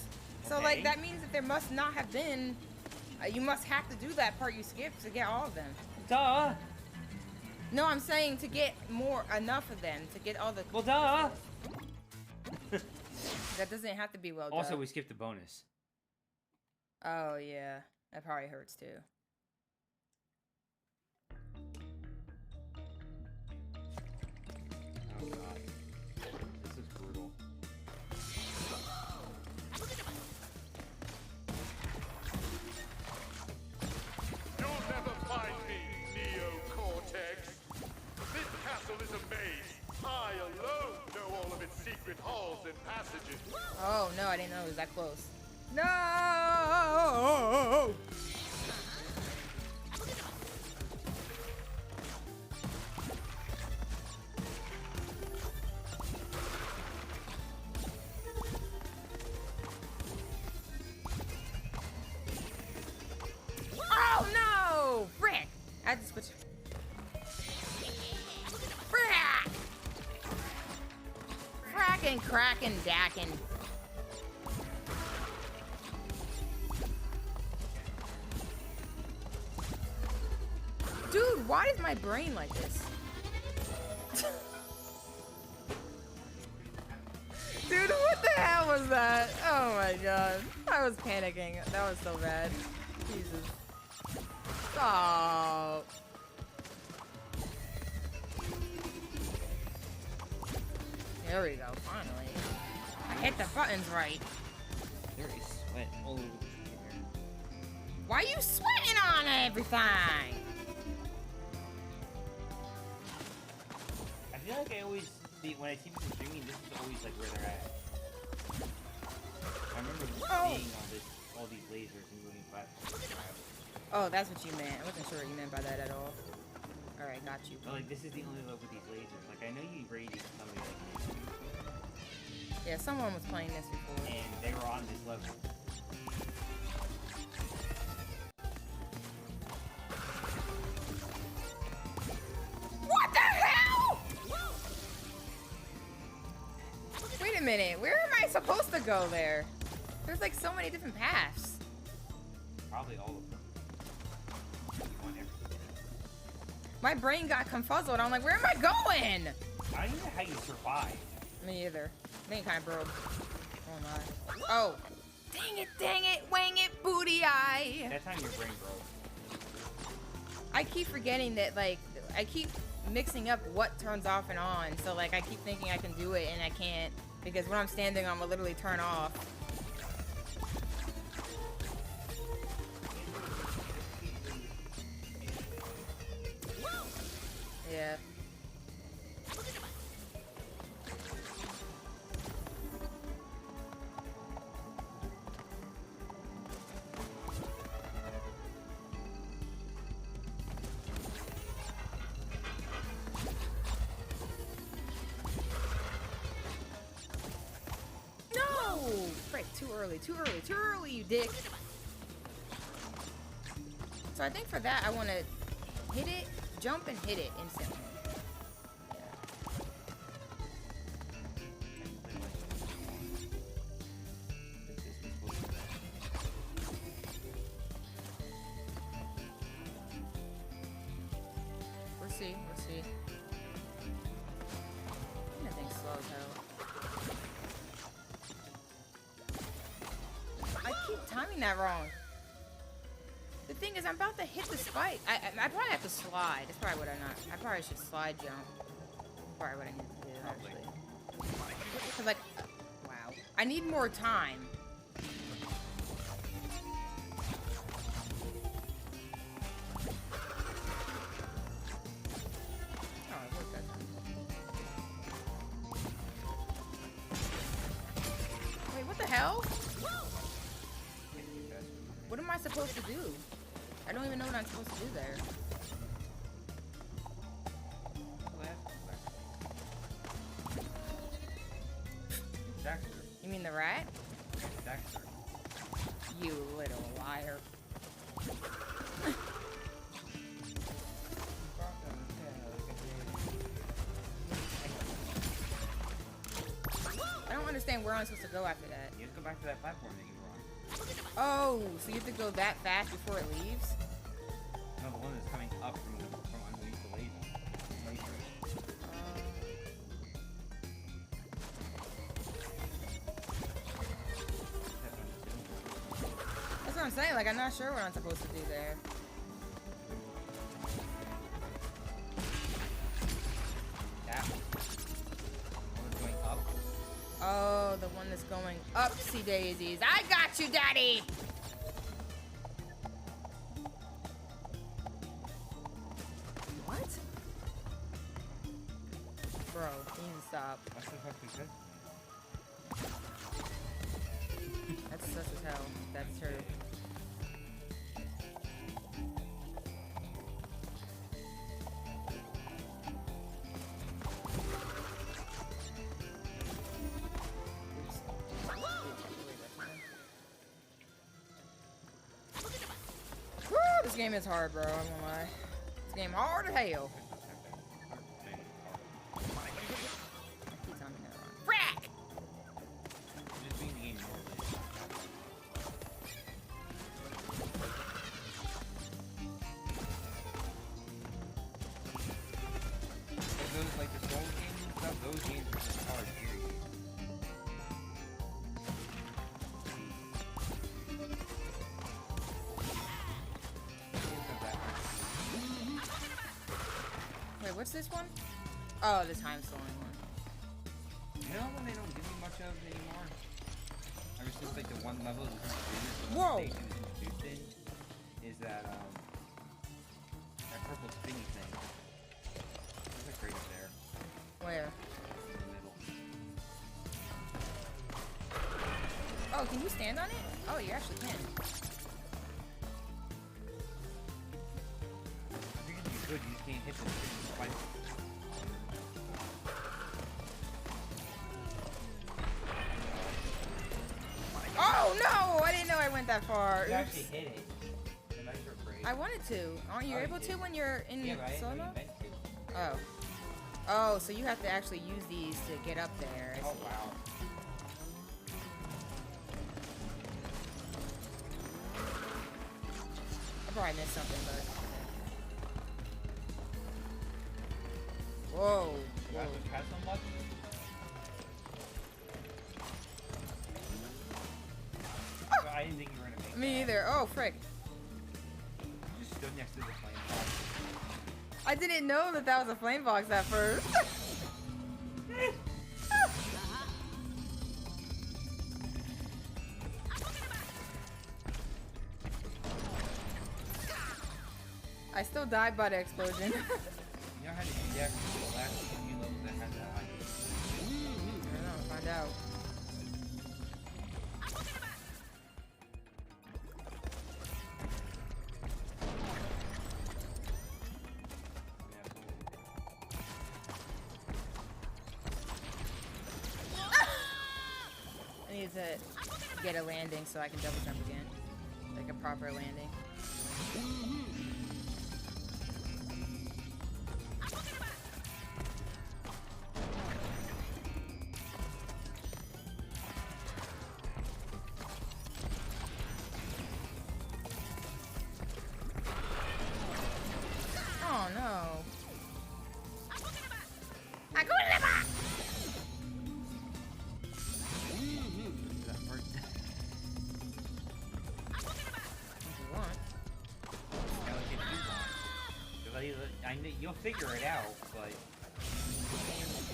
Speaker 1: So
Speaker 2: Okay.
Speaker 1: like that means that there must not have been. You must have to do that part you skipped to get all of them.
Speaker 2: Duh.
Speaker 1: No, I'm saying to get enough of them to get all the.
Speaker 2: Well, duh.
Speaker 1: That doesn't have to be well done.
Speaker 2: Also, we skipped the bonus.
Speaker 1: Oh, yeah. That probably hurts, too.
Speaker 2: Oh, God. This is brutal.
Speaker 3: You'll never find me, Neo-Cortex. This castle is a maze. I alone know all of its secret halls and passages.
Speaker 1: Oh, no, I didn't know it was that close. No! Oh, no! Frick! I had to switch. Frick! Frackin', crackin', dackin'. Dude, why is my brain like this? Dude, what the hell was that? Oh my god. I was panicking. That was so bad. Jesus. Stop. There we go, finally. I hit the buttons right.
Speaker 2: There is sweat all over the computer.
Speaker 1: Why are you sweating on everything?
Speaker 2: I feel like I always see, when I see people streaming, this is always like where they're at. I remember seeing all these lasers and moving platforms.
Speaker 1: Oh, that's what you meant. I wasn't sure what you meant by that at all. Alright, got you.
Speaker 2: But like, this is the only level with these lasers. Like, I know you rated somebody like this.
Speaker 1: Yeah, someone was playing this before.
Speaker 2: And they were on this level.
Speaker 1: What the hell? Wait a minute, where am I supposed to go there? There's like so many different paths.
Speaker 2: Probably all of them. On everything.
Speaker 1: My brain got confuzzled. I'm like, where am I going?
Speaker 2: I don't even know how you survive.
Speaker 1: Me either. I think it kind of broke. Oh my. Oh. Dang it, wang it, booty eye.
Speaker 2: That time your brain broke.
Speaker 1: I keep forgetting that, like, I keep mixing up what turns off and on. So, like, I keep thinking I can do it and I can't. Because when I'm standing on, will literally turn off. Yeah. No! Frick, too early, you dick. So I think for that, I want to hit it, jump and hit it instantly. We'll see. That thing's slow as hell. I keep timing that wrong. The thing is, I'm about to hit the spike. I probably have to slide. That's probably what I probably should slide jump. Probably what I need to do, actually. 'Cause, like, wow. I need more time. Oh, it worked that time. Wait, what the hell? What am I supposed to do? I don't even know what I'm supposed to do there.
Speaker 2: Dexter.
Speaker 1: You mean the rat?
Speaker 2: Dexter.
Speaker 1: You little liar. I don't understand where I'm supposed to go after that.
Speaker 2: You have to go back to that platform that you were on.
Speaker 1: Oh, so you have to go that fast before it leaves?
Speaker 2: No, the one that's coming up from underneath the laser.
Speaker 1: saying, like, I'm not sure what I'm supposed to do there.
Speaker 2: That one. Going up.
Speaker 1: Oh, the one that's going upsy daisies. I got you, daddy! What? Bro, you need to stop.
Speaker 2: That's supposed to be good.
Speaker 1: That's sus as hell. That's her. Woo, this game is hard, bro. I'm gonna lie. This game hard as hell. Keep telling me never mind. Frack!
Speaker 2: Just being the game normally. Those, like the Soul games and stuff, those games are just hard, period.
Speaker 1: Wait, what's this one? Oh, the time slowing one.
Speaker 2: You know when they don't give you much of anymore? Ever since like the one level was introduced, the
Speaker 1: Whoa!
Speaker 2: one stage it was introduced in, is that that purple spinny thing. There's a crate up there.
Speaker 1: Where?
Speaker 2: In the middle.
Speaker 1: Oh, can you stand on it? Oh, you actually can.
Speaker 2: I figured you could, you just can't hit the spike.
Speaker 1: Oh no! I didn't know I went that far.
Speaker 2: You
Speaker 1: Oops.
Speaker 2: actually hit it. The nicer crate.
Speaker 1: I wanted to. Aren't you
Speaker 2: Oh, you
Speaker 1: able
Speaker 2: did.
Speaker 1: to when you're in
Speaker 2: Yeah, but I didn't know
Speaker 1: solo?
Speaker 2: you meant to.
Speaker 1: Oh. Oh, so you have to actually use these to get up there. I
Speaker 2: Oh
Speaker 1: see.
Speaker 2: wow.
Speaker 1: I probably missed something, but. Whoa.
Speaker 2: You
Speaker 1: Whoa.
Speaker 2: have to press them lucky? So I didn't think you were gonna make
Speaker 1: Me
Speaker 2: that.
Speaker 1: either. Oh, frick.
Speaker 2: You just stood next to the flame box.
Speaker 1: I didn't know that that was a flame box at first. I still died by the explosion.
Speaker 2: You know how to do that for the last few levels that had that on you?
Speaker 1: I don't know. Find out. I need to get a landing so I can double jump again. Like a proper landing. Oh no.
Speaker 2: That part.
Speaker 1: If you want.
Speaker 2: Now if you want. 'Cause I know you'll figure it out, but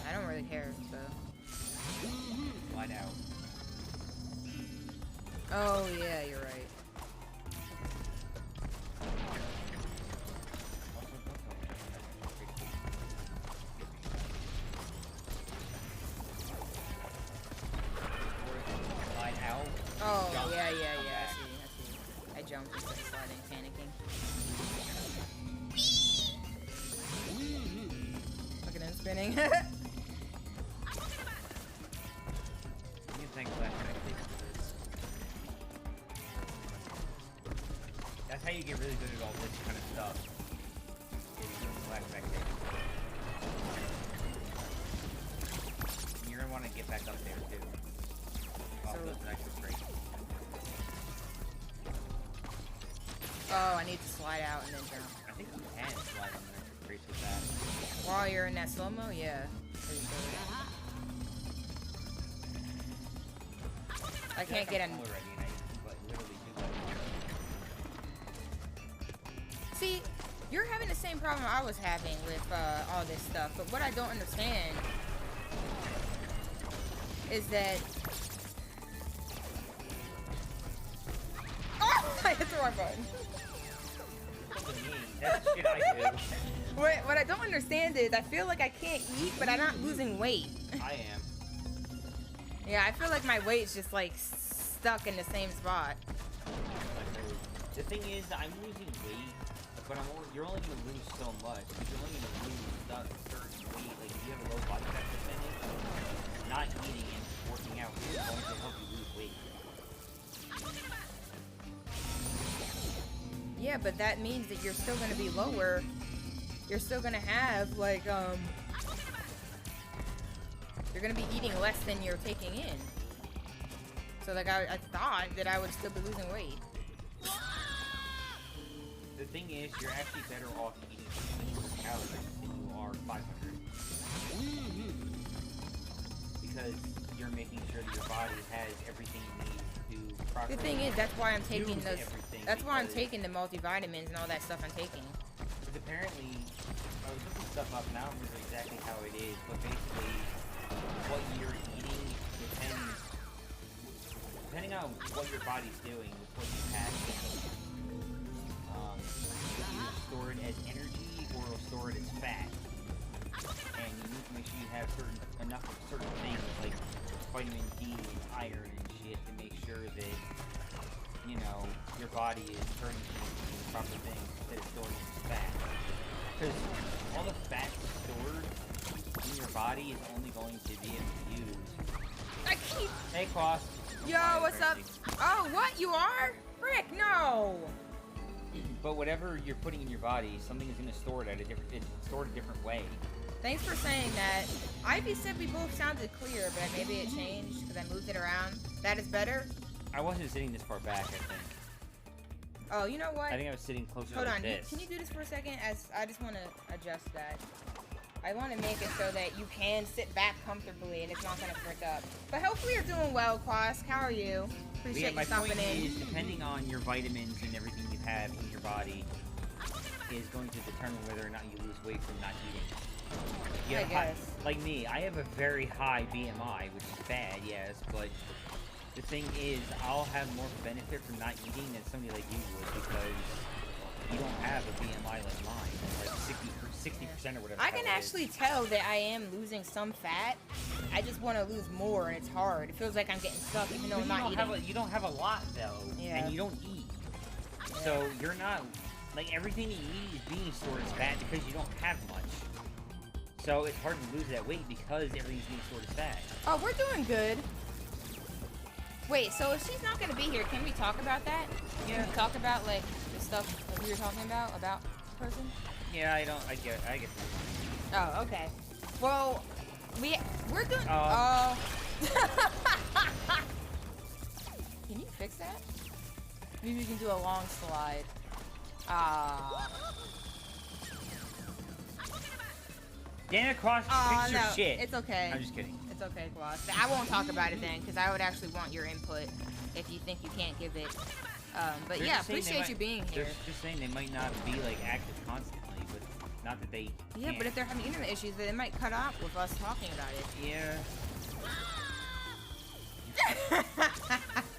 Speaker 1: I don't really care, so.
Speaker 2: slide out.
Speaker 1: Oh yeah, you're right.
Speaker 2: Slide out.
Speaker 1: Oh
Speaker 2: Jump.
Speaker 1: yeah, yeah,
Speaker 2: Come
Speaker 1: yeah.
Speaker 2: back.
Speaker 1: I see. I jumped instead of sliding, panicking. Look at him spinning.
Speaker 2: You can thank Black Spectator for this. That's how you get really good at all this kind of stuff. Is with Black Spectator. You're gonna want to get back up there too. Off
Speaker 1: So-
Speaker 2: those extra straight.
Speaker 1: Oh, I need to slide out and then jump.
Speaker 2: I think you can slide on the extra trace with that.
Speaker 1: While you're in that slow-mo? Yeah. Pretty sure. I can't get
Speaker 2: a
Speaker 1: an...
Speaker 2: already, and I like, literally do that.
Speaker 1: See, you're having the same problem I was having with all this stuff, but what I don't understand is that... Oh! I hit the wrong button.
Speaker 2: That's shit I do.
Speaker 1: What I don't understand is I feel like I can't eat, but I'm not losing weight.
Speaker 2: I am.
Speaker 1: Yeah, I feel like my weight's just like stuck in the same spot.
Speaker 2: The thing is, I'm losing weight, but you're only going to lose so much. Because you're only going to lose stuff certain weight. Like, if you have a low body fat percentage, not eating and working out is going to help you lose weight.
Speaker 1: Yeah, but that means that you're still going to be lower. You're still going to have, like, you're going to be eating less than you're taking in. So, like, I thought that I would still be losing weight.
Speaker 2: The thing is, you're actually better off eating 1,500 calories than you are 500. Because you're making sure that your body has everything it needs to properly.
Speaker 1: The thing is, that's why I'm taking
Speaker 2: use
Speaker 1: those.
Speaker 2: everything,
Speaker 1: That's why I'm
Speaker 2: because-
Speaker 1: taking the multivitamins and all that stuff I'm taking.
Speaker 2: Because apparently, I was looking stuff up, and I don't remember exactly how it is, but basically, what you're eating depending on what your body's doing with what you have. Either store it as energy or it'll store it as fat. And you need to make sure you have enough of certain things like vitamin D and iron and shit to make sure that, you know, your body is turning things into the proper things instead of storing it as fat. Because all the fat stored in your body is only going to be able to use.
Speaker 1: I keep.
Speaker 2: Hey, Cross.
Speaker 1: Yo, what's up? Oh, what? You are? Frick, no.
Speaker 2: But whatever you're putting in your body, something is going to store it at a different way.
Speaker 1: Thanks for saying that. Ivy said we both sounded clear, but maybe it changed because I moved it around. That is better?
Speaker 2: I wasn't sitting this far back, I think.
Speaker 1: Oh, you know what?
Speaker 2: I think I was sitting closer
Speaker 1: Hold
Speaker 2: like
Speaker 1: on,
Speaker 2: this.
Speaker 1: can you do this for a second? As I just want to adjust that. I want to make it so that you can sit back comfortably and it's not going to frick up. But hopefully you're doing well, Quask. How are you? Appreciate you
Speaker 2: my
Speaker 1: stopping
Speaker 2: point
Speaker 1: in.
Speaker 2: is, depending on your vitamins and everything you have in your body, is going to determine whether or not you lose weight from not eating. You have
Speaker 1: I guess.
Speaker 2: like me, I have a very high BMI, which is bad, yes, but the thing is, I'll have more benefit from not eating than somebody like you would, because you don't have a BMI like mine, like 60% or whatever.
Speaker 1: I can actually tell that I am losing some fat. I just want to lose more, and it's hard. It feels like I'm getting stuck, even though I'm not eating.
Speaker 2: You don't have a lot, though,
Speaker 1: Yeah.
Speaker 2: and you don't eat. So you're not, like, everything you eat is being stored as fat because you don't have much. So it's hard to lose that weight because everything's being stored as fat.
Speaker 1: Oh, we're doing good. Wait, so if she's not going to be here, can we talk about that?
Speaker 2: Yeah.
Speaker 1: Can we talk about, like, the stuff that we were talking about the person?
Speaker 2: Yeah, I get.
Speaker 1: Oh, okay. Well, we're doing.
Speaker 2: Oh.
Speaker 1: Can you fix that? Maybe we can do a long slide. Ah.
Speaker 2: Dana Cross, fix your shit.
Speaker 1: It's okay.
Speaker 2: I'm just kidding.
Speaker 1: It's okay, Quas. I won't talk about it then, because I would actually want your input if you think you can't give it. But
Speaker 2: They're
Speaker 1: yeah,
Speaker 2: just saying
Speaker 1: appreciate you being here.
Speaker 2: They're just saying they might not be, like, active constantly, but not that they
Speaker 1: Yeah,
Speaker 2: can't.
Speaker 1: but if they're having internet issues, then they might cut off with us talking about it.
Speaker 2: Yeah.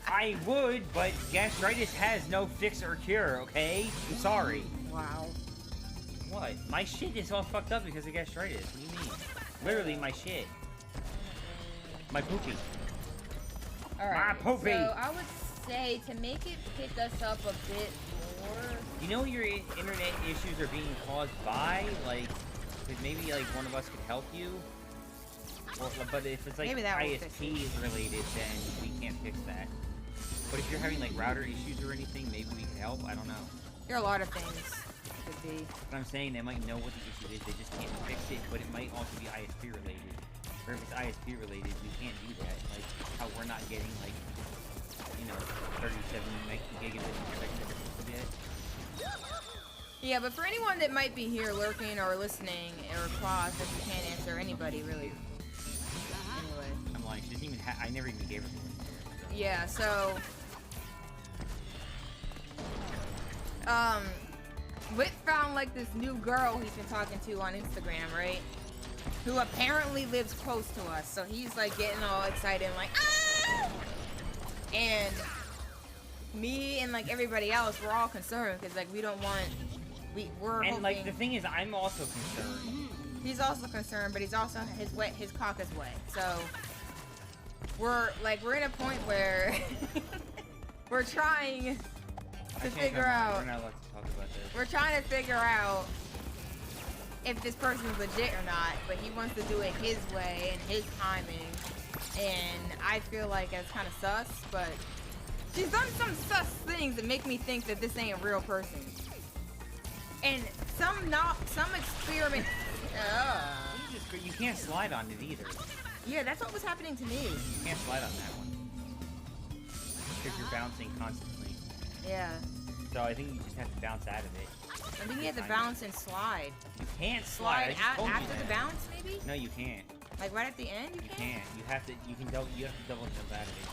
Speaker 2: I would, but gastritis has no fix or cure, okay? I'm sorry.
Speaker 1: Wow.
Speaker 2: What? My shit is all fucked up because of gastritis. What do you mean? Literally my shit. My poopy.
Speaker 1: Alright,
Speaker 2: My poopy.
Speaker 1: so I would say to make it pick us up a bit more.
Speaker 2: You know your internet issues are being caused by? Like, because maybe, like, one of us could help you? Or, but if it's, like,
Speaker 1: Maybe that will fix
Speaker 2: ISP related, then we can't fix that. But if you're having, like, router issues or anything, maybe we can help? I don't know.
Speaker 1: There are a lot of things it could be.
Speaker 2: But I'm saying they might know what the issue is, they just can't fix it, but it might also be ISP related. Or if it's ISP related, we can't do that. Like, how we're not getting, like, you know, 37 gigabits per second yet.
Speaker 1: Yeah, but for anyone that might be here lurking or listening or cross, if you can't answer anybody, really. Anyway.
Speaker 2: I'm lying, she doesn't even I never even gave her the link.
Speaker 1: Yeah, so... Whit found like this new girl he's been talking to on Instagram, right? Who apparently lives close to us. So he's like getting all excited and like, ah! And me and like everybody else, we're all concerned because like we don't want, we're
Speaker 2: And
Speaker 1: hoping,
Speaker 2: like the thing is, I'm also concerned.
Speaker 1: he's also concerned, but he's also his cock is wet. So we're in a point where we're trying to figure out.
Speaker 2: We're not allowed to talk about this.
Speaker 1: We're trying to figure out if this person's legit or not, but he wants to do it his way and his timing. And I feel like it's kind of sus, but she's done some sus things that make me think that this ain't a real person. And some experiment.
Speaker 2: You can't slide on it either.
Speaker 1: Yeah, that's what was happening to me.
Speaker 2: You can't slide on that one. Because you're bouncing constantly.
Speaker 1: Yeah.
Speaker 2: So I think you just have to bounce out of it.
Speaker 1: I think you have to bounce and slide.
Speaker 2: You can't slide.
Speaker 1: After the bounce, maybe?
Speaker 2: No, you can't.
Speaker 1: Like right at the end, you
Speaker 2: can't. You have to double jump out of it.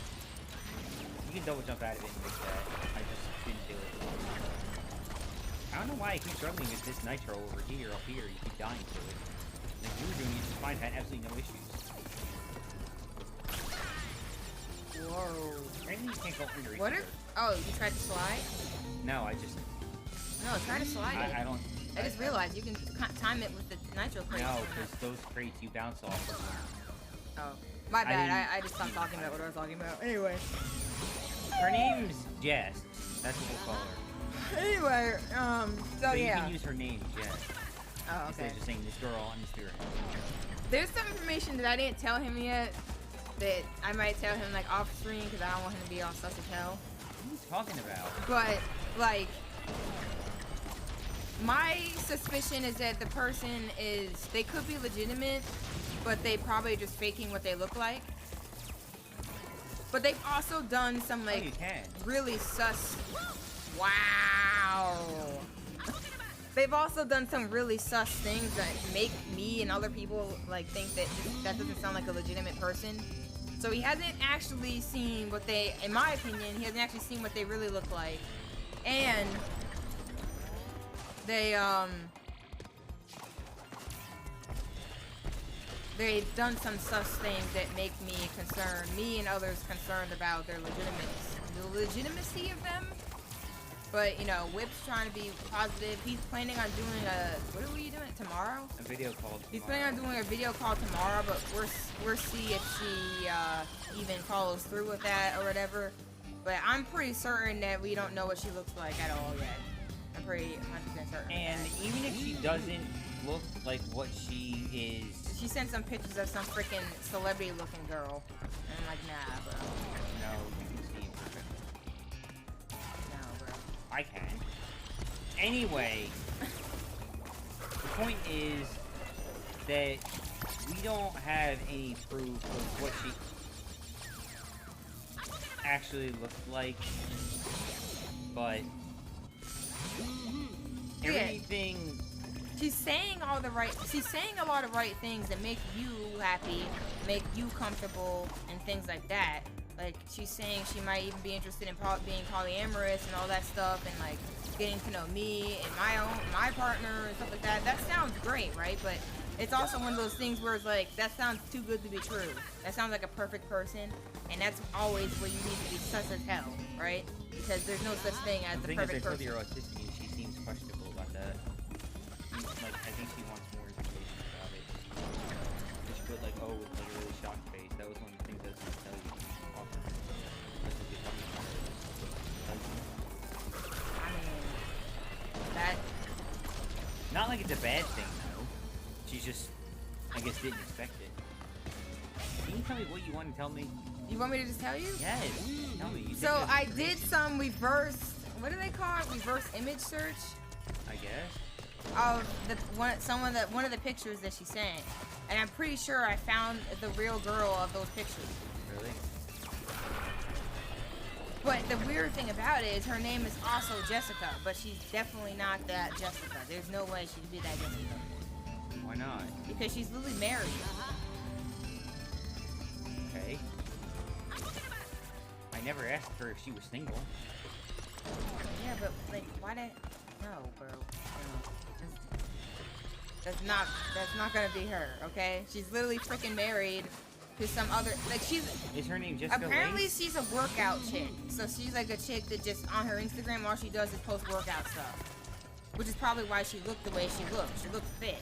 Speaker 2: You can double jump out of it and make that. I just didn't do it. I don't know why I keep struggling with this nitro over here, up here. You keep dying to it. Like you were doing it just fine, had absolutely no issues.
Speaker 1: Whoa.
Speaker 2: Apparently you can't go under
Speaker 1: What if? Oh, you tried to slide?
Speaker 2: No, I just.
Speaker 1: No, try to slide it.
Speaker 2: I don't.
Speaker 1: I just realized you can time it with the nitro crates.
Speaker 2: No, because those crates you bounce off.
Speaker 1: Oh, my bad. I just stopped talking about what I was talking about. Anyway.
Speaker 2: Her name's Jess. That's what we'll call her.
Speaker 1: Anyway, so
Speaker 2: you
Speaker 1: yeah.
Speaker 2: can use her name, Jess.
Speaker 1: Oh, okay.
Speaker 2: Instead of just saying this girl on the spirit.
Speaker 1: There's some information that I didn't tell him yet that I might tell him like off screen because I don't want him to be all sus as hell.
Speaker 2: What are you talking about?
Speaker 1: But like, my suspicion is that the person they could be legitimate, but they probably just faking what they look like. But they've also done some like really sus. Wow. They've also done some really sus things that make me and other people like think that that doesn't sound like a legitimate person. So he hasn't actually seen what they, in my opinion, he hasn't actually seen what they really look like. And they've done some sus things that make me concerned, me and others concerned about their legitimacy of them. But, you know, Whip's trying to be positive. He's planning on doing what are we doing tomorrow?
Speaker 2: A video call tomorrow.
Speaker 1: He's planning on doing a video call tomorrow, but we'll see if she even follows through with that or whatever. But I'm pretty certain that we don't know what she looks like at all yet. I'm pretty 100% certain.
Speaker 2: And even if she doesn't look like what she is...
Speaker 1: She sent some pictures of some freaking celebrity-looking girl. And I'm like, nah, bro.
Speaker 2: No, you can see it perfectly.
Speaker 1: No, bro.
Speaker 2: I can. Anyway, the point is that we don't have any proof of what she actually looked like, but everything...
Speaker 1: She's saying a lot of right things that make you happy, make you comfortable, and things like that. Like, she's saying she might even be interested in being polyamorous and all that stuff, and like getting to know me and my partner and stuff like that. That sounds great, right? But it's also one of those things where it's like, that sounds too good to be true. That sounds like a perfect person, and that's always where you need to be sus as hell, right? Because there's no such thing as the perfect person.
Speaker 2: Your authenticity, she seems questionable about that. Like, I think she wants more information about it. She put like, oh, with like a really shocked face. That was one of the things I was going to tell you.
Speaker 1: I mean, that...
Speaker 2: Not like it's a bad thing, though. She just, I guess, didn't expect it. Can you tell me what you want to tell me?
Speaker 1: You want me to just tell you?
Speaker 2: Yes. Tell me. You
Speaker 1: So I did some reverse, what do they call it? Reverse image search?
Speaker 2: I guess.
Speaker 1: Of one of the pictures that she sent. And I'm pretty sure I found the real girl of those pictures.
Speaker 2: Really?
Speaker 1: But the weird thing about it is her name is also Jessica, but she's definitely not that Jessica. There's no way she'd be that Jessica.
Speaker 2: Why not?
Speaker 1: Because she's literally married.
Speaker 2: Okay. I never asked her if she was single.
Speaker 1: Yeah, but like, why did... No, bro. No. That's not gonna be her, okay? She's literally freaking married to some other, like, she's...
Speaker 2: Is her name Jessica
Speaker 1: Apparently
Speaker 2: Lange?
Speaker 1: she's a workout chick. So she's like a chick that just, on her Instagram, all she does is post workout stuff. Which is probably why she looked the way she looked. She looked fit.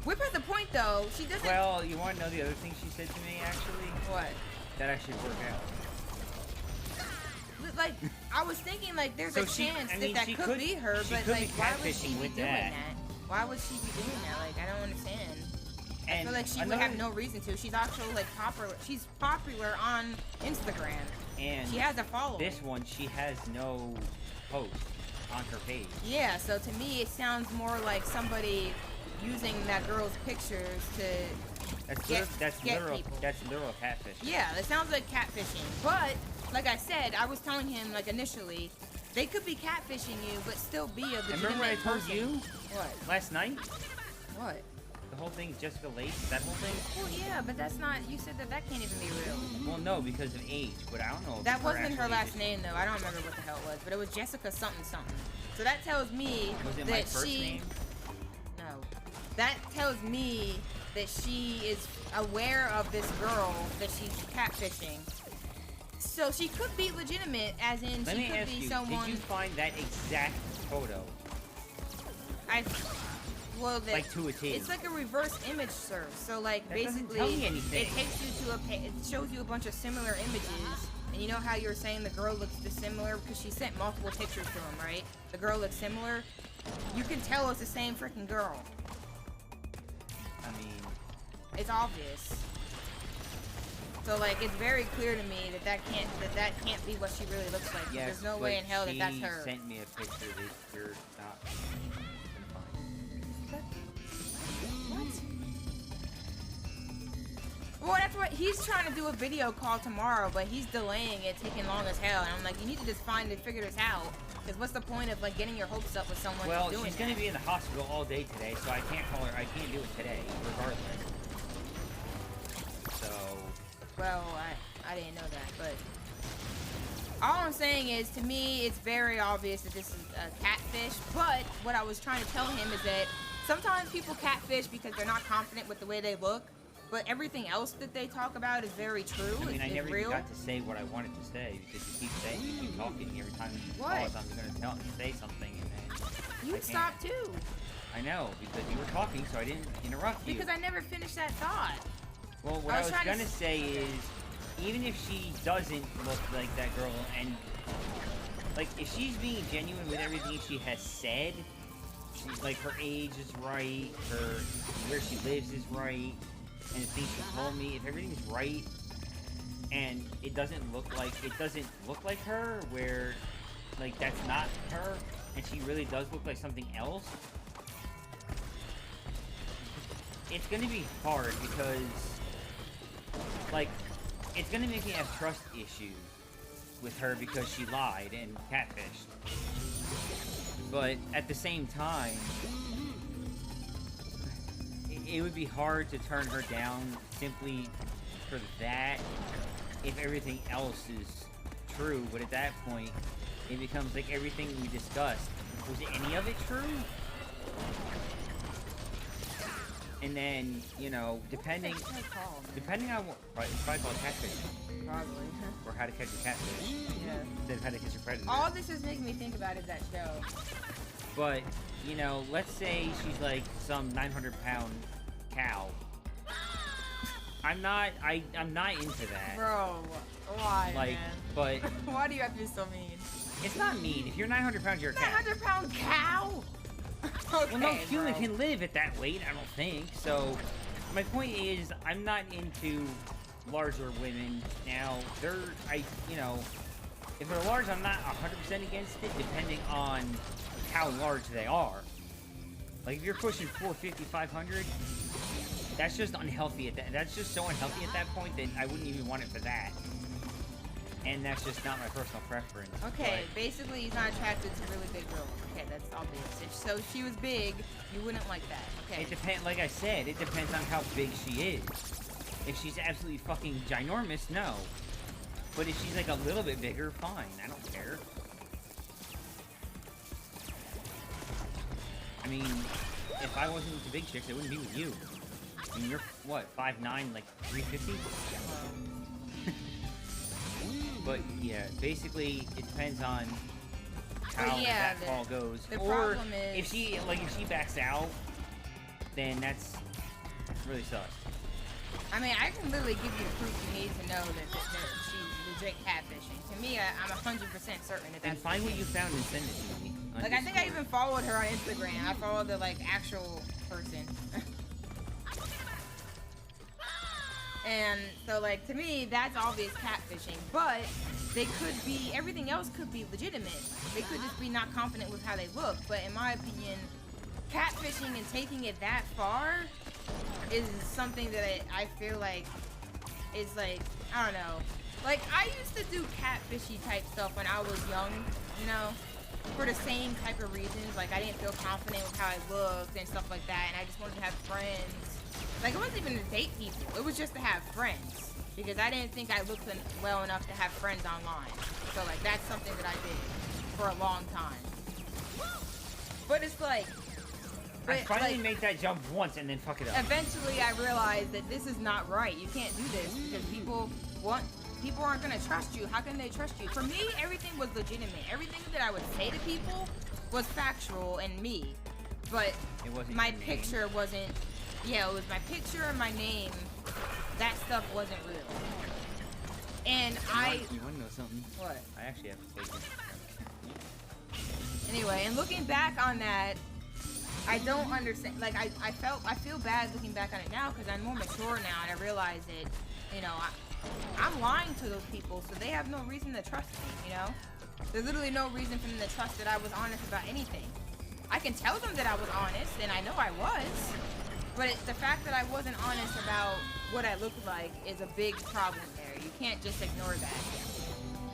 Speaker 1: Whip has a point, though. She doesn't...
Speaker 2: Well, you want to know the other thing she said to me, actually?
Speaker 1: What?
Speaker 2: That I should work out.
Speaker 1: Like, I was thinking, like, there's
Speaker 2: So
Speaker 1: a chance
Speaker 2: I mean,
Speaker 1: that could be her,
Speaker 2: she
Speaker 1: but,
Speaker 2: could be
Speaker 1: like, why would she
Speaker 2: catfishing
Speaker 1: be
Speaker 2: with
Speaker 1: doing
Speaker 2: that.
Speaker 1: that? Why would she be doing that? Like, I don't understand. I
Speaker 2: And
Speaker 1: feel like she would
Speaker 2: another-
Speaker 1: have no reason to. She's actually, like, popular. She's popular on Instagram.
Speaker 2: And
Speaker 1: She has a following.
Speaker 2: this one, she has no post on her page.
Speaker 1: Yeah, so to me, it sounds more like somebody using that girl's pictures to
Speaker 2: That's
Speaker 1: get
Speaker 2: literal
Speaker 1: people.
Speaker 2: that's literal catfish.
Speaker 1: Yeah, it sounds like catfishing. But, like I said, I was telling him, like, initially, they could be catfishing you, but still be a legitimate
Speaker 2: And remember what I told
Speaker 1: person.
Speaker 2: you
Speaker 1: What?
Speaker 2: last night?
Speaker 1: What?
Speaker 2: The whole thing, Jessica Lange, that whole thing?
Speaker 1: Well, yeah, but that's not, you said that can't even be real.
Speaker 2: Well, no, because of age, but I don't know. If
Speaker 1: That wasn't her
Speaker 2: actual
Speaker 1: last
Speaker 2: age
Speaker 1: name, though. I don't remember what the hell it was, but it was Jessica something something. So that tells me
Speaker 2: Was it
Speaker 1: that
Speaker 2: my first
Speaker 1: she...
Speaker 2: name?
Speaker 1: No. That tells me that she is aware of this girl that she's catfishing. So she could be legitimate, as in
Speaker 2: Let
Speaker 1: she
Speaker 2: me
Speaker 1: could
Speaker 2: ask
Speaker 1: be
Speaker 2: you,
Speaker 1: someone.
Speaker 2: did you find that exact photo?
Speaker 1: Well,
Speaker 2: Like to a T.
Speaker 1: it's like a reverse image search. So like
Speaker 2: That doesn't
Speaker 1: basically,
Speaker 2: tell me anything.
Speaker 1: it takes you to it shows you a bunch of similar images. And you know how you were saying the girl looks dissimilar because she sent multiple pictures to him, right? The girl looks similar. You can tell it's the same freaking girl.
Speaker 2: I mean,
Speaker 1: It's obvious. So like it's very clear to me that can't be what she really looks like.
Speaker 2: yes,
Speaker 1: There's no
Speaker 2: but
Speaker 1: way in hell that that's her.
Speaker 2: She sent me a picture that you're not gonna find.
Speaker 1: What? Well, that's what he's trying to do a video call tomorrow, but he's delaying it, taking long as hell. And I'm like, you need to just figure this out. Because what's the point of like getting your hopes up with someone
Speaker 2: Well,
Speaker 1: who's doing
Speaker 2: she's gonna
Speaker 1: that?
Speaker 2: be in the hospital all day today, so I can't call her. I can't do it today, regardless. So.
Speaker 1: Well, I didn't know that, but all I'm saying is, to me, it's very obvious that this is a catfish. But what I was trying to tell him is that sometimes people catfish because they're not confident with the way they look. But everything else that they talk about is very true.
Speaker 2: I mean, I
Speaker 1: it's
Speaker 2: never
Speaker 1: real.
Speaker 2: even got to say what I wanted to say because you keep talking every time you
Speaker 1: What?
Speaker 2: pause. I'm gonna say something, and then
Speaker 1: You
Speaker 2: I
Speaker 1: stop
Speaker 2: can't.
Speaker 1: too.
Speaker 2: I know because you were talking, so I didn't interrupt you.
Speaker 1: Because I never finished that thought.
Speaker 2: Well, what I was
Speaker 1: trying to
Speaker 2: gonna say is, even if she doesn't look like that girl, and like if she's being genuine with everything she has said, she's like her age is right, her where she lives is right, and the things she told me, if everything's right, and it doesn't look like her, where like that's not her, and she really does look like something else. It's gonna be hard because, like, it's gonna make me have trust issues with her because she lied and catfished. But at the same time, it would be hard to turn her down simply for that if everything else is true. But at that point, it becomes like everything we discussed. Was any of it true? And then, you know, depending on what, right, it's probably called catfishing,
Speaker 1: Probably.
Speaker 2: or how to catch a catfish,
Speaker 1: Yeah.
Speaker 2: instead of how to catch a predator.
Speaker 1: All this is making me think about is that show.
Speaker 2: But, you know, let's say she's like some 900-pound cow. I'm not into that.
Speaker 1: Bro, why,
Speaker 2: Like,
Speaker 1: man?
Speaker 2: but
Speaker 1: Why do you have to be so mean?
Speaker 2: it's not mean. If you're 900 pounds, you're a cow.
Speaker 1: 900-pound cow? Okay,
Speaker 2: Well, no human
Speaker 1: bro.
Speaker 2: can live at that weight, I don't think. So, my point is, I'm not into larger women. Now, you know, if they're large, I'm not 100% against it, depending on how large they are. Like, if you're pushing 450, 500, that's just unhealthy that's just so unhealthy at that point that I wouldn't even want it for that. And that's just not my personal preference.
Speaker 1: Okay,
Speaker 2: but-
Speaker 1: basically he's not attracted to really big girls. Okay, that's obvious. If she was big, you wouldn't like that. Okay.
Speaker 2: It depends, like I said, it depends on how big she is. If she's absolutely fucking ginormous, no. But if she's like a little bit bigger, fine. I don't care. mean, if I wasn't with the big chicks, I wouldn't be with you. I mean, you're, what, 5'9", like 350? But, yeah, basically, it depends on how that fall goes.
Speaker 1: The
Speaker 2: or
Speaker 1: problem is...
Speaker 2: if she backs out, then that's really sucks.
Speaker 1: I mean, I can literally give you the proof you need to know that she's legit catfishing. To me, I'm 100% certain that that's...
Speaker 2: And find what you found and send it to me.
Speaker 1: Like, I think I even followed her on Instagram. I followed the, like, actual person. And so, like, to me, that's obvious catfishing. But they could be... Everything else could be legitimate. They could just be not confident with how they look. But in my opinion, catfishing and taking it that far is something that I feel like is, like, I don't know. Like, I used to do catfishy type stuff when I was young, you know? For the same type of reasons. Like, I didn't feel confident with how I looked and stuff like that. And I just wanted to have friends. Like, it wasn't even to date people. It was just to have friends. Because I didn't think I looked well enough to have friends online. So, like, that's something that I did for a long time. But it's like...
Speaker 2: I finally made that jump once and then fuck it up.
Speaker 1: Eventually, I realized that this is not right. You can't do this because people aren't gonna trust you. How can they trust you? For me, everything was legitimate. Everything that I would say to people was factual and me. But
Speaker 2: it wasn't
Speaker 1: my picture wasn't. Yeah, it was my picture and my name. That stuff wasn't real. And
Speaker 2: You want to know something?
Speaker 1: What?
Speaker 2: I actually have to take it.
Speaker 1: Anyway, and looking back on that, I don't understand. Like, I feel bad looking back on it now because I'm more mature now and I realize that, you know, I'm lying to those people, so they have no reason to trust me, you know? There's literally no reason for them to trust that I was honest about anything. I can tell them that I was honest, and I know I was, but the fact that I wasn't honest about what I looked like is a big problem there. You can't just ignore that.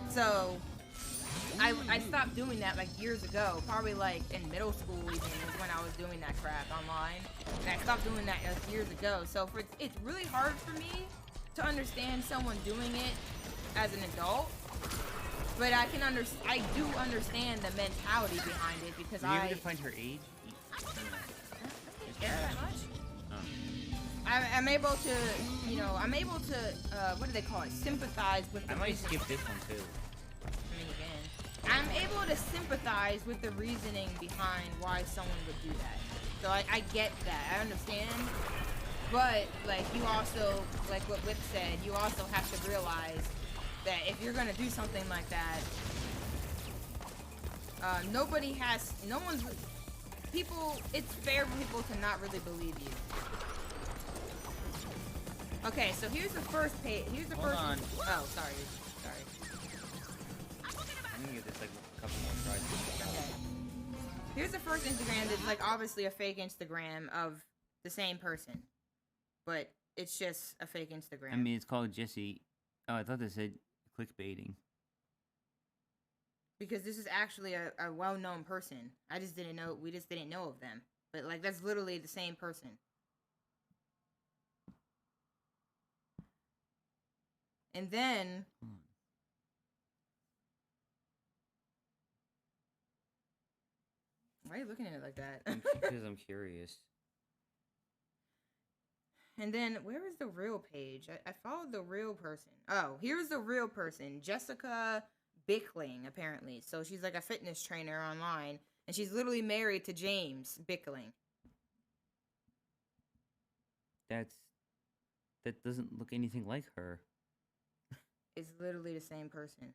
Speaker 1: So, I stopped doing that like years ago, probably like in middle school even is when I was doing that crap online. And I stopped doing that like years ago. So it's really hard for me to understand someone doing it as an adult, but I do understand the mentality behind it because
Speaker 2: Were you able to find her age?
Speaker 1: Care that much? I'm able to, you know, what do they call it? Sympathize with the
Speaker 2: I might
Speaker 1: reasoning.
Speaker 2: skip this one too.
Speaker 1: I mean, you can. I'm able to sympathize with the reasoning behind why someone would do that. So I get that. I understand. But, like, you also, like what Whip said, you also have to realize that if you're gonna do something like that, it's fair for people to not really believe you. Okay, so here's the first page. Here's the first.
Speaker 2: On.
Speaker 1: Oh, sorry.
Speaker 2: I'm gonna give this like a couple more tries.
Speaker 1: Okay. Here's the first Instagram that's like obviously a fake Instagram of the same person. But it's just a fake Instagram.
Speaker 2: I mean, it's called Jesse. Oh, I thought they said clickbaiting.
Speaker 1: Because this is actually a well-known person. We just didn't know of them. But, like, that's literally the same person. And then... Why are you looking at it like that?
Speaker 2: Because I'm curious.
Speaker 1: And then, where is the real page? I followed the real person. Oh, here's the real person. Jessica Bickling, apparently. So she's like a fitness trainer online. And she's literally married to James Bickling.
Speaker 2: That doesn't look anything like her.
Speaker 1: It's literally the same person.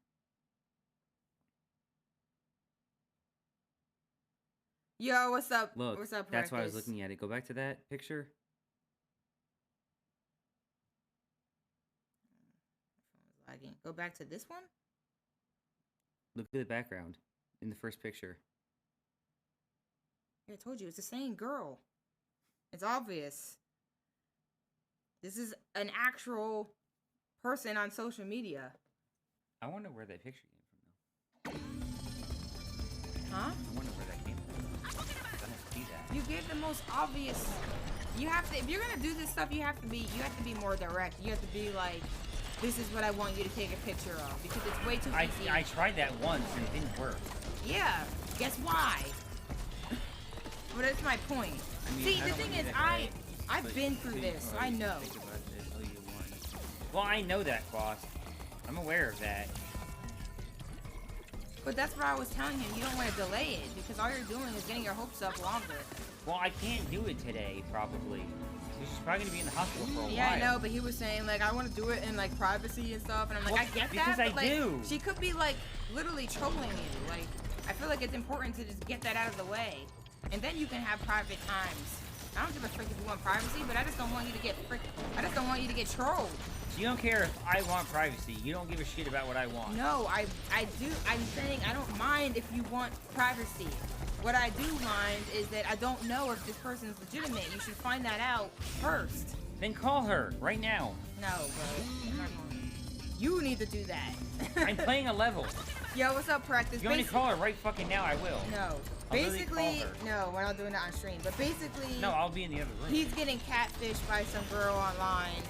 Speaker 1: Yo, what's up?
Speaker 2: Look,
Speaker 1: what's up,
Speaker 2: that's why I was
Speaker 1: Marcus?
Speaker 2: looking at it. Go back to that picture.
Speaker 1: Lagging. Go back to this one?
Speaker 2: Look at the background in the first picture.
Speaker 1: Yeah, I told you, it's the same girl. It's obvious. This is an actual person on social media.
Speaker 2: I wonder where that picture came from, though.
Speaker 1: Huh?
Speaker 2: I wonder where that came from. I don't see that.
Speaker 1: You gave the most obvious. You have to, if you're gonna do this stuff, you have to be more direct. You have to be like, this is what I want you to take a picture of, because it's way too easy.
Speaker 2: I tried that once and it didn't work.
Speaker 1: Yeah. Guess why? But that's my point.
Speaker 2: I mean,
Speaker 1: See,
Speaker 2: I
Speaker 1: the
Speaker 2: don't
Speaker 1: thing
Speaker 2: wanna
Speaker 1: is,
Speaker 2: do that, right?
Speaker 1: I've
Speaker 2: But
Speaker 1: been through this, so I know.
Speaker 2: think about this, oh, you won. Well, I know that, boss. I'm aware of that.
Speaker 1: But that's what I was telling him. You don't want to delay it because all you're doing is getting your hopes up longer.
Speaker 2: Well, I can't do it today, probably. She's probably gonna be in the hospital for a while.
Speaker 1: Yeah, I know, but he was saying like I want to do it in like privacy and stuff, and I'm like,
Speaker 2: Well,
Speaker 1: I get that,
Speaker 2: because
Speaker 1: but
Speaker 2: I
Speaker 1: like
Speaker 2: do.
Speaker 1: she could be like literally trolling you. Like I feel like it's important to just get that out of the way, and then you can have private times. I don't give a frick if you want privacy, but I just don't want you to get I just don't want you to get trolled.
Speaker 2: So you don't care if I want privacy. You don't give a shit about what I want.
Speaker 1: No, I do. I'm saying I don't mind if you want privacy. What I do mind is that I don't know if this person's legitimate. You should find that out first.
Speaker 2: Then call her right now.
Speaker 1: No, bro. I'm not going. You need to do that.
Speaker 2: I'm playing a level.
Speaker 1: Yo, what's up, practice?
Speaker 2: You want me to call her right fucking now? I will.
Speaker 1: No.
Speaker 2: I'll
Speaker 1: Basically,
Speaker 2: really call her.
Speaker 1: no, we're not doing that on stream. But basically,
Speaker 2: No, I'll be in the other room.
Speaker 1: he's getting catfished by some girl online,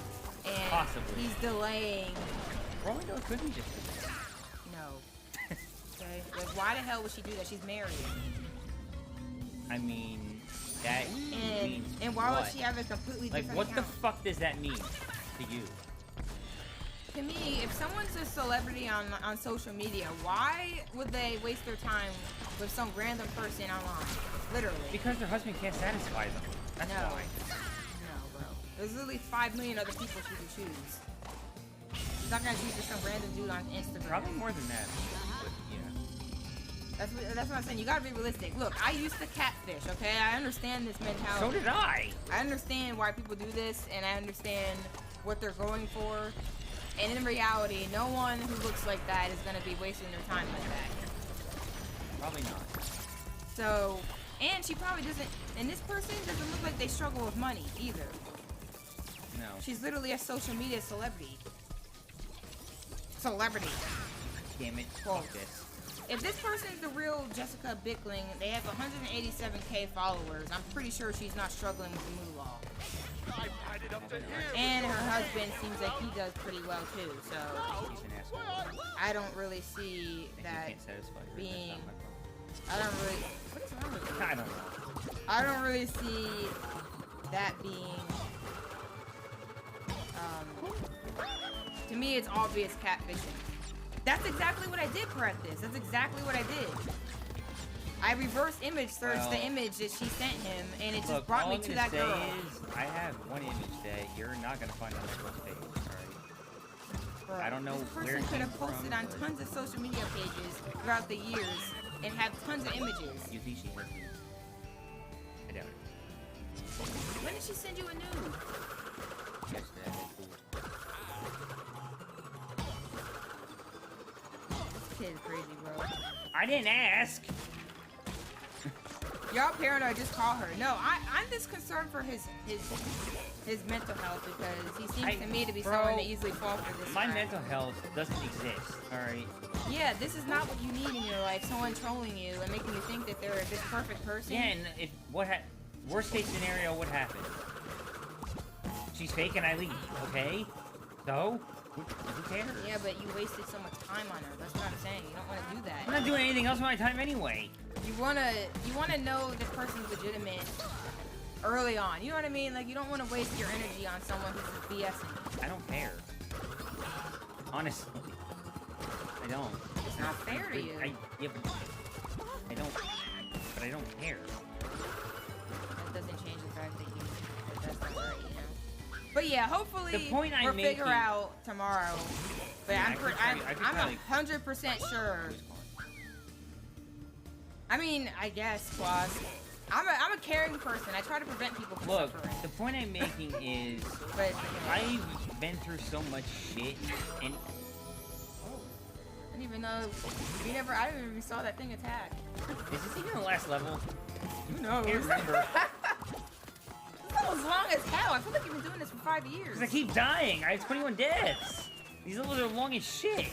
Speaker 1: and
Speaker 2: Possibly.
Speaker 1: he's delaying.
Speaker 2: For all we know, it could be just.
Speaker 1: No. Okay. Like, why the hell would she do that? She's married.
Speaker 2: I mean, that means
Speaker 1: And why
Speaker 2: what?
Speaker 1: would she have a completely
Speaker 2: Like,
Speaker 1: different
Speaker 2: what the
Speaker 1: account?
Speaker 2: fuck does that mean to you?
Speaker 1: To me, if someone's a celebrity on social media, why would they waste their time with some random person online? Literally.
Speaker 2: Because their husband can't satisfy them. That's
Speaker 1: No.
Speaker 2: why.
Speaker 1: No, bro. There's literally 5 million other people she could choose. She's not gonna choose just some random dude on Instagram.
Speaker 2: Probably more than that. But, yeah.
Speaker 1: That's what I'm saying. You gotta be realistic. Look, I used to catfish, okay? I understand this mentality.
Speaker 2: So did I.
Speaker 1: I understand why people do this, and I understand what they're going for. And in reality, no one who looks like that is gonna be wasting their time like that.
Speaker 2: Probably not.
Speaker 1: So, and she probably doesn't, and this person doesn't look like they struggle with money either.
Speaker 2: No.
Speaker 1: She's literally a social media celebrity. Celebrity.
Speaker 2: Damn it.
Speaker 1: Whoa.
Speaker 2: Fuck this.
Speaker 1: If this person's the real Jessica Bickling, they have 187k followers. I'm pretty sure she's not struggling with the moolah.
Speaker 3: I've had it up to here.
Speaker 1: And her husband seems like he does pretty well too. So
Speaker 2: He's an asshole.
Speaker 1: I don't really see
Speaker 2: And he
Speaker 1: that
Speaker 2: can't satisfy her.
Speaker 1: being.
Speaker 2: That's
Speaker 1: I don't really. What is wrong with
Speaker 2: not
Speaker 1: you?
Speaker 2: my problem. I don't know.
Speaker 1: I don't really see that being. To me, it's obvious catfishing. That's exactly what I did for this. That's exactly what I did. I reverse image searched the
Speaker 2: Well,
Speaker 1: image that she sent him, and it just
Speaker 2: Look,
Speaker 1: brought
Speaker 2: all
Speaker 1: me
Speaker 2: I'm
Speaker 1: to
Speaker 2: gonna
Speaker 1: that
Speaker 2: say
Speaker 1: girl.
Speaker 2: is, I have one image that you're not gonna find on my first page. Alright.
Speaker 1: Bro,
Speaker 2: I don't know
Speaker 1: this
Speaker 2: where
Speaker 1: person
Speaker 2: it
Speaker 1: could have
Speaker 2: came
Speaker 1: posted
Speaker 2: from,
Speaker 1: on
Speaker 2: but-
Speaker 1: tons of social media pages throughout the years and have tons of images.
Speaker 2: You think she hurt me? I doubt it.
Speaker 1: When did she send you a nude?
Speaker 2: Yesterday, I cool.
Speaker 1: This kid is crazy, bro.
Speaker 2: I didn't ask.
Speaker 1: Y'all paranoid, just call her. No, I'm just concerned for his mental health because he seems to me to be
Speaker 2: bro,
Speaker 1: someone to easily fall for this.
Speaker 2: My
Speaker 1: crap.
Speaker 2: mental health doesn't exist. All right.
Speaker 1: Yeah, this is not what you need in your life. Someone trolling you and making you think that they're this perfect person.
Speaker 2: Yeah, and if worst case scenario, what happened? She's fake and I leave. Okay. So who cares?
Speaker 1: Yeah, but you wasted so much time on her. That's what I'm saying. You don't want to do that.
Speaker 2: I'm not doing anything else with my time anyway.
Speaker 1: You wanna know this person's legitimate early on. You know what I mean? Like you don't want to waste your energy on someone who's BSing.
Speaker 2: I don't care. Honestly, I don't.
Speaker 1: It's not fair to you.
Speaker 2: Yeah, but I don't. But I don't care.
Speaker 1: That doesn't change the fact that that's not right, you know. But yeah, hopefully
Speaker 2: The point I'm
Speaker 1: we'll figure
Speaker 2: making-
Speaker 1: out tomorrow. But
Speaker 2: Yeah,
Speaker 1: I'm 100% sure. I mean, I guess, Claus. I'm a caring person. I try to prevent people from
Speaker 2: Look,
Speaker 1: suffering.
Speaker 2: the point I'm making is
Speaker 1: But
Speaker 2: I've been through so much shit, and
Speaker 1: I didn't even know I didn't even saw that thing attack.
Speaker 2: is this even the last level?
Speaker 1: Who knows?
Speaker 2: I can't remember.
Speaker 1: That was long as hell. I feel like you've been doing this for 5 years.
Speaker 2: Because I keep dying. I have 21 deaths. These levels are long as shit.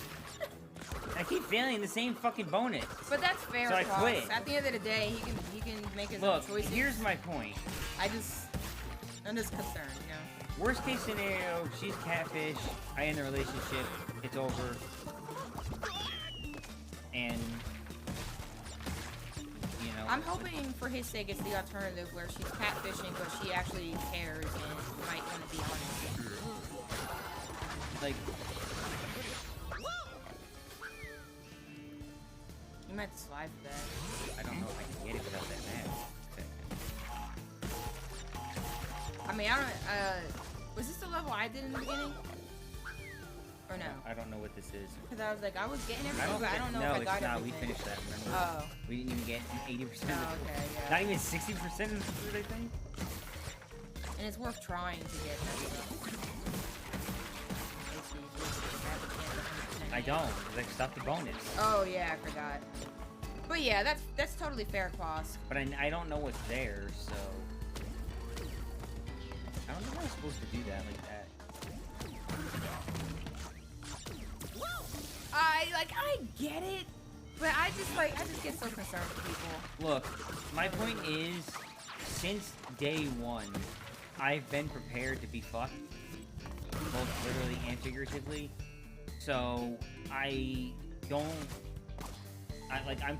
Speaker 2: I keep failing the same fucking bonus.
Speaker 1: But that's fair,
Speaker 2: So I
Speaker 1: Claus.
Speaker 2: quit.
Speaker 1: At the end of the day, he can make his
Speaker 2: Look,
Speaker 1: own choices.
Speaker 2: here's my point.
Speaker 1: I'm just concerned, you know.
Speaker 2: Worst case scenario, she's catfish. I end the relationship. It's over. And you know,
Speaker 1: I'm hoping for his sake it's the alternative where she's catfishing, but she actually cares and might want to be honest.
Speaker 2: Like,
Speaker 1: You might have to slide for that.
Speaker 2: I don't know if I can get it without that mask.
Speaker 1: I mean, I don't, was this the level I did in the beginning? Or no?
Speaker 2: I don't know what this is.
Speaker 1: Because I was like, I was getting everything, but I don't know
Speaker 2: no,
Speaker 1: if I got
Speaker 2: it's not.
Speaker 1: everything.
Speaker 2: We finished that, remember?
Speaker 1: Oh.
Speaker 2: We didn't even get 80%.
Speaker 1: Oh, okay, yeah.
Speaker 2: Not even 60% of the food, I think?
Speaker 1: And it's worth trying to get that stuff.
Speaker 2: I don't. Like, stop the bonus.
Speaker 1: Oh, yeah, I forgot. But yeah, that's totally fair cost.
Speaker 2: But I don't know what's there, so... I don't think I was supposed to do that like that.
Speaker 1: I get it, but I just get so concerned with people.
Speaker 2: Look, my point is, since day one, I've been prepared to be fucked, both literally and figuratively. So I'm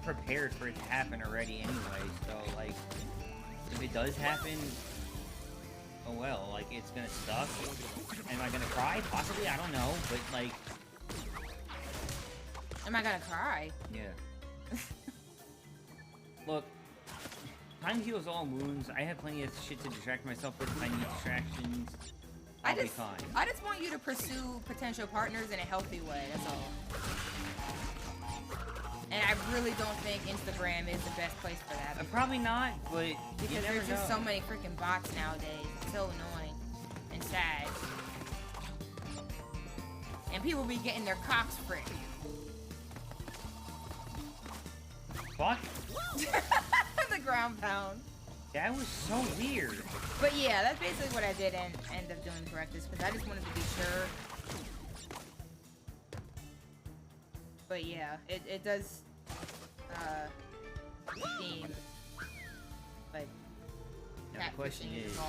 Speaker 2: prepared for it to happen already anyway. So like, if it does happen, oh well. Like, it's gonna suck. Am I gonna cry? Possibly. I don't know. But like.
Speaker 1: Am I gonna cry?
Speaker 2: Yeah. Look, time heals all wounds. I have plenty of shit to distract myself with if I need distractions. I'll be fine.
Speaker 1: I just want you to pursue potential partners in a healthy way, that's all. And I really don't think Instagram is the best place for that.
Speaker 2: Probably not, but
Speaker 1: because there's just so many freaking bots nowadays. It's so annoying and sad. And people be getting their cocks fricked.
Speaker 2: Fuck?
Speaker 1: The ground pound.
Speaker 2: That was so weird.
Speaker 1: But yeah, that's basically what I did end up doing correctness, because I just wanted to be sure. But yeah, it does seem like
Speaker 2: now the question is, do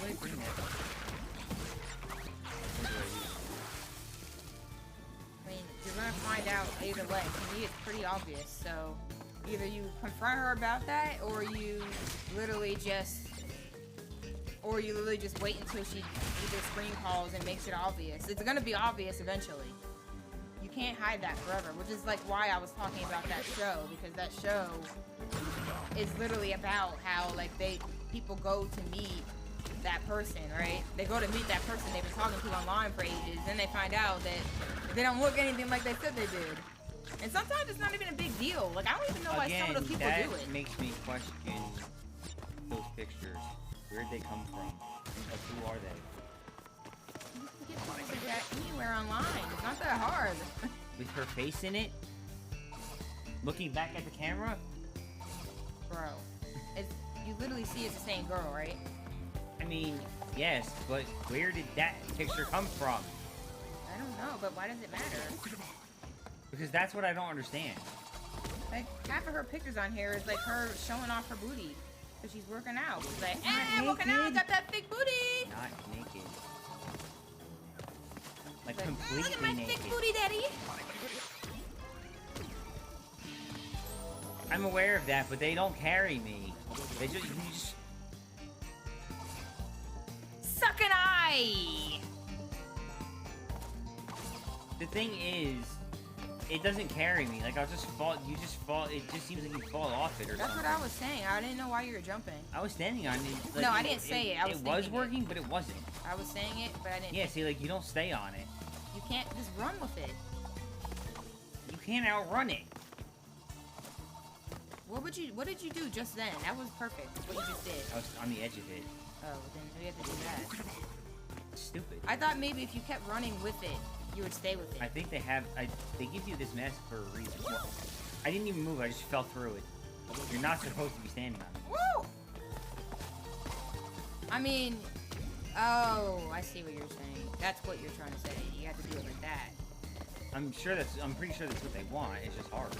Speaker 2: I bring that up?
Speaker 1: I mean, you're gonna find out either way. To me, it's pretty obvious, so either you confront her about that, or you literally just wait until she either screen calls and makes it obvious. It's gonna be obvious eventually. You can't hide that forever, which is like why I was talking about that show, because that show is literally about how like people go to meet that person, right? They go to meet that person they've been talking to online for ages, then they find out that they don't look anything like they said they did. And sometimes it's not even a big deal. Like, I don't even know why some of those people do it.
Speaker 2: That makes me question those pictures. Where'd they come from? Like, who are they?
Speaker 1: You can get pictures of that anywhere online. It's not that hard.
Speaker 2: With her face in it? Looking back at the camera?
Speaker 1: Bro, you literally see it's the same girl, right?
Speaker 2: I mean, yes, but where did that picture come from?
Speaker 1: I don't know, but why does it matter?
Speaker 2: Because that's what I don't understand.
Speaker 1: Like, half of her pictures on here is like her showing off her booty. Because she's working out. She's like, hey, working out, got that big booty!
Speaker 2: Not naked. Like,
Speaker 1: Like,
Speaker 2: completely
Speaker 1: look at my
Speaker 2: naked.
Speaker 1: thick booty, daddy!
Speaker 2: I'm aware of that, but they don't carry me. You just...
Speaker 1: Suck an eye!
Speaker 2: The thing is, it doesn't carry me. Like, I'll just fall, you just fall, it just seems like you fall off it or
Speaker 1: That's
Speaker 2: something.
Speaker 1: what I was saying. I didn't know why you were jumping.
Speaker 2: I was standing on it. Like,
Speaker 1: No, I didn't say it. I was
Speaker 2: It was
Speaker 1: thinking
Speaker 2: working, but it wasn't.
Speaker 1: I was saying it, but I didn't.
Speaker 2: Yeah, see, like, you don't stay on it.
Speaker 1: You can't just run with it.
Speaker 2: You can't outrun it.
Speaker 1: What did you do just then? That was perfect. What you just did.
Speaker 2: I was on the edge of it.
Speaker 1: Oh, then we have to do that.
Speaker 2: Stupid.
Speaker 1: I thought maybe if you kept running with it, you would stay with it.
Speaker 2: I think they give you this mask for a reason. Well, I didn't even move, I just fell through it. You're not supposed to be standing on it.
Speaker 1: Woo! I mean, oh, I see what you're saying. That's what you're trying to say. You have to do it like that.
Speaker 2: I'm pretty sure that's what they want, it's just hard.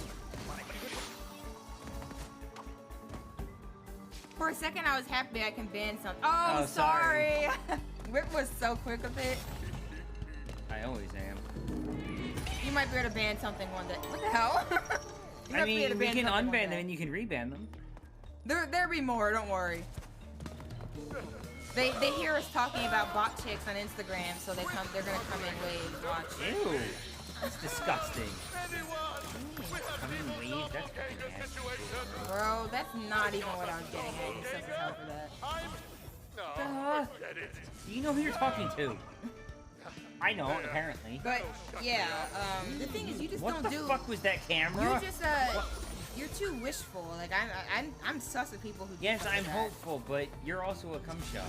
Speaker 1: For a second, I was happy I can ban something. Oh, sorry. Rick was so quick with it.
Speaker 2: I always am.
Speaker 1: You might be able to ban something one day. What the hell?
Speaker 2: I mean, we can unban them and you can reban them.
Speaker 1: There'll be more, don't worry. They hear us talking about bot chicks on Instagram, so they're gonna come in waves, watch.
Speaker 2: Ew. That's disgusting.
Speaker 3: Coming
Speaker 2: waves, that's fucking nasty.
Speaker 1: Bro, that's not even what I was getting at. You suck as hell for that.
Speaker 2: Do you know who you're talking to? I know, apparently.
Speaker 1: But yeah, the thing is, you just
Speaker 2: What
Speaker 1: don't
Speaker 2: the
Speaker 1: do.
Speaker 2: fuck was that camera?
Speaker 1: You just you're too wishful. Like I'm sus of people who. do
Speaker 2: Yes,
Speaker 1: stuff
Speaker 2: I'm
Speaker 1: like that.
Speaker 2: hopeful, but you're also a cum shot.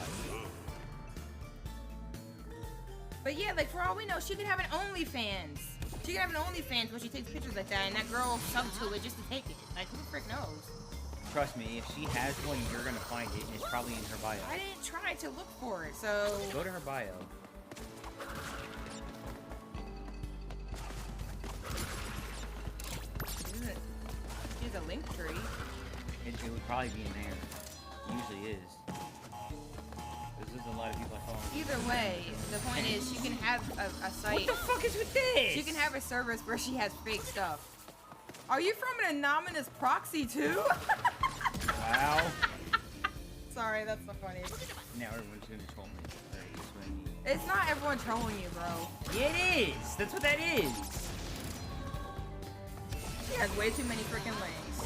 Speaker 1: But yeah, like for all we know, she could have an OnlyFans. She could have an OnlyFans where she takes pictures like that, and that girl will sub to it just to take it. Like who the frick knows?
Speaker 2: Trust me, if she has one, you're gonna find it, and it's probably in her bio.
Speaker 1: I didn't try to look for it, so.
Speaker 2: Go to her bio.
Speaker 1: She's a link tree.
Speaker 2: It would probably be in there. It usually is. There's a lot of people I follow.
Speaker 1: Either way, the point is she can have a site.
Speaker 2: What the fuck is with this?
Speaker 1: She can have a service where she has fake stuff. Are you from an anonymous proxy too?
Speaker 2: Wow.
Speaker 1: Sorry, that's so funny.
Speaker 2: Now everyone's gonna troll me.
Speaker 1: It's not everyone trolling you, bro.
Speaker 2: Yeah, it is. That's what that is.
Speaker 1: She has way too many freaking links.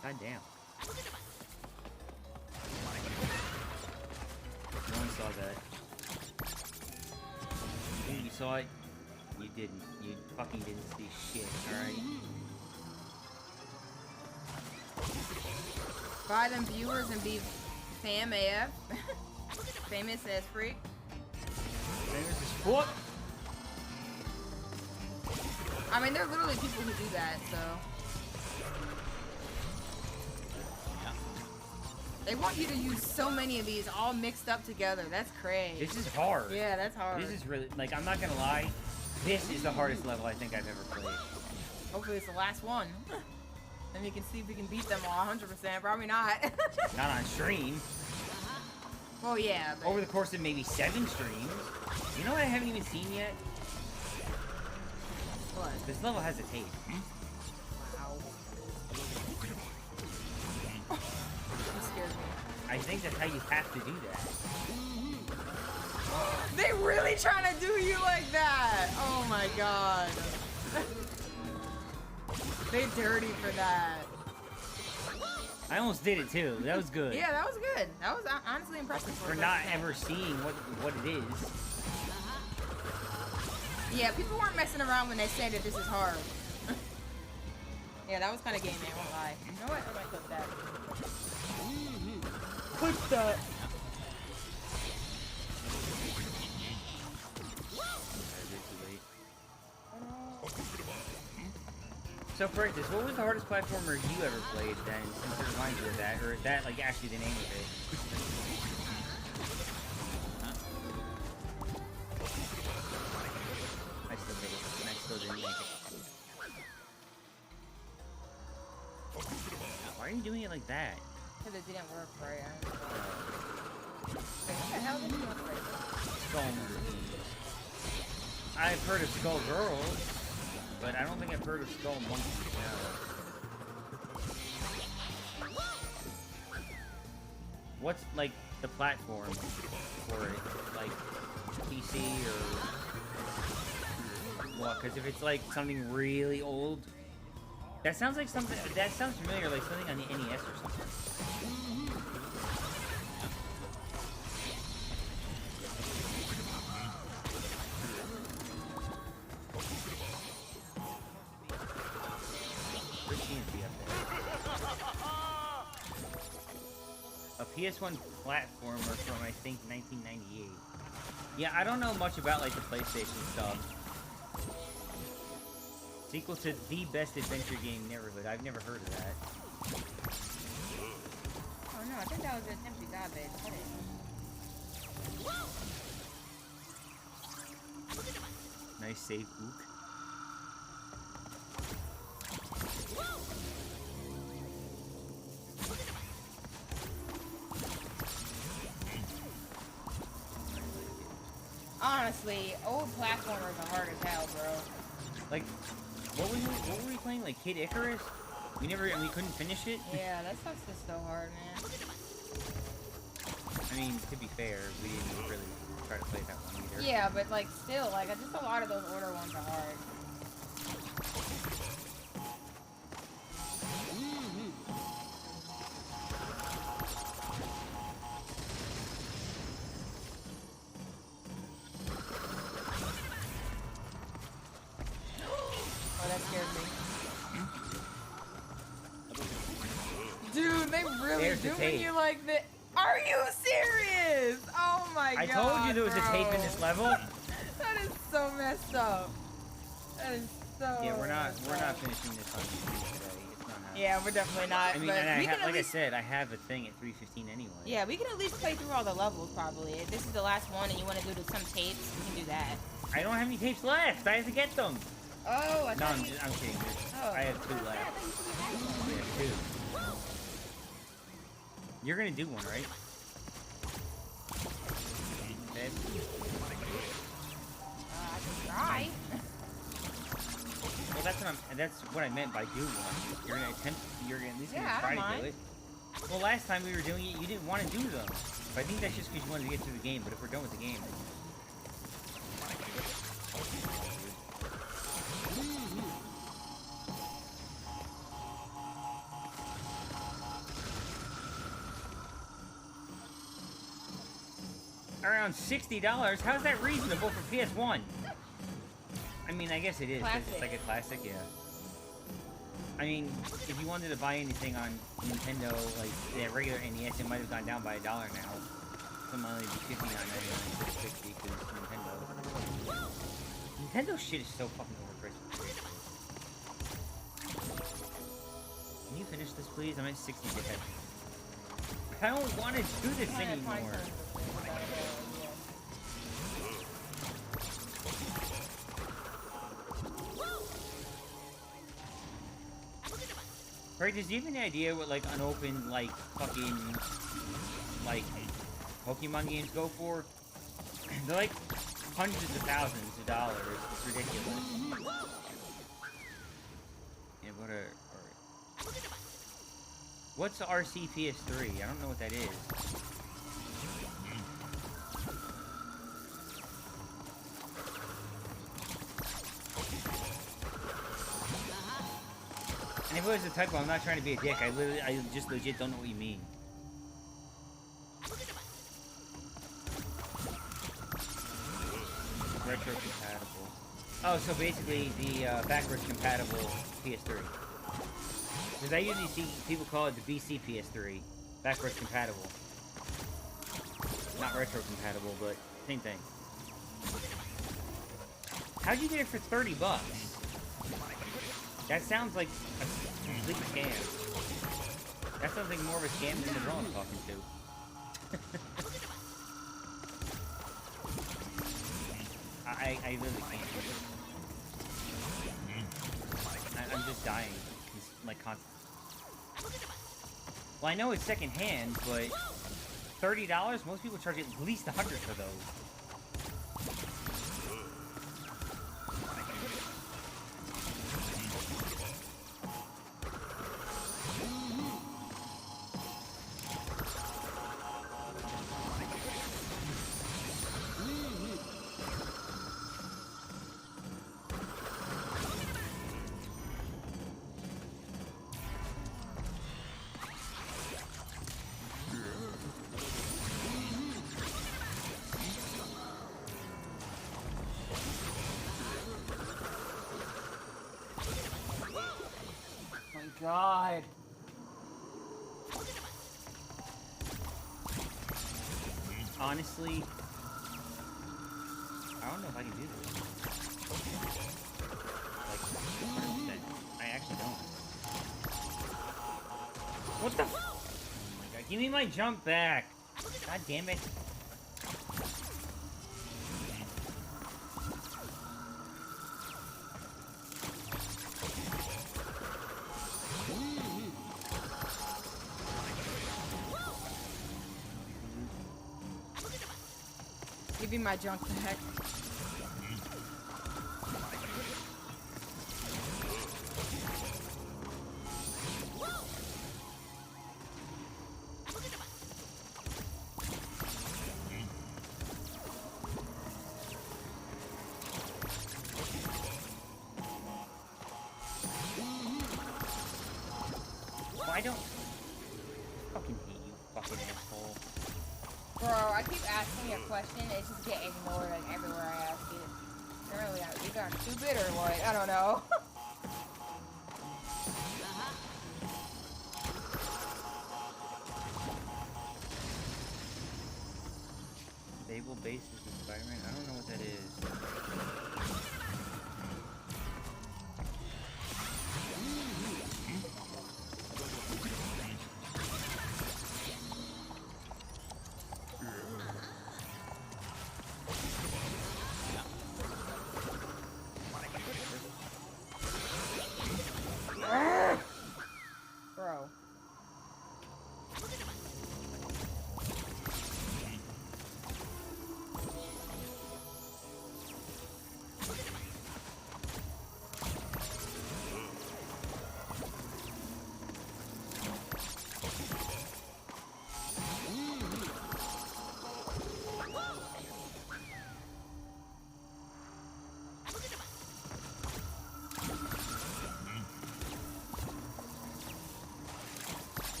Speaker 2: God damn. No one saw that. You saw it? You didn't. You fucking didn't see shit, alright?
Speaker 1: Buy them viewers and be fam AF. Famous as freak.
Speaker 2: Famous as fuck.
Speaker 1: I mean, there are literally people who do that, so. They want you to use so many of these all mixed up together. That's crazy.
Speaker 2: This is hard.
Speaker 1: Yeah, that's hard.
Speaker 2: This is really, like, I'm not gonna lie. This is the hardest level I think I've ever played.
Speaker 1: Hopefully it's the last one. Then we can see if we can beat them all 100%. Probably not.
Speaker 2: Not on stream.
Speaker 1: Well, yeah. But...
Speaker 2: Over the course of maybe 7 streams. You know what I haven't even seen yet?
Speaker 1: What?
Speaker 2: This level has a tape.
Speaker 1: Wow. That scares me.
Speaker 2: I think that's how you have to do that.
Speaker 1: They really trying to do you like that? Oh my god. They dirty for that.
Speaker 2: I almost did it too. That was good.
Speaker 1: Yeah, that was good. That was honestly impressive
Speaker 2: For not ever seeing what it is.
Speaker 1: Yeah, people weren't messing around when they said that this is hard. Yeah, that was kind of game, man. I won't lie. You know what? I might clip that.
Speaker 2: Clip that. So, for instance, what was the hardest platformer you ever played then, since it reminds you of that? Or is that, like, actually the name of it? I still think it. And I still didn't make it. Why are you doing it like that?
Speaker 1: Because it didn't work right. What the hell did you work right?
Speaker 2: Skull Monkeys. I've heard of Skull Girls, but I don't think I've heard of Skull Monkeys. No. What's, like, the platform for it? Like, PC or... Well, because if it's, like, something really old... That sounds like something... That sounds familiar, like something on the NES or something. A PS1 platformer from, I think, 1998. Yeah, I don't know much about, like, the PlayStation stuff. Sequel to the best adventure game neighborhood. I've never heard of that.
Speaker 1: Oh no, I think that was an empty garbage.
Speaker 2: Nice save, Ook.
Speaker 1: Honestly, old platformers are hard as hell, bro.
Speaker 2: Like, what were we playing? Like Kid Icarus? We couldn't finish it?
Speaker 1: Yeah, that stuff's just so hard, man.
Speaker 2: I mean, to be fair, we didn't really try to play that one either.
Speaker 1: Yeah, but like still, like just a lot of those order ones are hard. Oh, that scared me. Dude, they really
Speaker 2: There's the
Speaker 1: doing
Speaker 2: tape.
Speaker 1: you like that. Are you serious? Oh my god.
Speaker 2: I told you there was a tape in this level.
Speaker 1: That is so messed up. That is so
Speaker 2: Yeah, we're not
Speaker 1: messed up.
Speaker 2: finishing this on YouTube today. It's not happening.
Speaker 1: Yeah, we're definitely not.
Speaker 2: I mean,
Speaker 1: but
Speaker 2: and
Speaker 1: we can at
Speaker 2: like I
Speaker 1: least,
Speaker 2: said, I have a thing at 3:15 anyway.
Speaker 1: yeah, we can at least play through all the levels probably. If this is the last one and you want to do some tapes, we can do that.
Speaker 2: I don't have any tapes left. I have to get them.
Speaker 1: Oh, I
Speaker 2: No,
Speaker 1: thought
Speaker 2: I'm
Speaker 1: you...
Speaker 2: kidding.
Speaker 1: Oh.
Speaker 2: I have 2 left.
Speaker 1: Yeah, I thought you said you had one.
Speaker 2: I have 2. You're gonna do one, right? Dead?
Speaker 1: I can try.
Speaker 2: Well, that's what I meant by do one. You're gonna attempt. You're at least
Speaker 1: Yeah,
Speaker 2: gonna
Speaker 1: I
Speaker 2: try
Speaker 1: don't
Speaker 2: to do
Speaker 1: mind.
Speaker 2: it. Well, last time we were doing it, you didn't want to do them. But I think that's just because you wanted to get through the game. But if we're done with the game, around $60. How's that reasonable for PS1? I mean, I guess it is, 'cause it's
Speaker 1: Classic.
Speaker 2: like a classic, yeah. I mean, if you wanted to buy anything on Nintendo, like the regular NES, it might have gone down by $1 now. So it might only be $59.99 instead of $60 because Nintendo. Nintendo shit is so fucking overpriced. Can you finish this, please? I'm at 60 ahead. I don't want to do this anymore. Right, does you have any idea what, like, unopened, like, fucking, like, Pokemon games go for? They're, like, hundreds of thousands of dollars. It's ridiculous. Yeah, alright. What's RC PS3? I don't know what that is. And if it was a typo, I'm not trying to be a dick. I just legit don't know what you mean. Retro compatible. Oh, so basically the backwards compatible PS3. Because I usually see people call it the BC PS3, backwards compatible. Not retro compatible, but same thing. How'd you get it for $30? That sounds like a complete scam. That sounds like more of a scam than the girl I'm talking to. I really can't. I'm just dying. It's like constant. Well, I know it's second hand, but $30? Most people charge at least $100 for those. God. Honestly, I don't know if I can do this. Like, 100%. I actually don't. What the f- Oh my god, give me my jump back! God damn it.
Speaker 1: Give me my junk back.
Speaker 2: I don't fucking hate you, fucking asshole.
Speaker 1: Bro, I keep asking you a question, it just get ignored like everywhere I ask it. Apparently, you got stupid or what? I don't know.
Speaker 2: Stable bases with Spider-Man? I don't know what that is.
Speaker 1: Bro.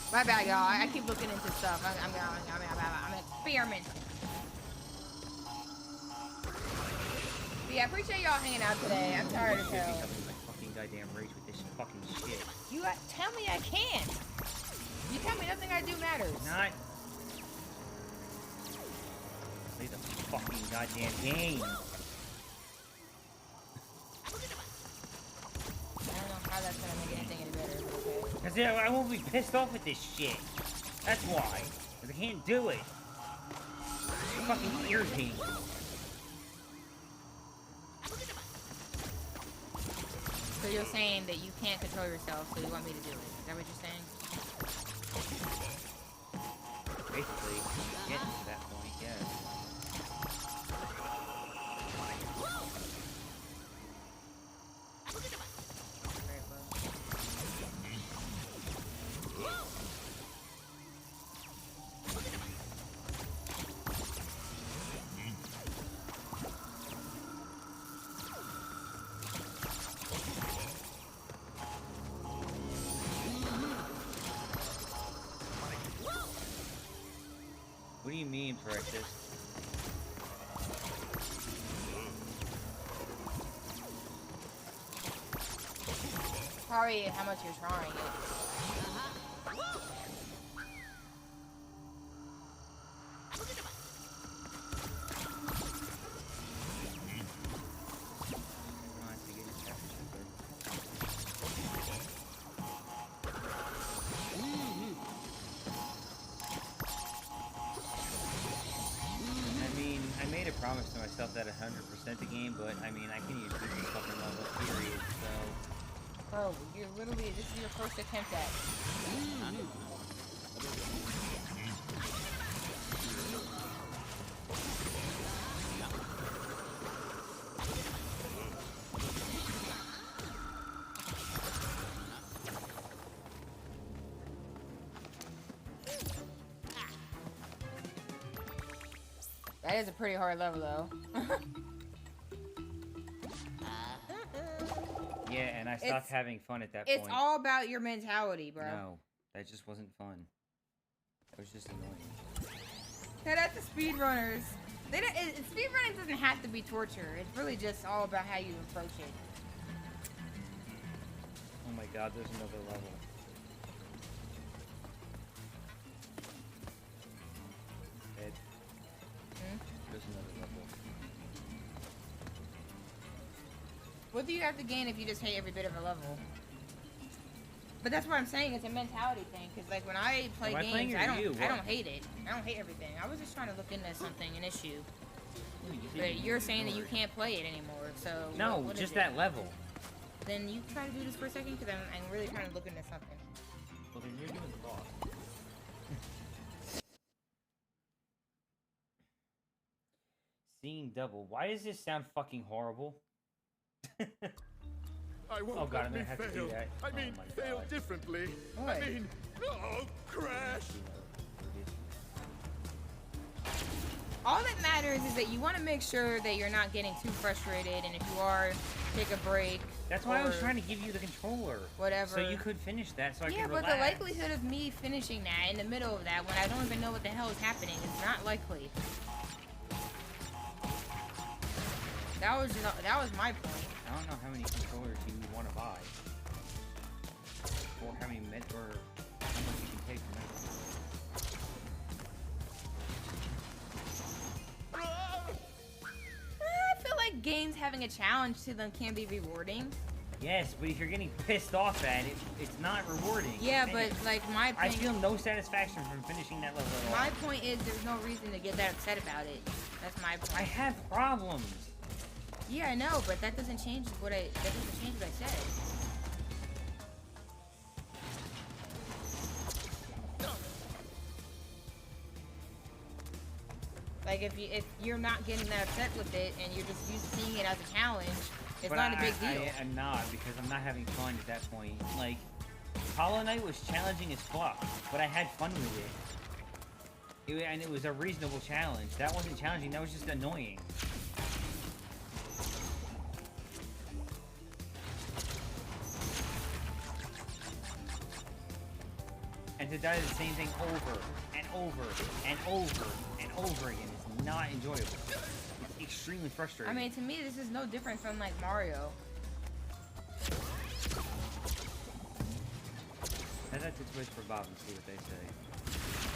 Speaker 1: My bad, y'all. I keep looking into stuff. I'm experimenting. But yeah, I appreciate y'all hanging out today. I'm tired as hell.
Speaker 2: Fucking goddamn rage with this fucking shit.
Speaker 1: You tell me I can't. You tell me nothing I do matters.
Speaker 2: Not. Play the fucking goddamn game.
Speaker 1: I don't know how that's gonna make anything any better, but okay.
Speaker 2: Cause yeah, I won't be pissed off at this shit. That's why. Cause I can't do it. It's fucking irritating.
Speaker 1: So you're saying that you can't control yourself, so you want me to do it. Is that what you're saying?
Speaker 2: Basically, getting to that point, yes.
Speaker 1: Very well.
Speaker 2: What do you mean, Precious?
Speaker 1: Probably how much you're trying it.
Speaker 2: Promise to myself that 100% the game, but I mean, I can't even beat this fucking level, period, so...
Speaker 1: Bro, you're literally, this is your first attempt at it. That is a pretty hard level, though.
Speaker 2: Yeah, and I stopped having fun at that point.
Speaker 1: It's all about your mentality, bro.
Speaker 2: No, that just wasn't fun. It was just annoying.
Speaker 1: Head at the speedrunners. Speedrunning doesn't have to be torture. It's really just all about how you approach it.
Speaker 2: Oh my god, there's another level. Ed. There's another level.
Speaker 1: What do you have to gain if you just hate every bit of a level? But that's what I'm saying. It's a mentality thing. Because like when I play games, I don't hate it. I don't hate everything. I was just trying to look into something, an issue. But you're saying that you can't play it anymore. So
Speaker 2: no,
Speaker 1: what
Speaker 2: just
Speaker 1: is
Speaker 2: that level.
Speaker 1: Then you try to do this for a second, because I'm really trying to look into something.
Speaker 2: Well, then you're doing the boss. Seeing double. Why does this sound fucking horrible?
Speaker 3: I won't
Speaker 2: Oh god, I'm
Speaker 3: let me
Speaker 2: gonna have to do
Speaker 3: fail.
Speaker 2: that.
Speaker 3: I mean,
Speaker 2: oh my
Speaker 3: fail
Speaker 2: god.
Speaker 3: differently.
Speaker 1: What?
Speaker 3: I mean, oh, crash.
Speaker 1: All that matters is that you want to make sure that you're not getting too frustrated, and if you are, take a break.
Speaker 2: That's why I was
Speaker 1: or
Speaker 2: trying to give you the controller.
Speaker 1: Whatever.
Speaker 2: So you could finish that so I
Speaker 1: Yeah,
Speaker 2: could
Speaker 1: but
Speaker 2: relax.
Speaker 1: the likelihood of me finishing that in the middle of that when I don't even know what the hell is happening is not likely. That was my point.
Speaker 2: I don't know how many controllers you want to buy. Or how many or how much you can take from that.
Speaker 1: I feel like games having a challenge to them can be rewarding.
Speaker 2: Yes, but if you're getting pissed off at it, it's not rewarding.
Speaker 1: Yeah, but like my
Speaker 2: I
Speaker 1: thing,
Speaker 2: feel no satisfaction from finishing that level at all.
Speaker 1: my point is there's no reason to get that upset about it. That's my point.
Speaker 2: I have problems.
Speaker 1: Yeah, I know, but that doesn't change what I said. Like if you're not getting that upset with it and you're just used to seeing it as a challenge, it's not a big deal.
Speaker 2: I'm not, because I'm not having fun at that point. Like, Hollow Knight was challenging as fuck, but I had fun with it. And it was a reasonable challenge. That wasn't challenging, that was just annoying. And to die the same thing over and over and over and over again is not enjoyable. It's extremely frustrating.
Speaker 1: I mean, to me, this is no different from like Mario.
Speaker 2: I'd have to switch for Bob and see what they say.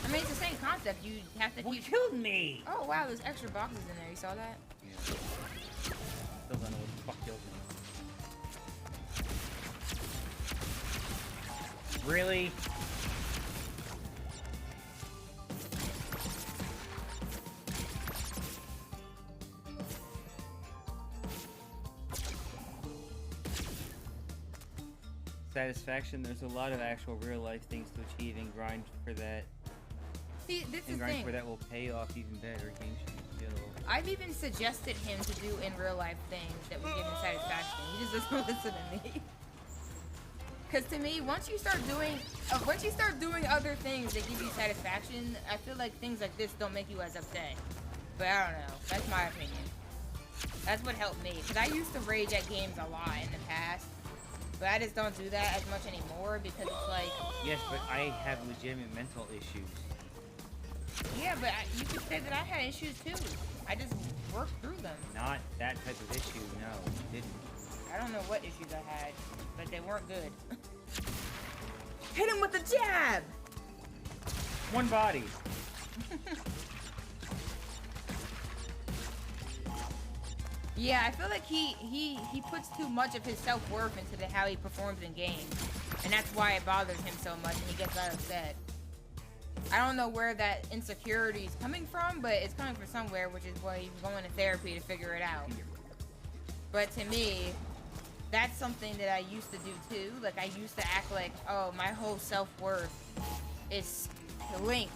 Speaker 1: I mean, it's the same concept. You have to
Speaker 2: What
Speaker 1: keep.
Speaker 2: killed me?
Speaker 1: Oh wow, there's extra boxes in there. You saw that?
Speaker 2: Yeah. Still don't know what the fuck killed me. Really? Satisfaction, there's a lot of actual real life things to achieve and grind for that.
Speaker 1: See, this
Speaker 2: And
Speaker 1: is the
Speaker 2: grind
Speaker 1: thing.
Speaker 2: for that will pay off even better. Games should be skill.
Speaker 1: I've even suggested him to do in real life things that would give him satisfaction. He just doesn't listen to me. Because to me, once you start doing other things that give you satisfaction, I feel like things like this don't make you as upset. But I don't know. That's my opinion. That's what helped me. Because I used to rage at games a lot in the past. But I just don't do that as much anymore because it's like...
Speaker 2: Yes, but I have legitimate mental issues.
Speaker 1: Yeah, but you could say that I had issues too. I just worked through them.
Speaker 2: Not that type of issue, no, didn't.
Speaker 1: I don't know what issues I had, but they weren't good. Hit him with the jab!
Speaker 2: One body.
Speaker 1: Yeah, I feel like he puts too much of his self-worth into how he performs in games. And that's why it bothers him so much and he gets that upset. I don't know where that insecurity is coming from, but it's coming from somewhere, which is why he's going to therapy to figure it out. But to me, that's something that I used to do too. Like, I used to act like, oh, my whole self-worth is linked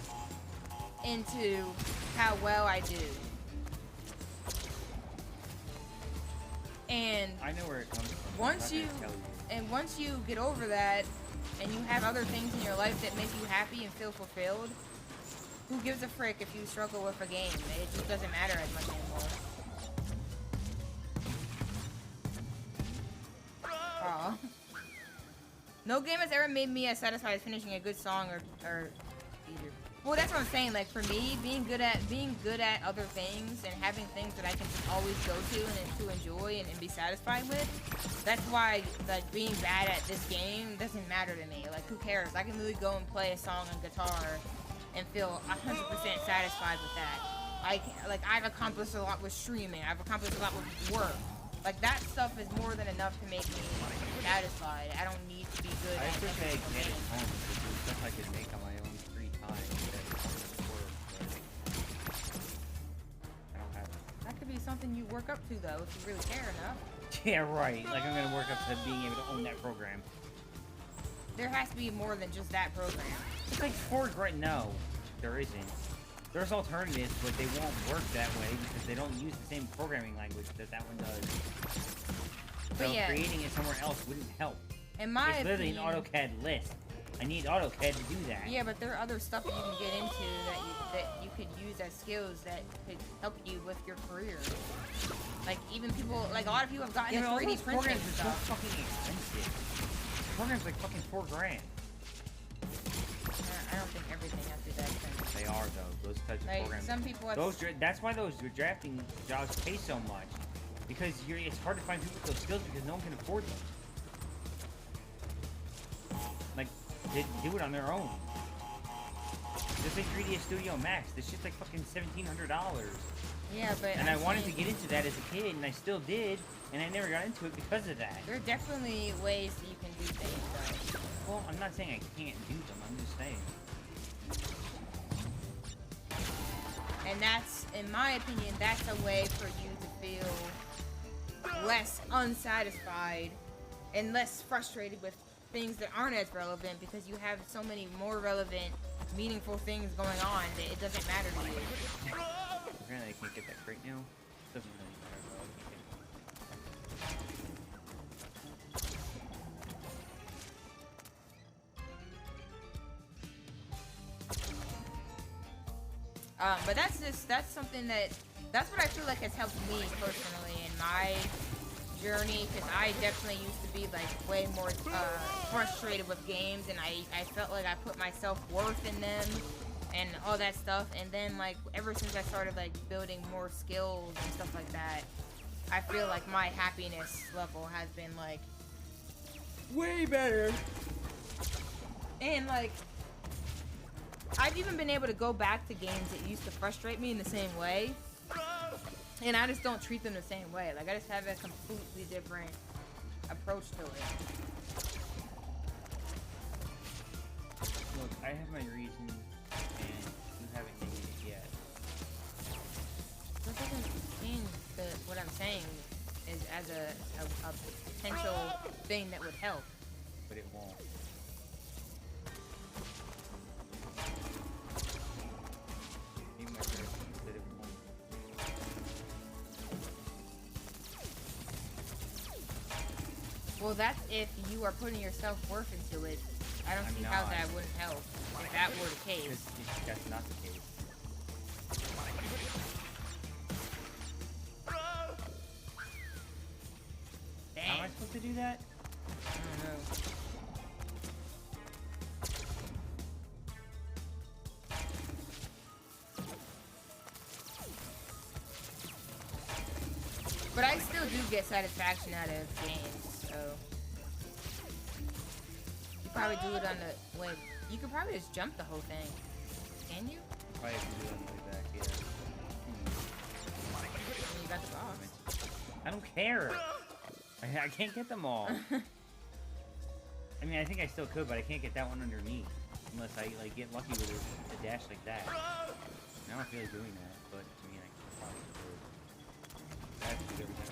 Speaker 1: into how well I do. And
Speaker 2: I know where it comes from.
Speaker 1: once you get over that and you have other things in your life that make you happy and feel fulfilled, who gives a frick if you struggle with a game? It just doesn't matter as much anymore. Aw. No game has ever made me as satisfied as finishing a good song or either. Well, that's what I'm saying. Like, for me, being good at other things and having things that I can just always go to and to enjoy and be satisfied with, that's why, like, being bad at this game doesn't matter to me. Like, who cares? I can literally go and play a song on guitar and feel 100% satisfied with that. I've accomplished a lot with streaming. I've accomplished a lot with work. Like, that stuff is more than enough to make me satisfied. I don't need to be good
Speaker 2: I
Speaker 1: at
Speaker 2: wish I
Speaker 1: every
Speaker 2: could get
Speaker 1: single
Speaker 2: it
Speaker 1: game.
Speaker 2: home to do stuff I could make on my own free time. That doesn't work, but I don't have it.
Speaker 1: That could be something you work up to, though, if you really care enough.
Speaker 2: Yeah, right. Like, I'm gonna work up to being able to own that program.
Speaker 1: There has to be more than just that program.
Speaker 2: It's like 4 grand. No, there isn't. There's alternatives, but they won't work that way because they don't use the same programming language that that one does.
Speaker 1: But
Speaker 2: So
Speaker 1: yeah,
Speaker 2: creating it somewhere else wouldn't help.
Speaker 1: in my
Speaker 2: It's literally
Speaker 1: opinion,
Speaker 2: an AutoCAD list. I need AutoCAD to do that.
Speaker 1: yeah, but there are other stuff that you can get into that you could use as skills that could help you with your career. Like even people, like a lot of people have gotten
Speaker 2: Yeah,
Speaker 1: into
Speaker 2: but all
Speaker 1: 3D
Speaker 2: those
Speaker 1: printing
Speaker 2: programs
Speaker 1: and
Speaker 2: are so
Speaker 1: stuff.
Speaker 2: fucking expensive. The program's like fucking $4,000.
Speaker 1: I don't think everything has to be that expensive.
Speaker 2: They are though. Those types of
Speaker 1: Like
Speaker 2: programs.
Speaker 1: some people have.
Speaker 2: That's why those drafting jobs pay so much. Because it's hard to find people with those skills because no one can afford them. Like, they do it on their own. Just like 3ds Studio Max. This shit's like fucking $1,700.
Speaker 1: Yeah, but.
Speaker 2: And I wanted to get into that as a kid, and I still did, and I never got into it because of that.
Speaker 1: There are definitely ways that you can do things though.
Speaker 2: Well, I'm not saying I can't do them, I'm just saying.
Speaker 1: And that's, in my opinion, that's a way for you to feel less unsatisfied and less frustrated with things that aren't as relevant because you have so many more relevant, meaningful things going on that it doesn't matter to you.
Speaker 2: Apparently I can't get that crate now. Doesn't really matter though.
Speaker 1: But that's something that's what I feel like has helped me personally in my journey, because I definitely used to be like way more frustrated with games, and I felt like I put my self-worth in them and all that stuff, and then like ever since I started like building more skills and stuff like that, I feel like my happiness level has been like way better. And like I've even been able to go back to games that used to frustrate me in the same way, and I just don't treat them the same way. Like I just have a completely different approach to it.
Speaker 2: Look, I have my reasons, and you haven't named it yet.
Speaker 1: That doesn't change what I'm saying is as a potential thing that would help.
Speaker 2: But it won't. Be my reasons that it won't.
Speaker 1: Well, that's if you are putting your self-worth into it. I don't
Speaker 2: I'm
Speaker 1: see how
Speaker 2: not.
Speaker 1: that wouldn't help if that were the case.
Speaker 2: That's not the case.
Speaker 1: Dang.
Speaker 2: How am I supposed to do that?
Speaker 1: I don't know. But I still do get satisfaction out of games, so you probably do it on the way. You could probably just jump the whole thing. Can you?
Speaker 2: Probably have to do it on the way back, yeah.
Speaker 1: I mean, you got the box.
Speaker 2: I don't care. I can't get them all. I mean, I think I still could, but I can't get that one underneath. Unless I, like, get lucky with a dash like that. I don't feel like doing that, but, I mean, I can probably do it. I have to do it every time.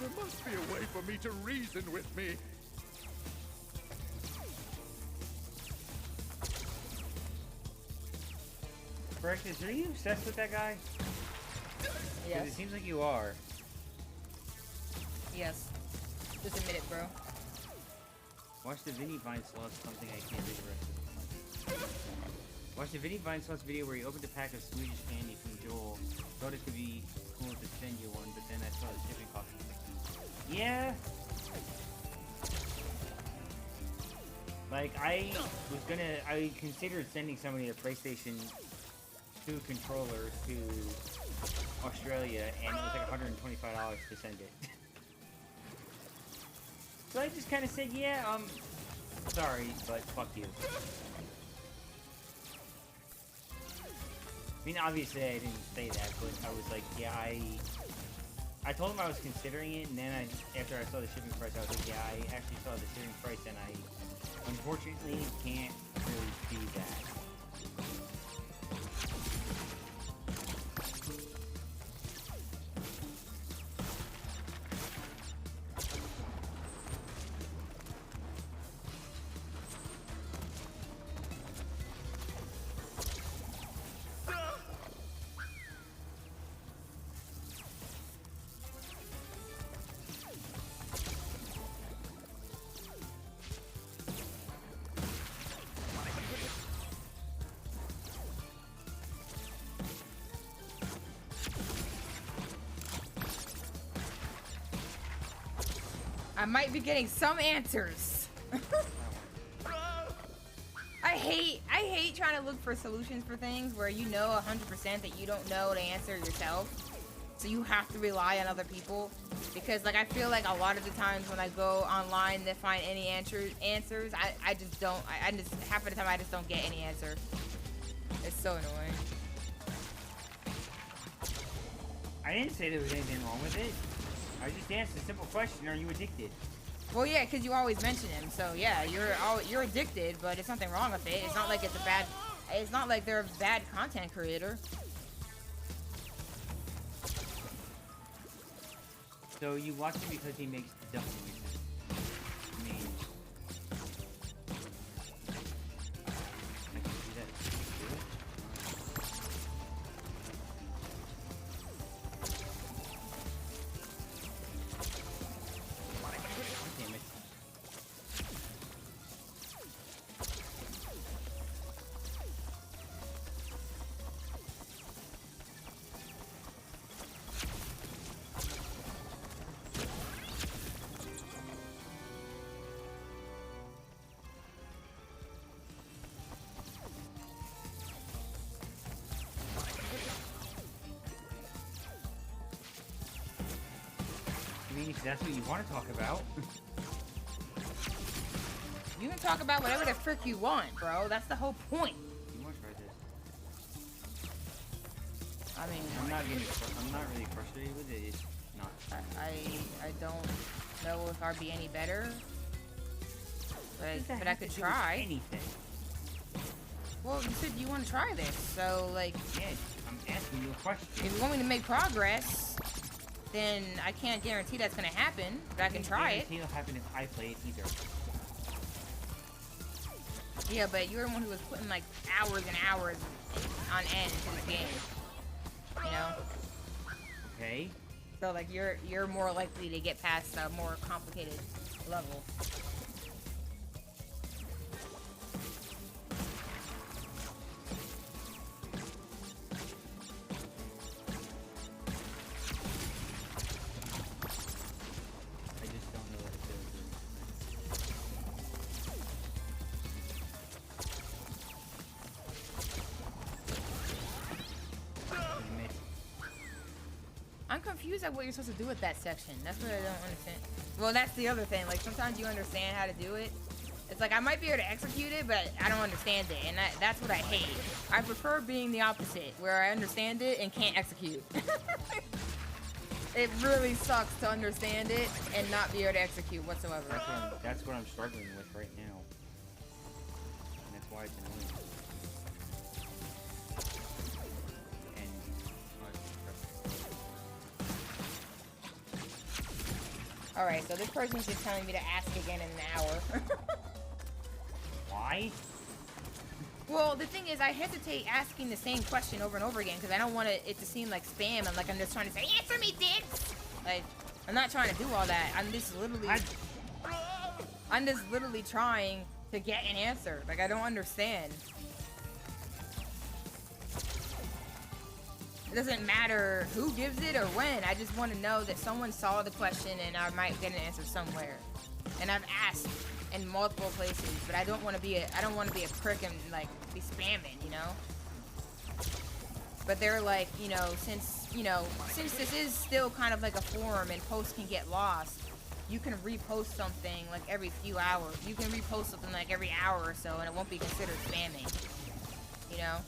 Speaker 3: There must be a way for me to reason with me.
Speaker 2: Breakfast, are you obsessed with that guy?
Speaker 1: Yes.
Speaker 2: It seems like you are.
Speaker 1: Yes. Just admit it, bro.
Speaker 2: Watch the Vinny Vine Slots, something I can't do the rest of the month. Watch the Vinny Vine Slots video where he opened a pack of Swedish candy from Joel. Thought it could be cool to send you one, but then I saw the shipping cost. Yeah. Like, I considered sending somebody a PlayStation 2 controller to Australia, and it was like $125 to send it. So I just kind of said, yeah, sorry, but fuck you. I mean, obviously I didn't say that, but I was like, yeah, I told him I was considering it, and then after I saw the shipping price, I was like, yeah, I actually saw the shipping price, and I unfortunately can't really see that.
Speaker 1: I might be getting some answers. I hate trying to look for solutions for things where you know 100% that you don't know the answer yourself. So you have to rely on other people. Because like I feel like a lot of the times when I go online to find any answers, I just don't. I just half of the time I just don't get any answer. It's so annoying.
Speaker 2: I didn't say there was anything wrong with it. I just asked a simple question, are you addicted?
Speaker 1: Well, yeah, because you always mention him, so yeah, you're addicted, but it's nothing wrong with it. It's not like it's not like they're a bad content creator.
Speaker 2: So you watch him because he makes dumb music. I mean, I can see that. Damn it. I mean, if that's what you want to talk about.
Speaker 1: You can talk about whatever the frick you want, bro. That's the whole point.
Speaker 2: You want to try this?
Speaker 1: I mean,
Speaker 2: I'm not really frustrated with it. It's not.
Speaker 1: I don't know if I'd be any better, but I could
Speaker 2: Do
Speaker 1: try.
Speaker 2: anything.
Speaker 1: Well, you said you want to try this, so like,
Speaker 2: Yeah, I'm asking you a question.
Speaker 1: if you want me to make progress, then I can't guarantee that's gonna happen, but I can try it.
Speaker 2: It'll happen if I play it either.
Speaker 1: Yeah, but you're the one who was putting like hours and hours on end into this game. You know?
Speaker 2: Okay.
Speaker 1: So like you're more likely to get past a more complicated level.
Speaker 2: I just don't know what it feels. Damn it.
Speaker 1: I'm confused at what you're supposed to do with that section. That's what I don't understand. Well, that's the other thing. Like sometimes you understand how to do it. It's like I might be able to execute it, but I don't understand it, and that's what I hate. I prefer being the opposite, where I understand it and can't execute. It really sucks to understand it and not be able to execute whatsoever.
Speaker 2: That's what I'm struggling with right now. And that's why it's annoying. And
Speaker 1: Alright, so this person's just telling me to ask again in an hour.
Speaker 2: why?
Speaker 1: Well, the thing is, I hesitate asking the same question over and over again because I don't want it to seem like spam and like I'm just trying to say, answer me, dicks! Like, I'm not trying to do all that. I'm just literally trying to get an answer. Like, I don't understand. It doesn't matter who gives it or when. I just want to know that someone saw the question and I might get an answer somewhere. And I've asked in multiple places, but I don't want to be a prick and like be spamming, you know. But they're like, since this is still kind of like a forum and posts can get lost, you can repost something like every few hours. You can repost something like every hour or so, and it won't be considered spamming, you know.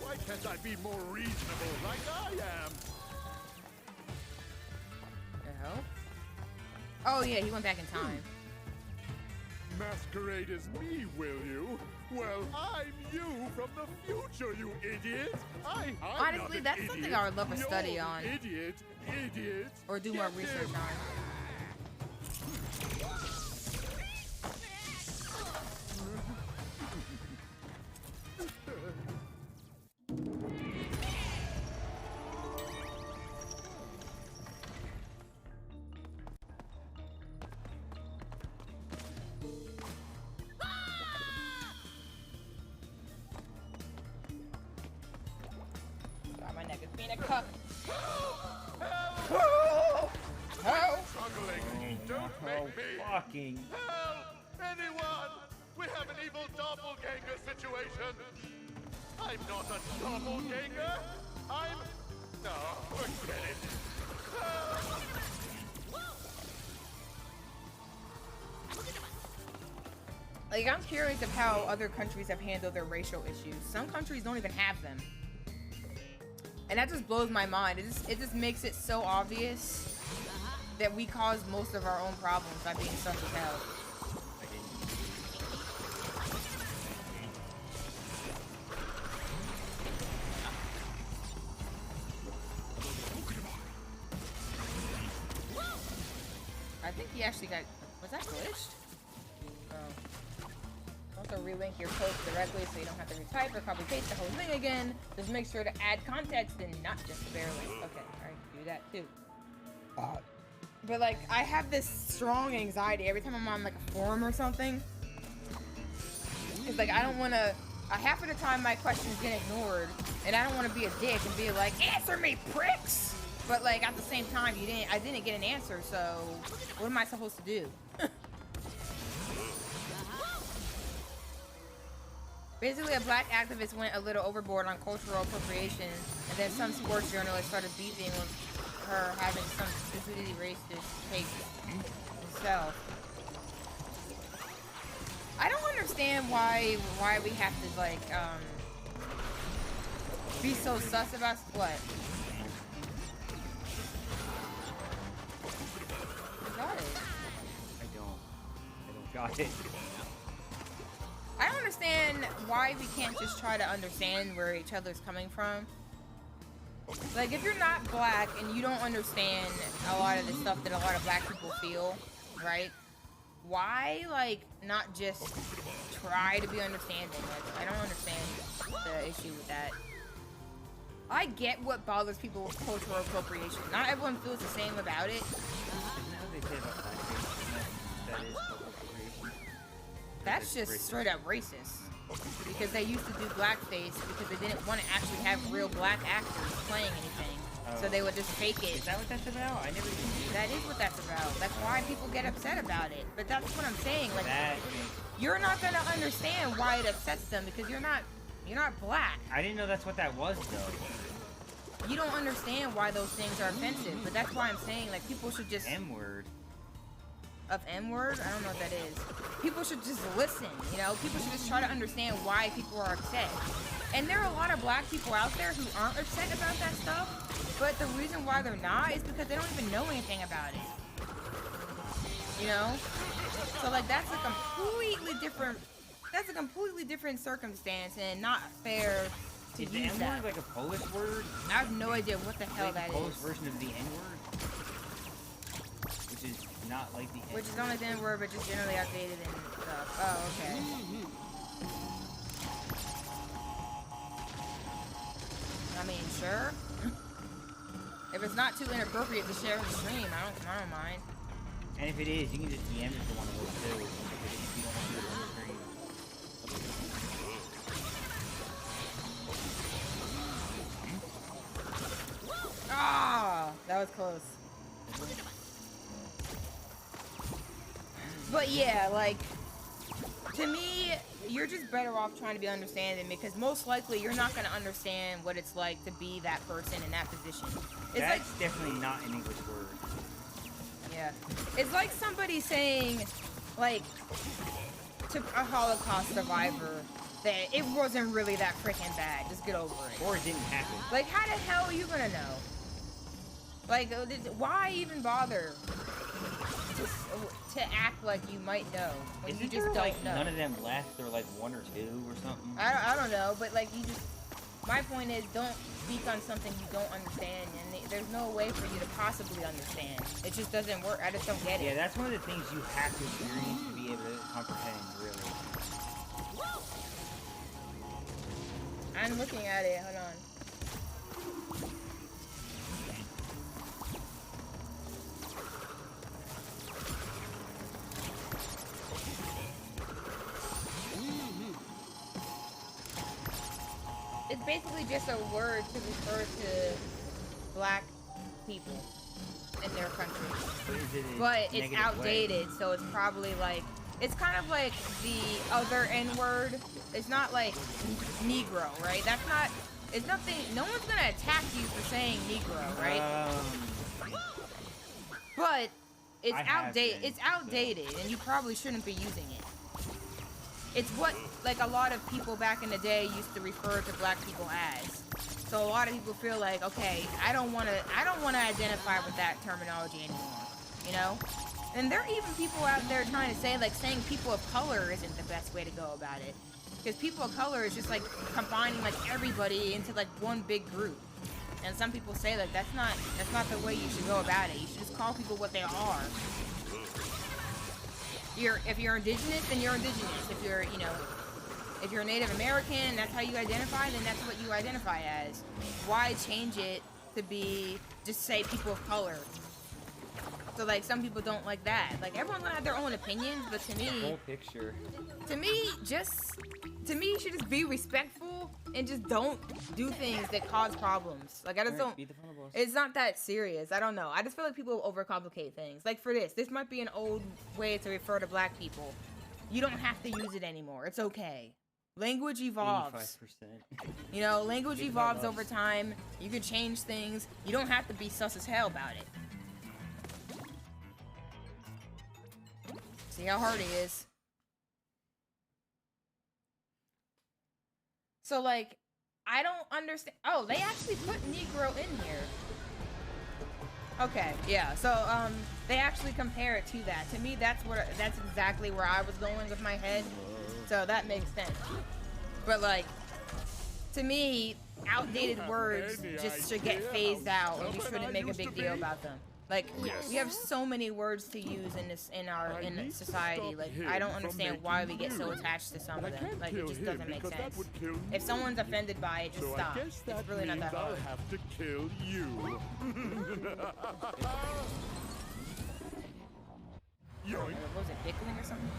Speaker 3: Why can't I be more reasonable like I am?
Speaker 1: The hell? Oh yeah, he went back in time.
Speaker 3: Masquerade as me, will you? Well, I'm you from the future, you idiot!
Speaker 1: Honestly, that's something I would love to study on.
Speaker 3: Idiot!
Speaker 1: Or do more research on. My neck is being a cup. Help!
Speaker 3: Struggling! Don't make me!
Speaker 2: Fucking.
Speaker 3: Help! Anyone! We have an evil doppelganger situation! I'm not a doppelganger! No, forget it! Help!
Speaker 1: Like, I'm curious of how other countries have handled their racial issues. Some countries don't even have them. And that just blows my mind. It just makes it so obvious that we cause most of our own problems by being such as hell. I think he actually got... Was that glitched? Oh. Also relink your post directly so you don't have to retype or copy paste the whole thing again. Just make sure to add context and not just a bare link. Okay, alright, do that too. But like, I have this strong anxiety every time I'm on like a forum or something. It's like I don't want to. Half of the time my questions get ignored, and I don't want to be a dick and be like, "Answer me, pricks!" But like at the same time, I didn't get an answer, so what am I supposed to do? Basically, a black activist went a little overboard on cultural appropriation, and then some sports journalist started beefing with her having some stupidity racist take himself. I don't understand why we have to like be so sus about what. I got it.
Speaker 2: I don't got it.
Speaker 1: I don't understand why we can't just try to understand where each other's coming from. Like, if you're not black and you don't understand a lot of the stuff that a lot of black people feel, right? Why, like, not just try to be understanding? Like, I don't understand the issue with that. I get what bothers people with cultural appropriation. Not everyone feels the same about it. That's just straight up racist. Because they used to do blackface because they didn't want to actually have real black actors playing anything. So they would just fake it.
Speaker 2: Is that what that's about? I never even knew.
Speaker 1: That is what that's about. That's why people get upset about it. But that's what I'm saying. Like, you're not gonna understand why it upsets them because you're not black.
Speaker 2: I didn't know that's what that was though.
Speaker 1: You don't understand why those things are offensive. But that's why I'm saying, like, people should just...
Speaker 2: M-word.
Speaker 1: Of M-word? I don't know what that is. People should just listen, you know? People should just try to understand why people are upset. And there are a lot of black people out there who aren't upset about that stuff, but the reason why they're not is because they don't even know anything about it. You know? So, like, that's a completely different circumstance and not fair to
Speaker 2: Is the
Speaker 1: use that.
Speaker 2: N-word like a Polish word?
Speaker 1: I have no idea what the hell
Speaker 2: Like
Speaker 1: that
Speaker 2: the Polish
Speaker 1: is.
Speaker 2: version of the N-word? Which is not like the N-word.
Speaker 1: Which is not like the N-word, but just generally outdated and stuff. Oh, okay. I mean, sure. If it's not too inappropriate to share in the stream, I don't mind.
Speaker 2: And if it is, you can just DM it to one of those too. If you don't want to do it on the stream.
Speaker 1: Ah, that was close. But yeah, like, to me, you're just better off trying to be understanding because most likely you're not going to understand what it's like to be that person in that position. It's
Speaker 2: That's
Speaker 1: like,
Speaker 2: definitely not an English word.
Speaker 1: yeah. It's like somebody saying, like, to a Holocaust survivor that it wasn't really that freaking bad. Just get over it.
Speaker 2: Or it didn't happen.
Speaker 1: Like, how the hell are you gonna know? Like, why even bother to act like you might know when you
Speaker 2: Isn't
Speaker 1: just
Speaker 2: there,
Speaker 1: don't
Speaker 2: like,
Speaker 1: know?
Speaker 2: none of them left, or like one or two or something?
Speaker 1: I don't know, but like you just. My point is, don't speak on something you don't understand, and there's no way for you to possibly understand. It just doesn't work. I just don't get it.
Speaker 2: Yeah, that's one of the things you have to experience to be able to comprehend, really.
Speaker 1: I'm looking at it. Hold on. It's basically just a word to refer to black people in their country. But it's
Speaker 2: negative
Speaker 1: outdated,
Speaker 2: way?
Speaker 1: so it's probably like, it's kind of like the other N-word. It's not like Negro, right? That's not, it's nothing, no one's gonna attack you for saying Negro, right? But it's outdated, and you probably shouldn't be using it. It's what, like, a lot of people back in the day used to refer to black people as. So a lot of people feel like, okay, I don't want to identify with that terminology anymore, you know? And there are even people out there trying to say, like, saying people of color isn't the best way to go about it. Because people of color is just, like, combining, like, everybody into, like, one big group. And some people say, like, that's not the way you should go about it. You should just call people what they are. If you're indigenous, then you're indigenous. If you're, if you're Native American, that's how you identify, then that's what you identify as. Why change it to be, just say people of color? So, like, some people don't like that. Like, everyone's gonna have their own opinions, but to me...
Speaker 2: The whole picture.
Speaker 1: To me, you should just be respectful and just don't do things that cause problems. Like, I just don't... It's not that serious. I don't know. I just feel like people overcomplicate things. Like, for this might be an old way to refer to black people. You don't have to use it anymore. It's okay. Language evolves.
Speaker 2: 85%.
Speaker 1: Language evolves over time. You can change things. You don't have to be sus as hell about it. See how hard he is. So, like, I don't understand. Oh, they actually put Negro in here. Okay, yeah. So, they actually compare it to that. To me, that's exactly where I was going with my head. So that makes sense. But, like, to me, outdated words just should get phased out, and we shouldn't make a big deal about them. Like, we have so many words to use in society. Like, I don't understand why we get so attached to some of them. Like, it just doesn't make sense. If someone's offended by it, just stop. It's really not that hard.
Speaker 3: I'll have to kill you.
Speaker 1: What was it, Bickling or something?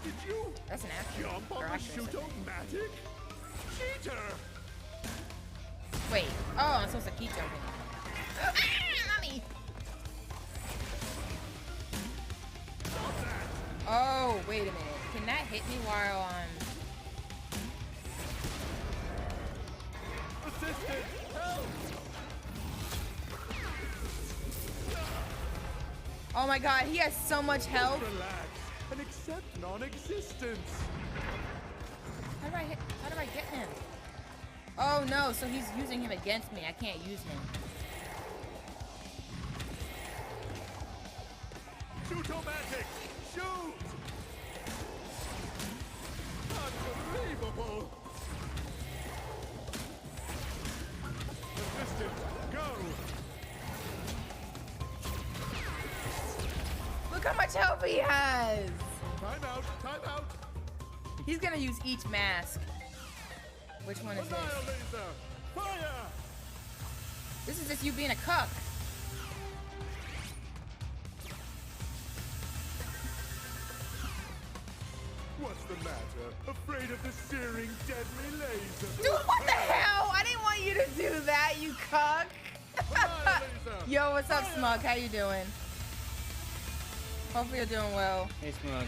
Speaker 3: Did you
Speaker 1: That's an actor.
Speaker 3: jump
Speaker 1: Or
Speaker 3: on the
Speaker 1: actress, I think.
Speaker 3: shoot-o-matic? Cheater!
Speaker 1: Wait. Oh, I'm supposed to keep jumping. Ah, mommy! Oh, wait a minute. Can that hit me while I'm...
Speaker 3: Assistant! Help!
Speaker 1: Oh my god, he has so much health.
Speaker 3: Relax and accept non-existence.
Speaker 1: How do I get him? Oh no, so he's using him against me. I can't use him.
Speaker 3: Shoot-o-matic! Shoot! Unbelievable!
Speaker 1: health he has.
Speaker 3: Time out! Time out!
Speaker 1: He's gonna use each mask. Which one is this?
Speaker 3: Laser! Fire!
Speaker 1: This is just you being a cuck.
Speaker 3: What's the matter? Afraid of the searing, deadly laser?
Speaker 1: Dude, what the hell? I didn't want you to do that, you cuck.
Speaker 3: Laser!
Speaker 1: Yo, what's up, Smug? How you doing? Hopefully you're doing well.
Speaker 2: Hey, Smug.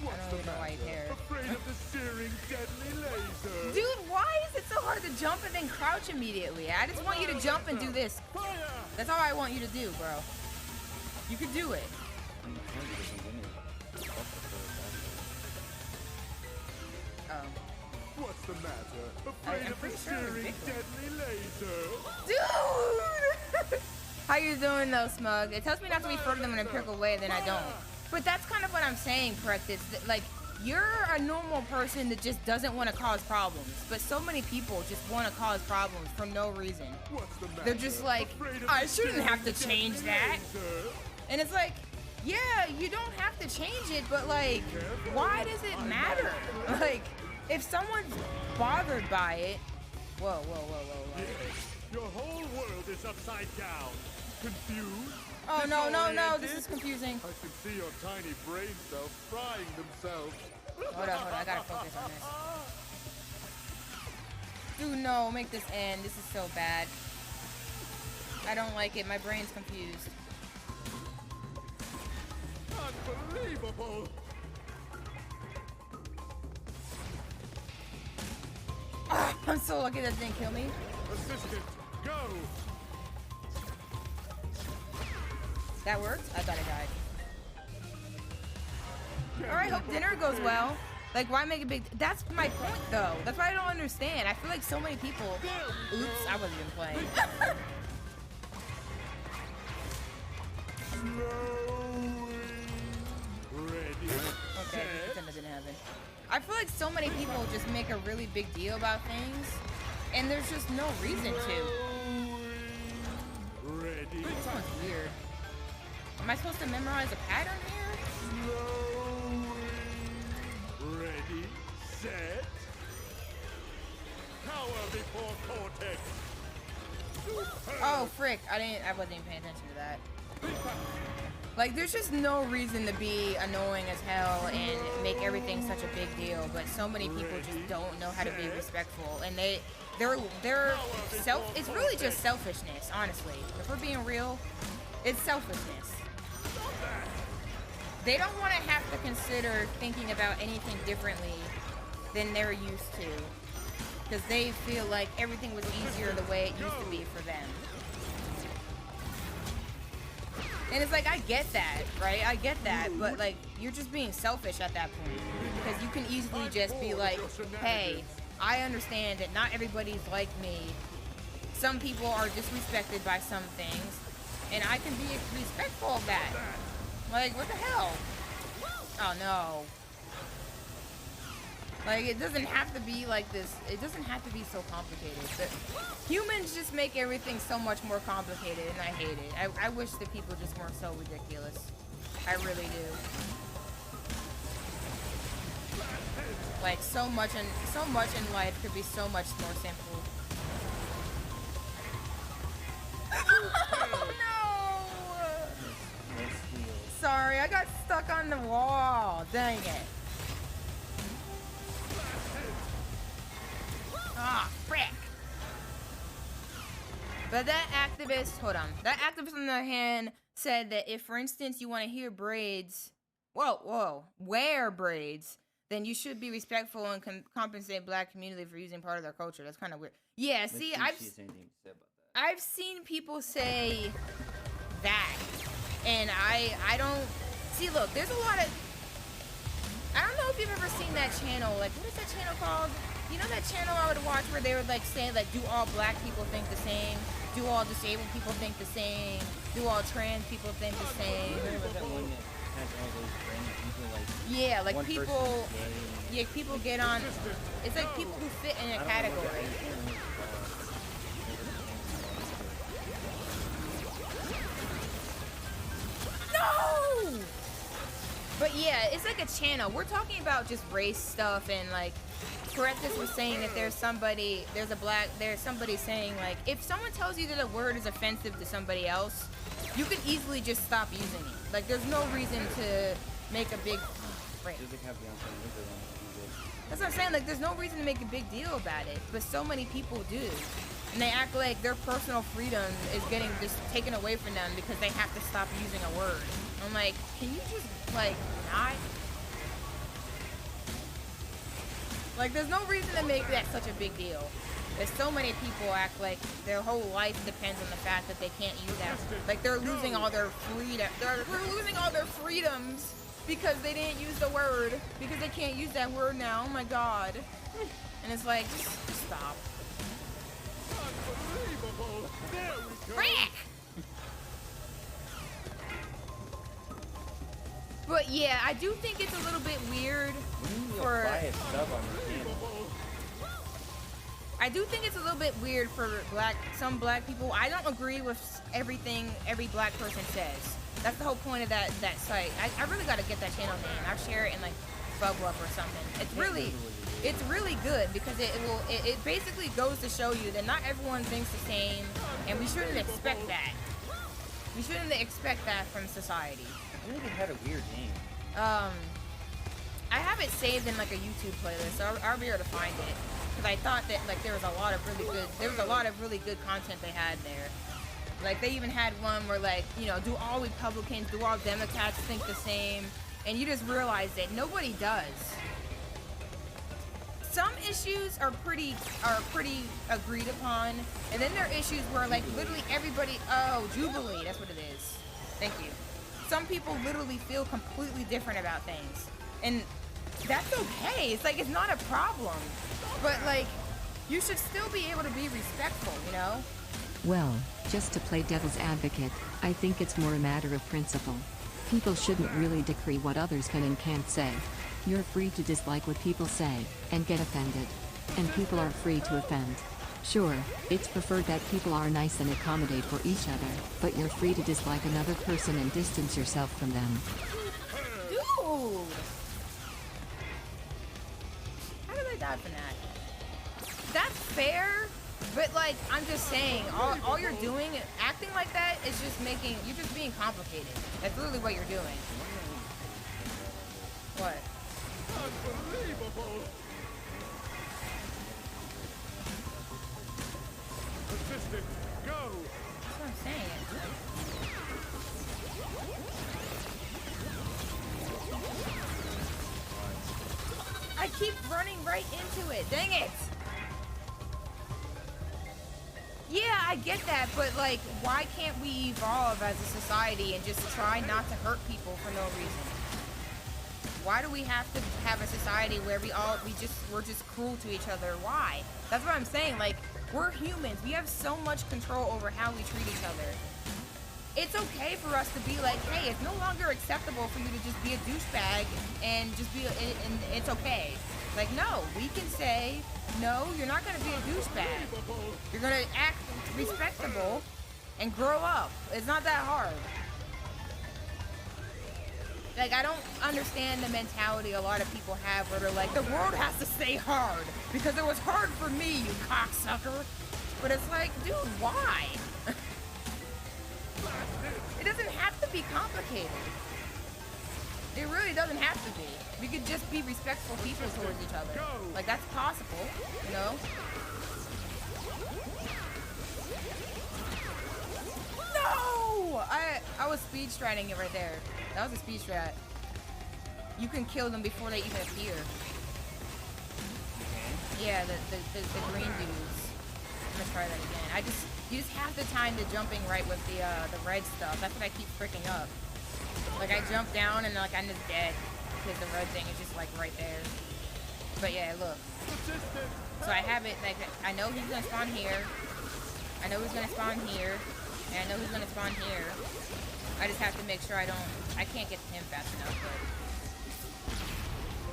Speaker 3: What's
Speaker 1: I don't
Speaker 3: the
Speaker 1: even know why you
Speaker 3: matter?
Speaker 1: care.
Speaker 3: Afraid of the searing, deadly laser?
Speaker 1: Dude, why is it so hard to jump and then crouch immediately? I just want you to jump and do this.
Speaker 3: Fire!
Speaker 1: That's all I want you to do, bro. You can do it. Oh.
Speaker 3: What's the matter? Afraid
Speaker 1: I'm
Speaker 3: of the
Speaker 1: pretty sure it was
Speaker 3: searing,
Speaker 1: big
Speaker 3: deadly laser?
Speaker 1: Dude! How you doing though, Smug? It tells me not to refer to them in a critical way, then I don't. But that's kind of what I'm saying, Practice. Like, you're a normal person that just doesn't want to cause problems. But so many people just want to cause problems for no reason.
Speaker 3: What's the matter?
Speaker 1: They're just like,
Speaker 3: Afraid of
Speaker 1: I
Speaker 3: the
Speaker 1: shouldn't have to
Speaker 3: searing,
Speaker 1: change
Speaker 3: deadly
Speaker 1: that.
Speaker 3: laser?
Speaker 1: And it's like, yeah, you don't have to change it, but like, why does it matter? Like, if someone's bothered by it, whoa.
Speaker 3: Yes, your whole world is upside down. Confused?
Speaker 1: Oh, no,
Speaker 3: Disoriented?
Speaker 1: this is confusing.
Speaker 3: I can see your tiny brain cells frying themselves.
Speaker 1: Hold on, I gotta focus on this. Dude, no, make this end. This is so bad. I don't like it. My brain's confused.
Speaker 3: Unbelievable!
Speaker 1: Ah, I'm so lucky that didn't kill me.
Speaker 3: Assistant, go!
Speaker 1: That worked? I thought I died. Alright, hope dinner goes well. Like, why make a big... That's my point, though. That's what I don't understand. I feel like so many people... Oops, I wasn't even playing.
Speaker 3: Ready,
Speaker 1: Okay, pretend that didn't happen. I feel like so many people just make a really big deal about things, and there's just no reason to.
Speaker 3: ready,
Speaker 1: This one's weird. Am I supposed to memorize a pattern here?
Speaker 3: ready, set, power before cortex.
Speaker 1: Oh, frick. I wasn't even paying attention to that. Like, there's just no reason to be annoying as hell and make everything such a big deal, but so many people just don't know how to be respectful, and they're it's really just selfishness, honestly. If we're being real, it's selfishness. They don't want to have to consider thinking about anything differently than they're used to, because they feel like everything was easier the way it used to be for them. And it's like, I get that, right? I get that, but like, you're just being selfish at that point, because you can easily just be like, hey, I understand that not everybody's like me. Some people are disrespected by some things, and I can be respectful of that. Like, what the hell? Oh no. Like, it doesn't have to be like this. It doesn't have to be so complicated. But humans just make everything so much more complicated, and I hate it. I wish that people just weren't so ridiculous. I really do. Like, so much in life could be so much more simple. Oh no! Sorry, I got stuck on the wall. Dang it. Ah, frick. But that activist, hold on. That activist on the other hand said that if, for instance, you want to hear braids, wear braids, then you should be respectful and compensate black community for using part of their culture. That's kind of weird. Yeah, see, I've seen people say that, and I don't, see, look, there's a lot of, I don't know if you've ever seen that channel, like, what is that channel called? You know that channel I would watch where they would like say like, do all black people think the same? Do all disabled people think the same? Do all trans people think the same? Yeah, like people, yeah, people get on. It's like people who fit in a category. But yeah, it's like a channel. We're talking about just race stuff, and like Correctus was saying that there's somebody saying like if someone tells you that a word is offensive to somebody else, you could easily just stop using it. Like there's no reason to make a big That's what I'm saying, like there's no reason to make a big deal about it, but so many people do. And they act like their personal freedom is getting just taken away from them because they have to stop using a word. I'm like, can you just like not? Like there's no reason to make that such a big deal. There's so many people act like their whole life depends on the fact that they can't use that. Like they're losing all their freedom. They're losing all their freedoms because they didn't use the word. Because they can't use that word now. Oh my god. And it's like, just stop.
Speaker 3: Unbelievable! There we go!
Speaker 1: Frick! But yeah, I do think it's a little bit weird for... I do think it's a little bit weird for some black people. I don't agree with everything every black person says. That's the whole point of that site. I really gotta get that channel name. I'll share it in like Bubble Up or something. It's really good because it basically goes to show you that not everyone thinks the same, and we shouldn't expect that. We shouldn't expect that from society.
Speaker 2: I think it had a weird name.
Speaker 1: I have it saved in like a YouTube playlist, so I'll be able to find it. Because I thought that like there was a lot of really good content they had there. Like they even had one where like, you know, do all Republicans, do all Democrats think the same? And you just realize that nobody does. Some issues are pretty agreed upon, and then there are issues where like literally everybody, oh, Jubilee, that's what it is. Thank you. Some people literally feel completely different about things, and that's okay. It's like, it's not a problem, but like, you should still be able to be respectful, you know?
Speaker 4: Well, just to play devil's advocate, I think it's more a matter of principle. People shouldn't really decree what others can and can't say. You're free to dislike what people say, and get offended. And people are free to offend. Sure, it's preferred that people are nice and accommodate for each other, but you're free to dislike another person and distance yourself from them.
Speaker 1: Dude! How did I die from that? That's fair, but like, I'm just saying, all you're doing, acting like that is just you're just being complicated. That's literally what you're doing. What?
Speaker 3: Unbelievable! Assistant, go!
Speaker 1: That's what I'm saying. I keep running right into it. Dang it! Yeah, I get that, but like, why can't we evolve as a society and just try not to hurt people for no reason? Why do we have to have a society where we're just cruel to each other? Why? That's what I'm saying. Like, we're humans. We have so much control over how we treat each other. It's okay for us to be like, hey, it's no longer acceptable for you to just be a douchebag and just be, and it's okay. Like, no, we can say, no, you're not gonna be a douchebag. You're gonna act respectable and grow up. It's not that hard. Like, I don't understand the mentality a lot of people have where they're like, the world has to stay hard because it was hard for me, you cocksucker. But it's like, dude, why? It doesn't have to be complicated. It really doesn't have to be. We could just be respectful people towards each other. Like, that's possible, you know? No! I was speed stratting it right there. That was a speed strat. You can kill them before they even appear. Yeah, the green dudes. I'm gonna try that again. You just have to time the jumping right with the red stuff. That's what I keep freaking up. Like, I jump down and like I'm just dead because the red thing is just like right there. But yeah, look. So I have it like, I know he's gonna spawn here. I know he's gonna spawn here. And I know he's gonna spawn here. I just have to make sure I can't get to him fast enough, but...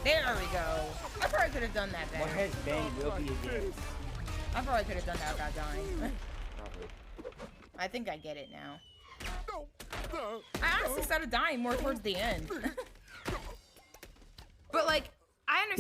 Speaker 1: There we go. I probably could have done that better.
Speaker 2: What has been will be again.
Speaker 1: I probably could have done that without dying.
Speaker 2: Probably.
Speaker 1: I think I get it now.
Speaker 3: No, no,
Speaker 1: I honestly started dying more towards the end.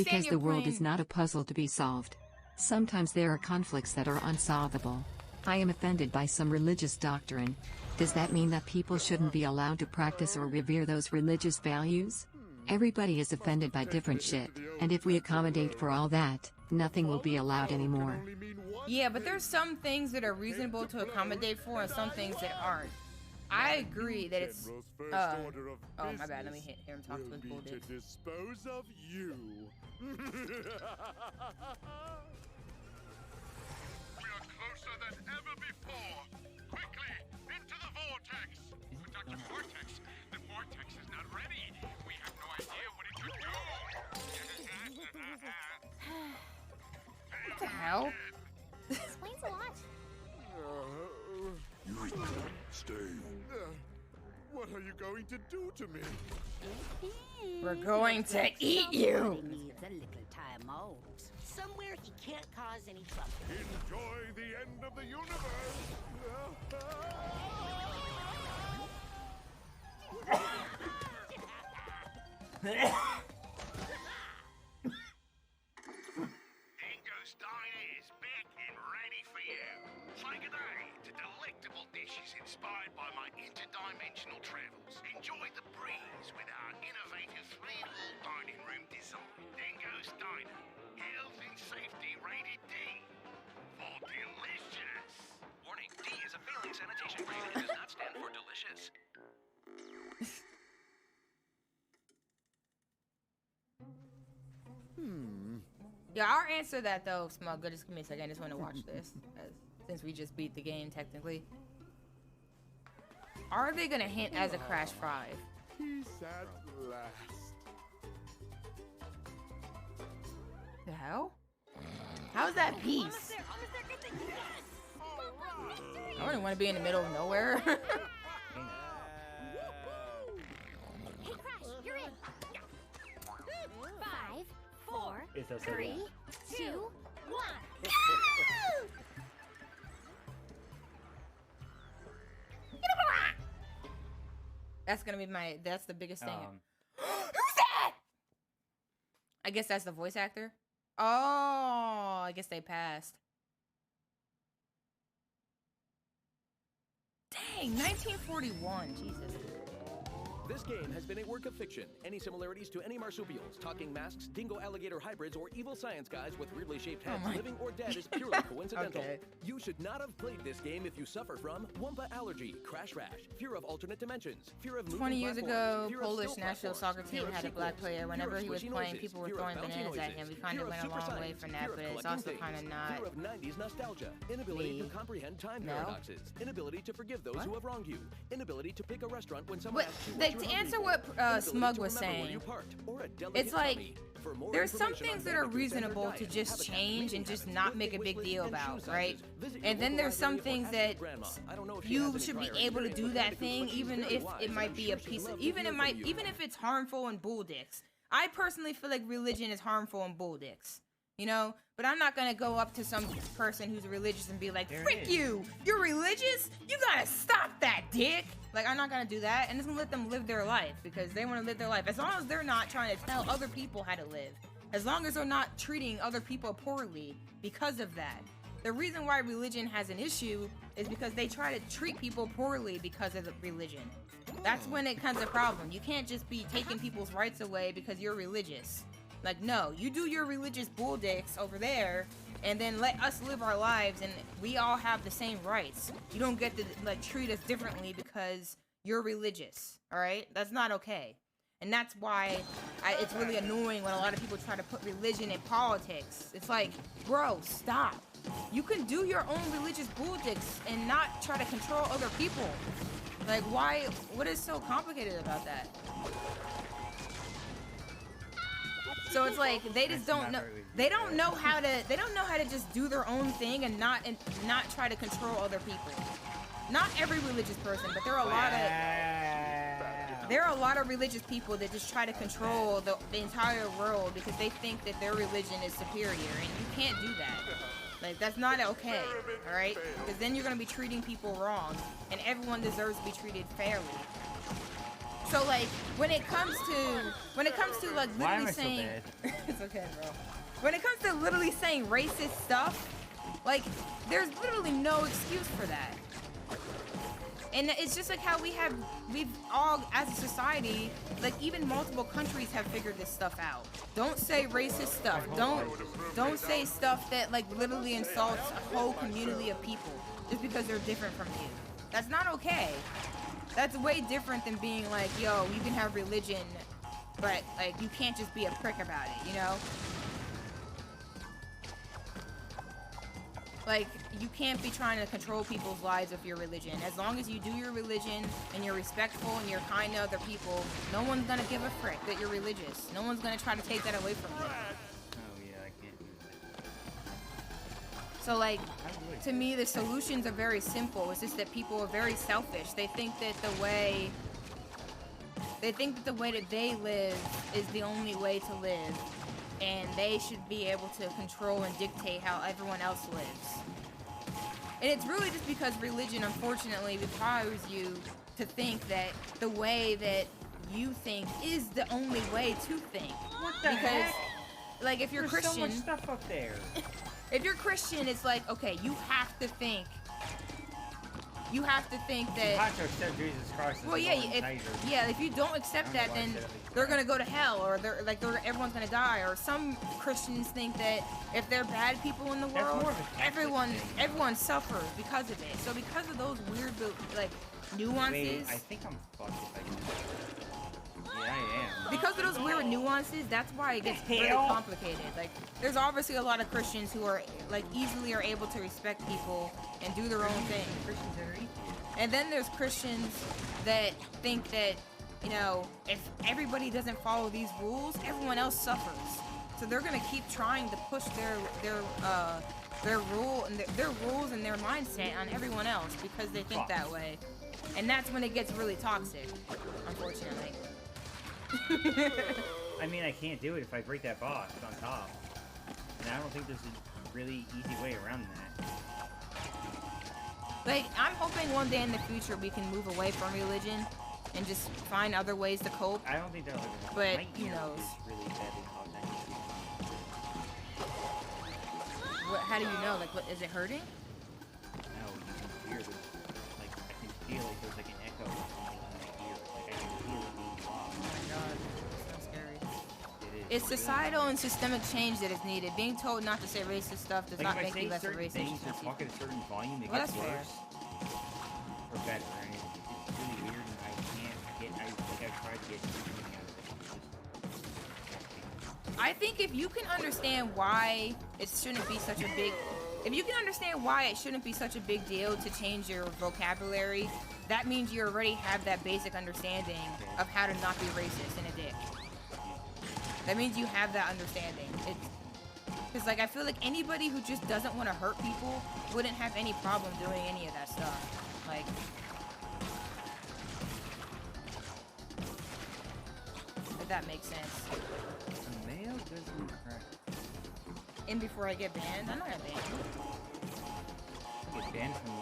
Speaker 1: understand
Speaker 4: Because
Speaker 1: your
Speaker 4: the world
Speaker 1: point.
Speaker 4: is not a puzzle to be solved. Sometimes there are conflicts that are unsolvable. I am offended by some religious doctrine. Does that mean that people shouldn't be allowed to practice or revere those religious values? Everybody is offended by different shit, and if we accommodate for all that, nothing will be allowed anymore.
Speaker 1: Yeah, but there's some things that are reasonable to accommodate for and some things that aren't. I agree that it's oh my bad, let me hear him talk to his bull dicks.
Speaker 3: Dispose of you. We are closer than ever before. Quickly, into the vortex. Dr. Vortex, the vortex is not ready. We have no idea what it could do.
Speaker 1: What the hell?
Speaker 5: Explains a lot.
Speaker 3: Stay. What are you going to do to me?
Speaker 1: We're going to eat you.
Speaker 5: He needs a little time out. Somewhere he can't cause any trouble.
Speaker 3: Enjoy the end of the universe. Dingo's Diner is back and ready for you. Say good day to delectable dishes inspired by my interdimensional travels. Enjoy the breeze with our innovative three-wall dining room design. Dingo's Diner. Health and safety rated D. For delicious.
Speaker 6: Warning, D is a failing sanitation grade and does not stand for delicious.
Speaker 1: Yeah, I'll answer that though, Smug. Just give me a second. I just want to watch this, since we just beat the game technically. Are they gonna hint as a Crash 5?
Speaker 3: Peace at last.
Speaker 1: The hell? How's that peace? I wouldn't want to be in the middle of nowhere.
Speaker 5: Hey, Crash, you're in. 5, 4,
Speaker 2: It's so
Speaker 5: 3, 2, 1.
Speaker 1: That's gonna be that's the biggest thing. Who's that? I guess that's the voice actor. Oh, I guess they passed. Dang, 1941, Jesus.
Speaker 6: This game has been a work of fiction. Any similarities to any marsupials, talking masks, dingo alligator hybrids, or evil science guys with weirdly shaped heads, living or dead, is purely coincidental.
Speaker 1: Okay.
Speaker 6: You should not have played this game if you suffer from Wumpa allergy, crash rash, fear of alternate dimensions, fear of moving
Speaker 1: 20 years ago,
Speaker 6: platforms, fear of
Speaker 1: Polish
Speaker 6: still
Speaker 1: national
Speaker 6: platforms,
Speaker 1: soccer
Speaker 6: fear
Speaker 1: team
Speaker 6: of
Speaker 1: had a black
Speaker 6: sequels,
Speaker 1: player. Whenever
Speaker 6: fear
Speaker 1: he
Speaker 6: of
Speaker 1: was
Speaker 6: squishy
Speaker 1: playing,
Speaker 6: noises,
Speaker 1: people were
Speaker 6: fear of
Speaker 1: throwing
Speaker 6: bouncy
Speaker 1: bananas at
Speaker 6: noises,
Speaker 1: him. We kind
Speaker 6: fear
Speaker 1: of went a
Speaker 6: super
Speaker 1: long way
Speaker 6: science,
Speaker 1: from
Speaker 6: fear
Speaker 1: that,
Speaker 6: of
Speaker 1: but it's
Speaker 6: collecting
Speaker 1: also
Speaker 6: things,
Speaker 1: kind of not.
Speaker 6: fear of 90s nostalgia, inability to
Speaker 1: me.
Speaker 6: comprehend time
Speaker 1: No.
Speaker 6: paradoxes, inability to forgive those
Speaker 1: What?
Speaker 6: who have wronged you, inability to pick a restaurant when someone
Speaker 1: But
Speaker 6: asks you
Speaker 1: like,
Speaker 6: what
Speaker 1: to
Speaker 6: you're
Speaker 1: answer
Speaker 6: hungry
Speaker 1: what
Speaker 6: for, inability
Speaker 1: Smug
Speaker 6: to
Speaker 1: was
Speaker 6: remember where
Speaker 1: saying,
Speaker 6: you parked, or a delicate
Speaker 1: it's like
Speaker 6: tummy. For more
Speaker 1: there's some
Speaker 6: information on
Speaker 1: things that are
Speaker 6: Bandicoot and their
Speaker 1: reasonable to
Speaker 6: diet,
Speaker 1: just
Speaker 6: habitat,
Speaker 1: change
Speaker 6: mating
Speaker 1: and just
Speaker 6: habits,
Speaker 1: not make a
Speaker 6: birthday
Speaker 1: big
Speaker 6: wish
Speaker 1: deal
Speaker 6: lists, and
Speaker 1: about,
Speaker 6: shoe
Speaker 1: right?
Speaker 6: sizes. Visit your
Speaker 1: And then
Speaker 6: local
Speaker 1: there's some
Speaker 6: library or
Speaker 1: things
Speaker 6: ask
Speaker 1: that
Speaker 6: your grandma. I don't know if she
Speaker 1: you
Speaker 6: has any
Speaker 1: should be
Speaker 6: prior
Speaker 1: able to
Speaker 6: experience
Speaker 1: do
Speaker 6: with
Speaker 1: that
Speaker 6: Bandicoot,
Speaker 1: thing,
Speaker 6: but she's
Speaker 1: even
Speaker 6: very
Speaker 1: if
Speaker 6: wise,
Speaker 1: it
Speaker 6: and
Speaker 1: might
Speaker 6: I'm
Speaker 1: be
Speaker 6: sure
Speaker 1: a
Speaker 6: she'd
Speaker 1: piece
Speaker 6: love
Speaker 1: of,
Speaker 6: to hear from you.
Speaker 1: even if it's harmful and bull dicks. I personally feel like religion is harmful and bull dicks. You know, but I'm not gonna go up to some person who's religious and be like,
Speaker 2: There it
Speaker 1: "Frick
Speaker 2: is.
Speaker 1: you! You're religious? You gotta stop that, dick!" Like, I'm not gonna do that, and just gonna let them live their life because they want to live their life. As long as they're not trying to tell other people how to live, as long as they're not treating other people poorly because of that. The reason why religion has an issue is because they try to treat people poorly because of the religion. That's when it becomes a problem. You can't just be taking people's rights away because you're religious. Like, no, you do your religious bull dicks over there, and then let us live our lives, and we all have the same rights. You don't get to, like, treat us differently because you're religious, all right? That's not okay. And that's why it's really annoying when a lot of people try to put religion in politics. It's like, bro, stop. You can do your own religious bull dicks and not try to control other people. Like, why? What is so complicated about that? So it's like they just don't know. They don't know how to. They don't know how to just do their own thing and not try to control other people. Not every religious person, but there are a lot of religious people that just try to control the entire world because they think that their religion is superior, and you can't do that. Like, that's not okay, all right? Because then you're gonna be treating people wrong, and everyone deserves to be treated fairly. So like when it comes to like
Speaker 2: Why am
Speaker 1: literally
Speaker 2: I so
Speaker 1: saying
Speaker 2: bad?
Speaker 1: it's okay, bro. When it comes to literally saying racist stuff, like there's literally no excuse for that. And it's just like how we've all as a society, like even multiple countries have figured this stuff out. Don't say racist stuff. Don't say stuff that like literally insults a whole community of people just because they're different from you. That's not okay. That's way different than being like, yo, you can have religion, but like you can't just be a prick about it, you know? Like, you can't be trying to control people's lives with your religion. As long as you do your religion and you're respectful and you're kind to other people, no one's gonna give a frick that you're religious. No one's gonna try to take that away from you.
Speaker 2: Oh yeah, I can't do that.
Speaker 1: So like, to me, the solutions are very simple. It's just that people are very selfish. They think that the way that they live is the only way to live. And they should be able to control and dictate how everyone else lives. And it's really just because religion, unfortunately, requires you to think that the way that you think is the only way to think.
Speaker 2: What the heck?
Speaker 1: Like, if you're
Speaker 2: There's
Speaker 1: Christian,
Speaker 2: so much stuff up there.
Speaker 1: if you're Christian, it's like, okay, you have to think that...
Speaker 2: You have to accept Jesus Christ as
Speaker 1: Well,
Speaker 2: the
Speaker 1: yeah,
Speaker 2: Lord and Savior.
Speaker 1: if you don't accept that, then they're gonna go to hell, or everyone's gonna die. Or some Christians think that if they're bad people in the
Speaker 2: That's
Speaker 1: world,
Speaker 2: more of a Catholic thing.
Speaker 1: everyone suffers because of it. So because of those weird like nuances,
Speaker 2: Wait, I think I'm fucked if I do that. Yeah, I am.
Speaker 1: because of those weird nuances, that's why it gets really
Speaker 2: hell?
Speaker 1: complicated. Like, there's obviously a lot of Christians who are like easily are able to respect people and do their own thing.
Speaker 2: Christians that are atheists.
Speaker 1: And then there's Christians that think that, you know, if everybody doesn't follow these rules, everyone else suffers. So they're gonna keep trying to push their rules and their mindset on everyone else because they think that way. And that's when it gets really toxic, unfortunately.
Speaker 2: I mean, I can't do it if I break that box on top. And I don't think there's a really easy way around that.
Speaker 1: Like, I'm hoping one day in the future we can move away from religion and just find other ways to cope.
Speaker 2: I don't think that'll ever happen.
Speaker 1: But,
Speaker 2: My
Speaker 1: who
Speaker 2: ear
Speaker 1: knows?
Speaker 2: is really badly clogged. I can feel
Speaker 1: How do you know? Like, what, is it hurting?
Speaker 2: it. No, you can hear the, like, I can feel like there's like an echo or something in my ear. Like, I can feel it being clogged.
Speaker 1: Oh my god, that's so scary.
Speaker 2: It is.
Speaker 1: It's societal and systemic change that is needed. Being told not to say racist stuff does
Speaker 2: Like,
Speaker 1: not
Speaker 2: if I
Speaker 1: make you
Speaker 2: say
Speaker 1: less a
Speaker 2: certain
Speaker 1: racist.
Speaker 2: things or talk at a certain volume, it
Speaker 1: Well,
Speaker 2: gets
Speaker 1: that's fair.
Speaker 2: worse. Or better. I mean, it's really weird, and I can't get, I've tried to get anything out of it. It's just...
Speaker 1: I think if you can understand why it shouldn't be such a big... If you can understand why it shouldn't be such a big deal to change your vocabulary, that means you already have that basic understanding of how to not be racist and a dick. That means you have that understanding. Because, like, I feel like anybody who just doesn't want to hurt people wouldn't have any problem doing any of that stuff. Like... If that makes sense.
Speaker 2: A male doesn't crack.
Speaker 1: And before I get banned, I'm not gonna ban you.
Speaker 2: I get banned from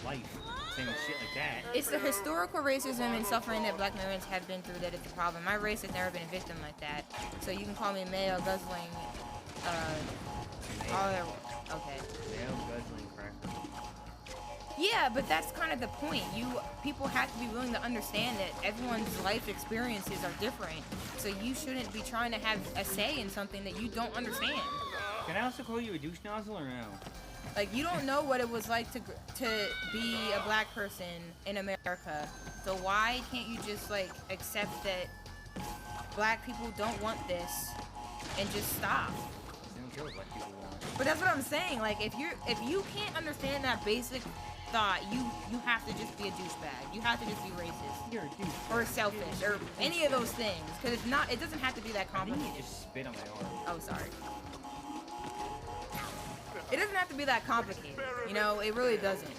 Speaker 2: life saying shit like that.
Speaker 1: It's the historical racism and suffering that black men have been through that is the problem. My race has never been a victim like that. So you can call me male guzzling, all that, okay.
Speaker 2: Male guzzling cracker.
Speaker 1: Yeah, but that's kind of the point. People have to be willing to understand that everyone's life experiences are different. So you shouldn't be trying to have a say in something that you don't understand.
Speaker 2: Can I also call you a douche nozzle or no?
Speaker 1: Like, you don't know what it was like to be a black person in America. So why can't you just, like, accept that black people don't want this and just stop?
Speaker 2: They don't care what black people want.
Speaker 1: But that's what I'm saying. Like, if you can't understand that basic thought, you have to just be a douchebag. You have to just be racist.
Speaker 2: You're a douche.
Speaker 1: Or selfish. Or any of those things. Because it doesn't have to be that
Speaker 2: I think
Speaker 1: complicated.
Speaker 2: you just spit on my arm.
Speaker 1: Oh, sorry. It doesn't have to be that complicated, you know? It really doesn't.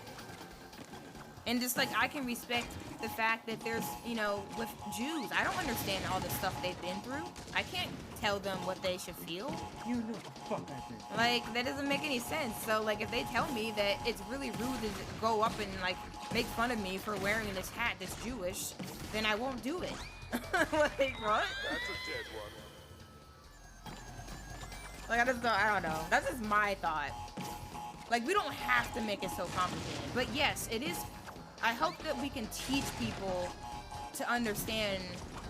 Speaker 1: And just like I can respect the fact that there's, you know, with Jews, I don't understand all the stuff they've been through. I can't tell them what they should feel.
Speaker 2: You know the fuck I think.
Speaker 1: Like, that doesn't make any sense. So, like, if they tell me that it's really rude to go up and, like, make fun of me for wearing this hat that's Jewish, then I won't do it. Like, what?
Speaker 7: That's a dead one.
Speaker 1: Like, I don't know. That's just my thought. Like, we don't have to make it so complicated. But yes, it is. I hope that we can teach people to understand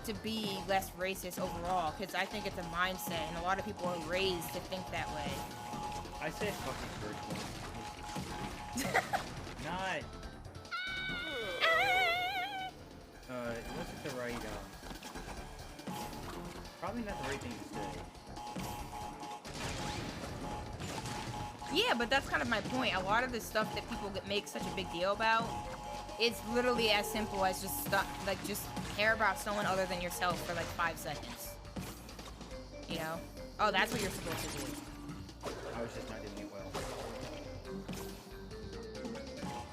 Speaker 1: to be less racist overall, because I think it's a mindset, and a lot of people are raised to think that way.
Speaker 2: I said fucking first one. Not. It wasn't the right, probably not the right thing to say.
Speaker 1: Yeah, but that's kind of my point. A lot of the stuff that people make such a big deal about, it's literally as simple as just just care about someone other than yourself for like 5 seconds. You know? Oh, that's what you're supposed to do.
Speaker 2: I was just not doing it well.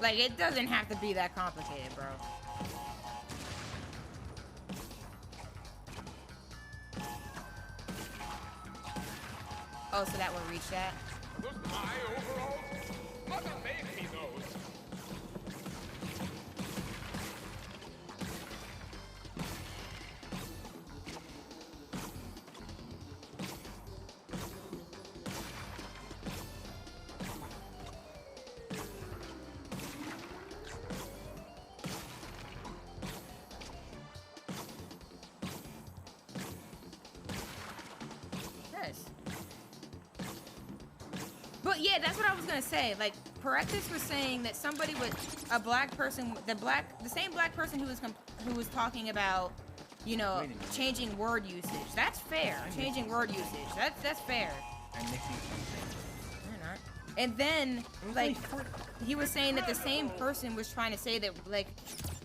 Speaker 1: Like, it doesn't have to be that complicated, bro. Oh, so that will reach that?
Speaker 7: Those my overalls? Mother made me those.
Speaker 1: Yes. But yeah, that's what I was gonna say. Like, Parectus was saying that somebody with a black person, the same black person who was talking about, you know, changing word usage. That's fair. Changing word usage. That's fair.
Speaker 2: I'm mixing something.
Speaker 1: You're not. And then, like, he was saying that the same person was trying to say that, like,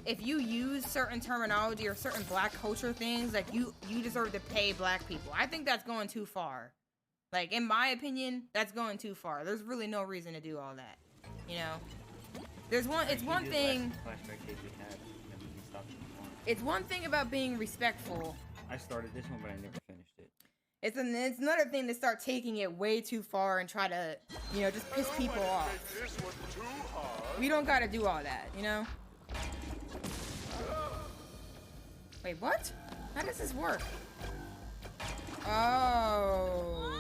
Speaker 1: if you use certain terminology or certain black culture things, like, you deserve to pay black people. I think that's going too far. Like, in my opinion, that's going too far. There's really no reason to do all that. You know? It's one thing... It's one thing about being respectful.
Speaker 2: I started this one, but I never finished it.
Speaker 1: It's another thing to start taking it way too far and try to, you know, just piss people off.
Speaker 7: This one too hard.
Speaker 1: We don't gotta do all that, you know? Wait, what? How does this work? Oh.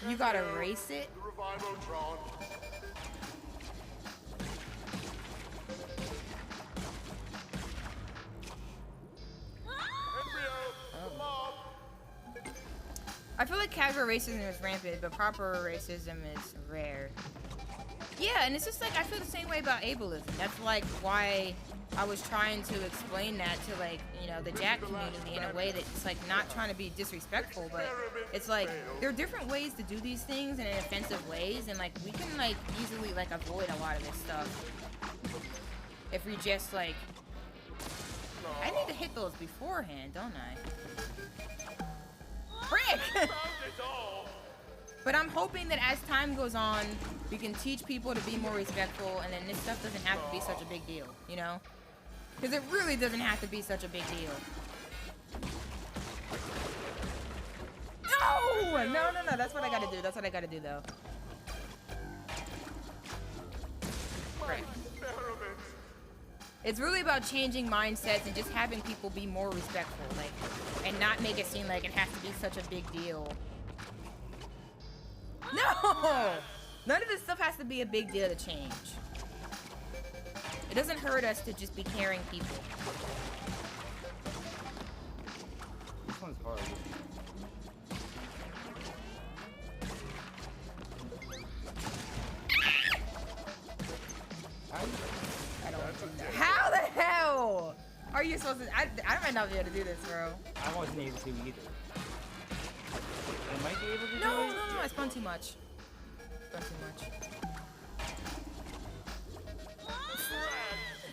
Speaker 1: You gotta erase it?
Speaker 7: The Revivotron.
Speaker 1: I feel like casual racism is rampant, but proper racism is rare. Yeah, and it's just like, I feel the same way about ableism. That's like why I was trying to explain that to, like, you know, the Jack community in a way that's like not trying to be disrespectful, but it's like there are different ways to do these things in offensive ways, and like we can like easily like avoid a lot of this stuff if we just like. I need to hit those beforehand, don't I? Frick! But I'm hoping that as time goes on, we can teach people to be more respectful, and then this stuff doesn't have to be such a big deal, you know? Because it really doesn't have to be such a big deal. No! No, that's what I gotta do. That's what I gotta do, though. Right. It's really about changing mindsets and just having people be more respectful, like, and not make it seem like it has to be such a big deal. No! None of this stuff has to be a big deal to change. It doesn't hurt us to just be caring people.
Speaker 2: This one's hard.
Speaker 1: How the hell are you supposed to? I might not be able to do this, bro.
Speaker 2: I wasn't able to either. I might be able to do it.
Speaker 1: No, I spun too much.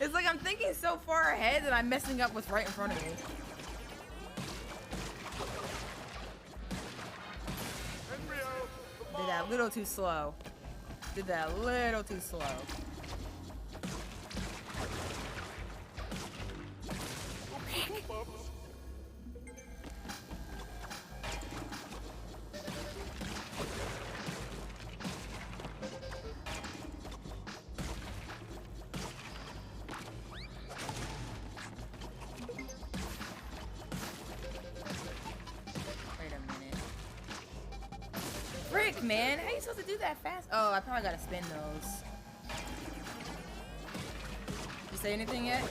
Speaker 1: It's like I'm thinking so far ahead that I'm messing up what's right in front of me. Did that a little too slow. Did that a little too slow. Wait a minute. Frick, man. How you supposed to do that fast? Oh, I probably gotta spin those. You say anything yet?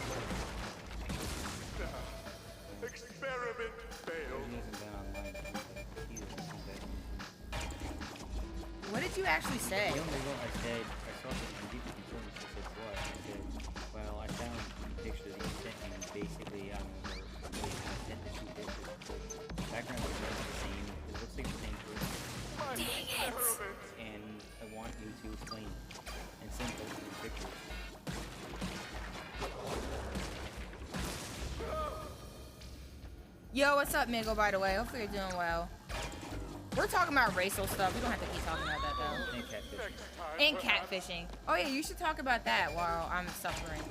Speaker 7: Experiment failed.
Speaker 2: He hasn't been online. He hasn't been.
Speaker 1: What did you actually say?
Speaker 2: The only one I said, I saw something on YouTube before this. I said, what? I said, well, I found a picture that you sent me. Basically, I don't know where I sent the two pictures. The background is the same. It looks like the same person.
Speaker 1: Dang it!
Speaker 2: And I want you to explain it and send those two pictures.
Speaker 1: Yo, what's up, Migo, by the way? Hopefully you're doing well. We're talking about racial stuff. We don't have to keep talking about that, though.
Speaker 2: And catfishing.
Speaker 1: And catfishing. Oh, yeah, you should talk about that while I'm suffering.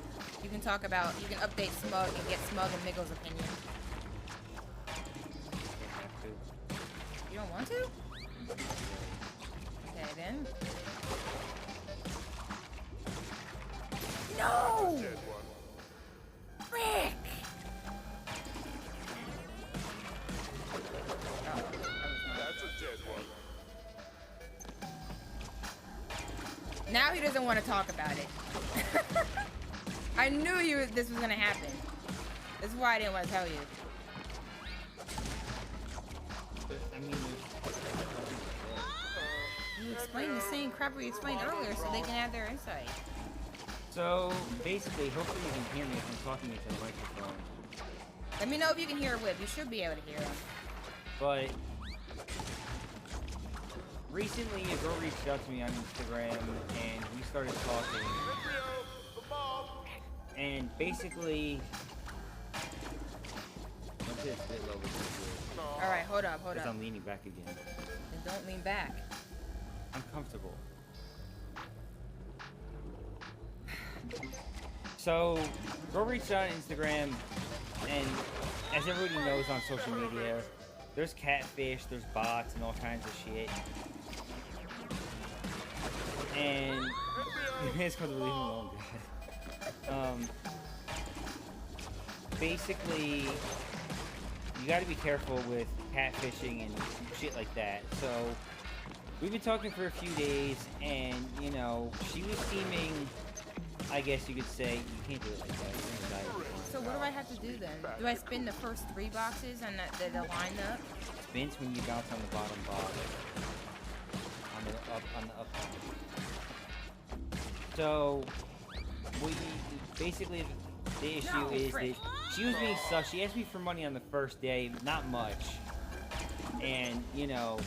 Speaker 1: You can talk about, you can update Smug and get Smug and Migo's opinion. You don't want to? Okay, then. No! Frick!
Speaker 7: That's a dead one.
Speaker 1: Now he doesn't want to talk about it. I knew this was gonna happen. This is why I didn't want to tell you.
Speaker 2: But, I mean,
Speaker 1: You explained the same crap we explained earlier so they can add their insight.
Speaker 2: so, basically, hopefully you can hear me if I'm talking into the microphone.
Speaker 1: Let me know if you can hear Whip. You should be able to hear him.
Speaker 2: But recently a girl reached out to me on Instagram and we started talking. And basically, once it's a bit low,
Speaker 1: Alright, hold up.
Speaker 2: because I'm leaning back again.
Speaker 1: Then don't lean back.
Speaker 2: I'm comfortable. So, girl reached out on Instagram, and as everybody knows on social media, there's catfish, there's bots, and all kinds of shit. And it's called leave him alone, God. Basically, you got to be careful with catfishing and shit like that. So, we've been talking for a few days, and you know, she was seeming, I guess you could say, you can't do it like that. You're gonna die.
Speaker 1: So what do I have to do then? Do I spin the first 3 boxes and the line up?
Speaker 2: Spins when you bounce on the bottom box. On the up one. So, basically, the issue is that she was being sus. She asked me for money on the first day, not much. And, you know,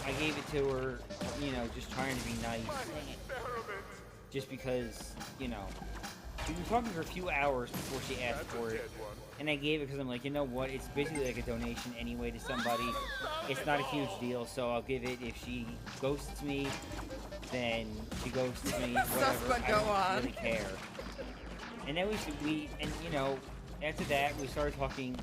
Speaker 2: I gave it to her, you know, just trying to be nice. Just because, you know, we were talking for a few hours before she asked for it. And I gave it because I'm like, you know what, it's basically like a donation anyway to somebody. It's not a huge deal, so I'll give it. If she ghosts me, then she ghosts me, whatever. I don't really care. And then and you know, after that, we started talking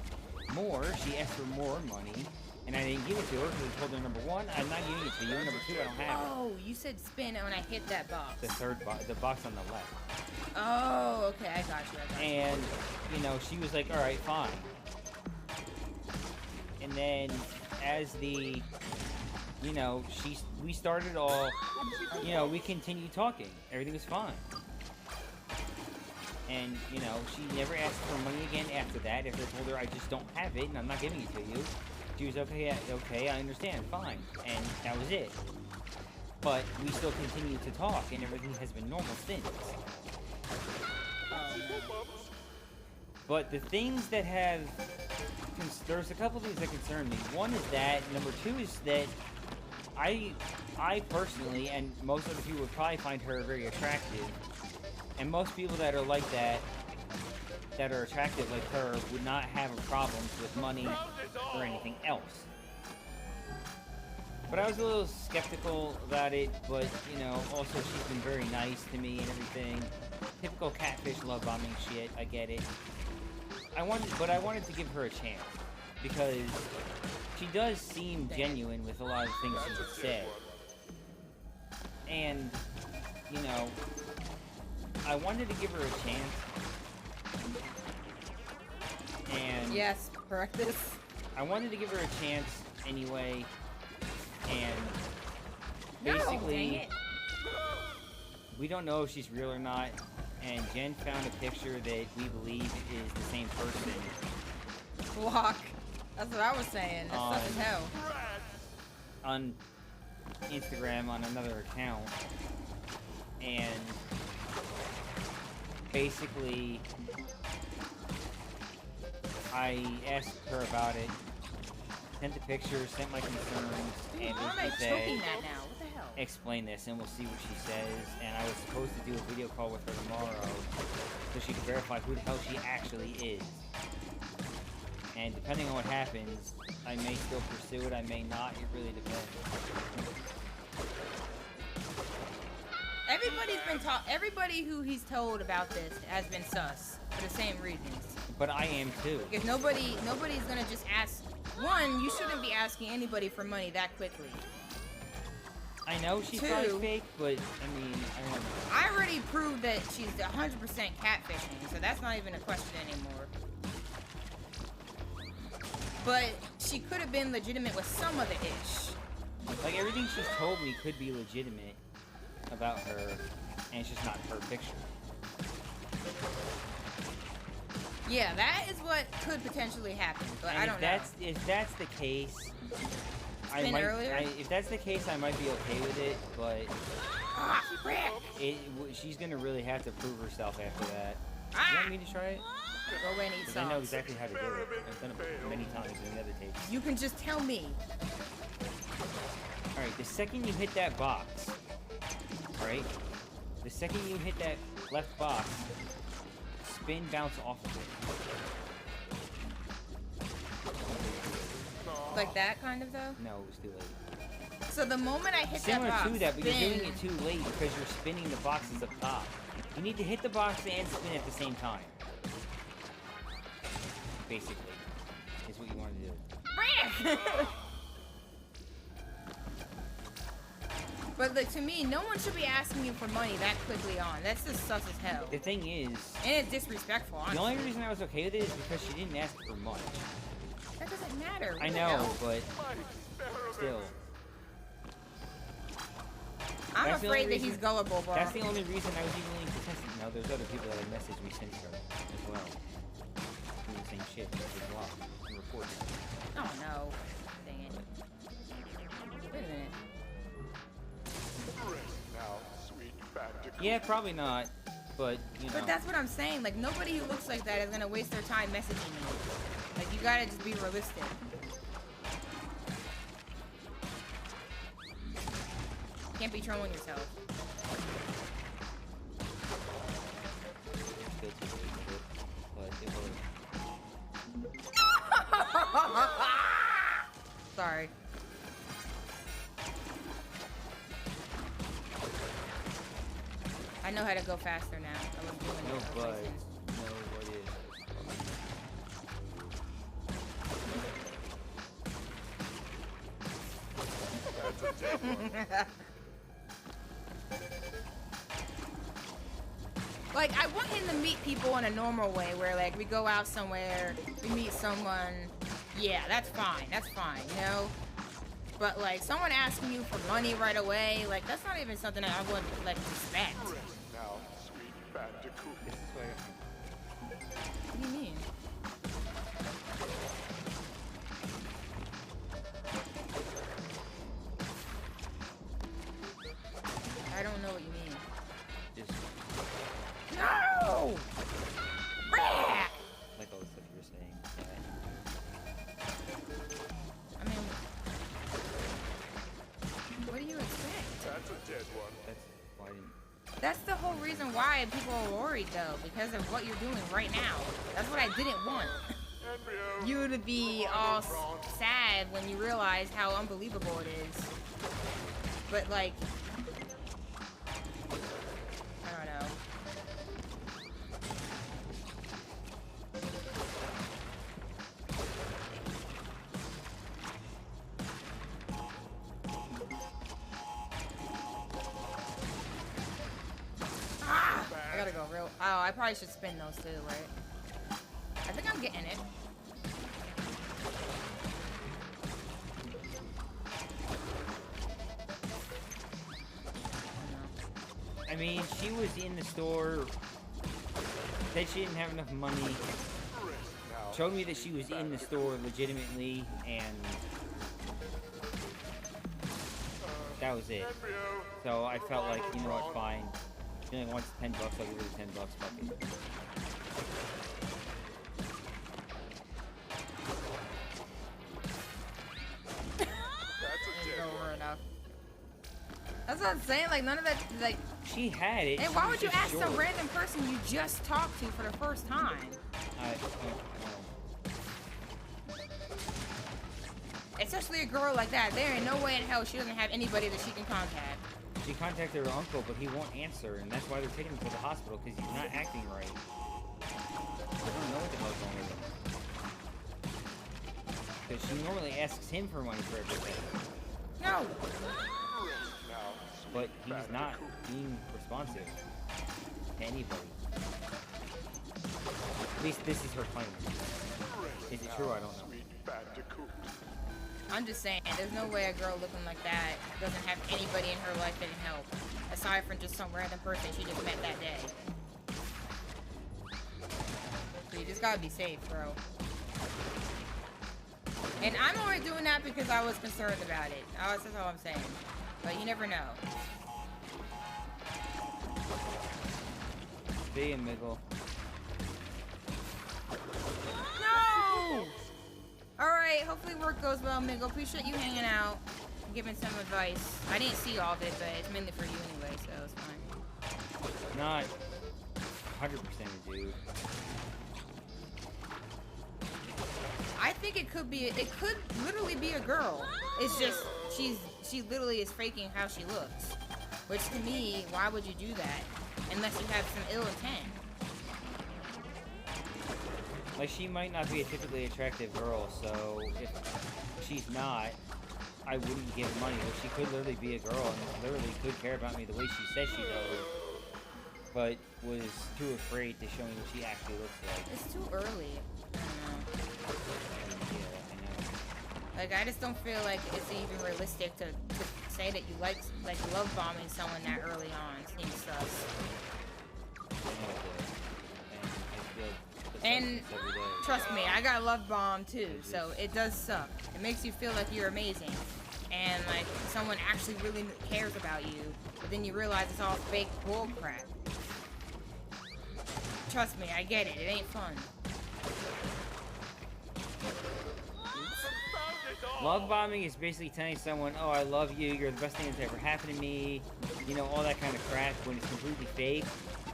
Speaker 2: more. She asked for more money, and I didn't give it to her because I told her, number one, I'm not giving it to you. Number two, I don't have it.
Speaker 1: Oh, you said spin when I hit that box.
Speaker 2: The third box, the box on the left.
Speaker 1: Oh, okay, I got you.
Speaker 2: And, you know, she was like, alright, fine. And then, as the, you know, we started all, you know, we continued talking. Everything was fine. And, you know, she never asked for money again after that. After I told her I just don't have it and I'm not giving it to you. She was okay, okay, I understand, fine. And that was it. But we still continued to talk and everything has been normal since. But the things that have, there's a couple things that concern me. One is that, number two is that I personally, and most other people would probably find her very attractive. And most people that are like that are attractive like her, would not have a problem with money or anything else. But I was a little skeptical about it, but, you know, also she's been very nice to me and everything. Typical catfish love bombing shit, I get it. I wanted to give her a chance because she does seem genuine with a lot of things she said, and you know, I wanted to give her a chance. And
Speaker 1: yes, correct this.
Speaker 2: I wanted to give her a chance anyway, and
Speaker 1: No,
Speaker 2: basically,
Speaker 1: dang it.
Speaker 2: we don't know if she's real or not. And Jen found a picture that we believe is the same person.
Speaker 1: Block. That's what I was saying. That's tough as hell.
Speaker 2: On Instagram on another account, and basically I asked her about it, sent the picture, sent my concerns, and
Speaker 1: Why am I
Speaker 2: basically
Speaker 1: choking
Speaker 2: said,
Speaker 1: that now? What the hell?
Speaker 2: explain this and we'll see what she says. And I was supposed to do a video call with her tomorrow so she could verify who the hell she actually is. And depending on what happens, I may still pursue it, I may not, it really depends.
Speaker 1: Everybody who he's told about this has been sus for the same reasons.
Speaker 2: But I am too.
Speaker 1: Because nobody's gonna just ask. One, you shouldn't be asking anybody for money that quickly.
Speaker 2: I know she's probably fake, but I mean, I don't know.
Speaker 1: I already proved that she's 100% catfishing, so that's not even a question anymore. But she could have been legitimate with some of the ish.
Speaker 2: Like, everything she's told me could be legitimate about her, and it's just not her picture.
Speaker 1: Yeah, that is what could potentially happen, but
Speaker 2: And
Speaker 1: I don't know.
Speaker 2: If that's the case, if that's the case, I might be okay with it, but she's gonna really have to prove herself after that. You want me to try it?
Speaker 1: Go away and eat
Speaker 2: 'Cause I know
Speaker 1: sauce.
Speaker 2: exactly how to do it. I've done it many times in the other tapes.
Speaker 1: You can just tell me.
Speaker 2: Alright, the second you hit that box, right? The second you hit that left box, spin, bounce off of it.
Speaker 1: Like that kind of though?
Speaker 2: No, it was too late.
Speaker 1: So the moment I hit
Speaker 2: Similar
Speaker 1: that box,
Speaker 2: to that, but you're
Speaker 1: spin,
Speaker 2: doing it too late because you're spinning the boxes up top. You need to hit the box and spin at the same time. Basically, is what you want to do.
Speaker 1: But like, to me, no one should be asking you for money that quickly on. That's just sus as hell.
Speaker 2: The thing is,
Speaker 1: And it's disrespectful, honestly.
Speaker 2: the only reason I was okay with it is because she didn't ask for much.
Speaker 1: That doesn't matter. What
Speaker 2: I
Speaker 1: the
Speaker 2: know,
Speaker 1: hell?
Speaker 2: but still.
Speaker 1: I'm
Speaker 2: That's the
Speaker 1: afraid
Speaker 2: only
Speaker 1: that he's
Speaker 2: reason-
Speaker 1: gullible, bro.
Speaker 2: That's the only reason I was even willing to test it. Now, there's other people that have messaged me since her as well. Doing the same shit. Just block and report it.
Speaker 1: Oh no. Dang it. Wait a minute.
Speaker 7: Now, sweet Bandicoot.
Speaker 2: Yeah, probably not. But, you know.
Speaker 1: But that's what I'm saying. Like, nobody who looks like that is gonna waste their time messaging you. Like, you gotta just be realistic. Can't be trolling yourself.
Speaker 2: Still too late with it, but it worked.
Speaker 1: Sorry. I know how to go faster now. I was doing
Speaker 2: No
Speaker 1: it.
Speaker 2: buds. No what is.
Speaker 1: Like, I want him to meet people in a normal way, where like we go out somewhere, we meet someone. Yeah, that's fine. That's fine, you know. But like someone asking you for money right away, like that's not even something that I would like respect.
Speaker 7: Now, sweet Bandicoot.
Speaker 2: This is why
Speaker 1: What do you mean? I don't know what you mean.
Speaker 2: just
Speaker 1: No! Brah!
Speaker 2: like all the stuff you were saying.
Speaker 1: I mean, what do you expect?
Speaker 7: That's a dead one.
Speaker 2: That's why I didn't.
Speaker 1: That's the whole reason why people are worried, though, because of what you're doing right now. That's what I didn't want.
Speaker 7: Embryo.
Speaker 1: You to be all sad when you realize how unbelievable it is. But, like, I don't know. Oh, I probably should spin those too, right? I think I'm getting it.
Speaker 2: I mean, she was in the store, said she didn't have enough money, showed me that she was in the store legitimately, and that was it. So I felt like, you know what, fine. She only wants $10, I'll give her the $10, fuck it.
Speaker 1: That's what I'm saying, like, none of that, like...
Speaker 2: She had it.
Speaker 1: Hey, why would you ask some random person you just talked to for the first time? Especially a girl like that. There ain't no way in hell she doesn't have anybody that she can contact.
Speaker 2: She contacted her uncle, but he won't answer, and that's why they're taking him to the hospital, because he's not acting right. I don't know what the hell's wrong with him. Because she normally asks him for money for everything.
Speaker 1: No!
Speaker 2: But he's not being responsive to anybody. At least this is her claim. Is it true? I don't know.
Speaker 1: I'm just saying, there's no way a girl looking like that doesn't have anybody in her life that can help. Aside from just some random person she just met that day. So you just gotta be safe, bro. And I'm only doing that because I was concerned about it. That's all I'm saying. But you never know.
Speaker 2: Be a Miggle.
Speaker 1: No! Alright, hopefully work goes well, Miggle. Appreciate you hanging out and giving some advice. I didn't see all of it, but it's mainly for you anyway, so it's fine.
Speaker 2: Not 100% a dude.
Speaker 1: I think it could literally be a girl. It's just, she literally is faking how she looks. Which to me, why would you do that? Unless you have some ill intent.
Speaker 2: Like, she might not be a typically attractive girl, so if she's not, I wouldn't give money. But she could literally be a girl and literally could care about me the way she says she does, but was too afraid to show me what she actually looks like.
Speaker 1: It's too early. I don't know.
Speaker 2: Yeah, I know.
Speaker 1: Like, I just don't feel like it's even realistic to say that you like love bombing someone that early on. Seems sus. And trust me, I got love bomb too, so it does suck. It makes you feel like you're amazing, and like someone actually really cares about you, but then you realize it's all fake bull crap. Trust me, I get it. It ain't fun.
Speaker 2: Love bombing is basically telling someone, oh, I love you, you're the best thing that's ever happened to me, you know, all that kind of crap, when it's completely fake,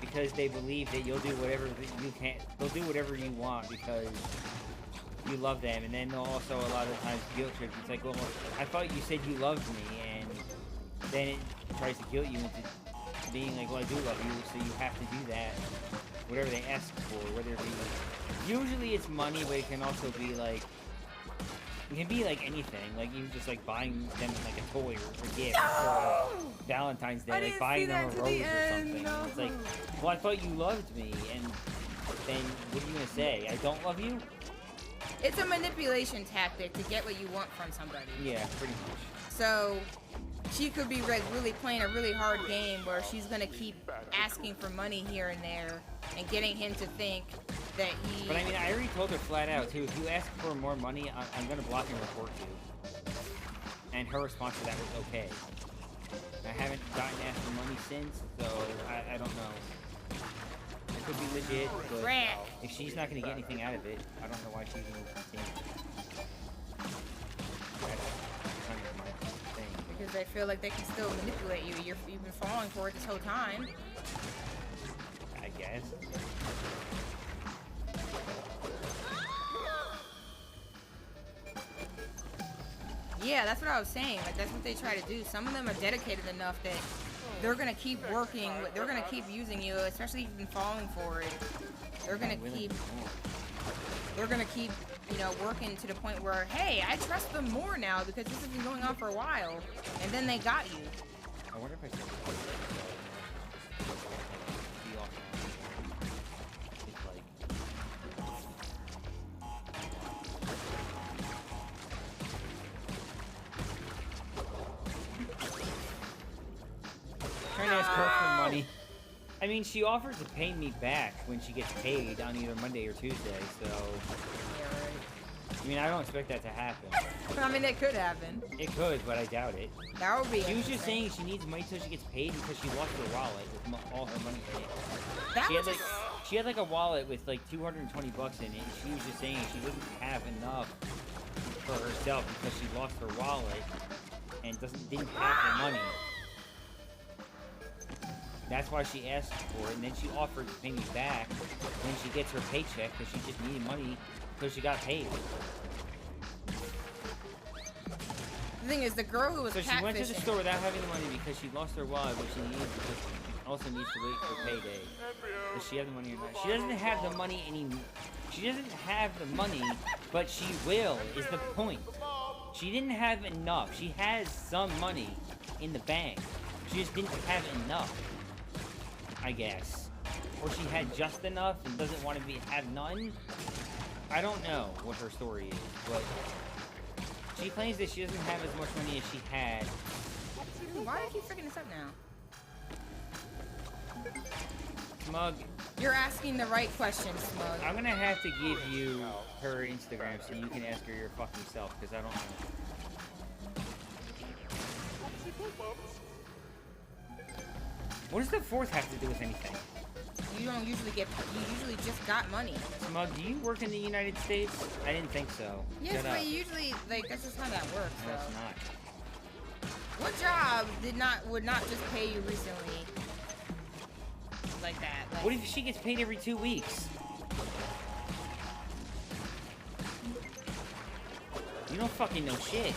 Speaker 2: because they believe that you'll do whatever you can, they'll do whatever you want because you love them, and then they'll also a lot of times guilt trip. It's like, well, I thought you said you loved me, and then it tries to guilt you into being like, well, I do love you, so you have to do that, whatever they ask for, whether it be, usually it's money, but it can also be like, it can be like anything, like you just like buying them like a toy or a gift for Valentine's Day, like buying them a rose or something.
Speaker 1: No.
Speaker 2: It's like, well, I thought you loved me, and then what are you gonna say? I don't love you?
Speaker 1: It's a manipulation tactic to get what you want from somebody.
Speaker 2: Yeah, pretty much.
Speaker 1: So she could be like really playing a really hard game where she's gonna keep asking for money here and there and getting him to think that he...
Speaker 2: But I mean, I already told her flat out too, if you ask for more money, I'm gonna block and report you. And her response to that was okay. I haven't gotten asked for money since, so I don't know. It could be legit, but if she's not gonna get anything out of it, I don't know why she's gonna continue. That's kind of my thing.
Speaker 1: Because they feel like they can still manipulate you. You've been falling for it this whole time.
Speaker 2: I guess.
Speaker 1: Yeah, that's what I was saying. Like, that's what they try to do. Some of them are dedicated enough that they're gonna keep working. They're gonna keep using you, especially if you've been falling for it. They're gonna keep, you know, working to the point where, hey, I trust them more now because this has been going on for a while, and then they got you.
Speaker 2: I wonder if I said mean, she offered to pay me back when she gets paid on either Monday or Tuesday, so...
Speaker 1: Yeah, right.
Speaker 2: I mean, I don't expect that to happen.
Speaker 1: I mean, it could happen.
Speaker 2: It could, but I doubt it.
Speaker 1: That would be
Speaker 2: She was just
Speaker 1: interesting.
Speaker 2: saying she needs money till she gets paid because she lost her wallet with all her money in it.
Speaker 1: That
Speaker 2: She
Speaker 1: was
Speaker 2: had, like, she had like a wallet with like 220 bucks in it, and she was just saying she doesn't have enough for herself because she lost her wallet and didn't have the money. That's why she asked for it, and then she offered to pay me back when she gets her paycheck because she just needed money because she got paid.
Speaker 1: The thing is, the girl who was
Speaker 2: So she went to the
Speaker 1: catfishing-
Speaker 2: store without having the money because she lost her wallet, but she needs because she also needs to wait for payday. Does she have the money or not? She doesn't have the money She doesn't have the money, but she will, is the point. She didn't have enough. She has some money in the bank. She just didn't have enough, I guess. Or she had just enough and doesn't want to have none. I don't know what her story is, but she claims that she doesn't have as much money as she had.
Speaker 1: Why do you keep freaking this up now?
Speaker 2: Smug,
Speaker 1: You're asking the right question, Smug.
Speaker 2: I'm gonna have to give you her Instagram so you can ask her your fucking self, because I don't know. What does the fourth have to do with anything?
Speaker 1: You don't usually get. You usually just got money.
Speaker 2: Smug, do you work in the United States? I didn't think so.
Speaker 1: Yes,
Speaker 2: Shut
Speaker 1: but
Speaker 2: up.
Speaker 1: usually, like, that's just how that works.
Speaker 2: No,
Speaker 1: So.
Speaker 2: it's not.
Speaker 1: What job would not just pay you recently like that? Like,
Speaker 2: What if she gets paid every 2 weeks? You don't fucking know shit.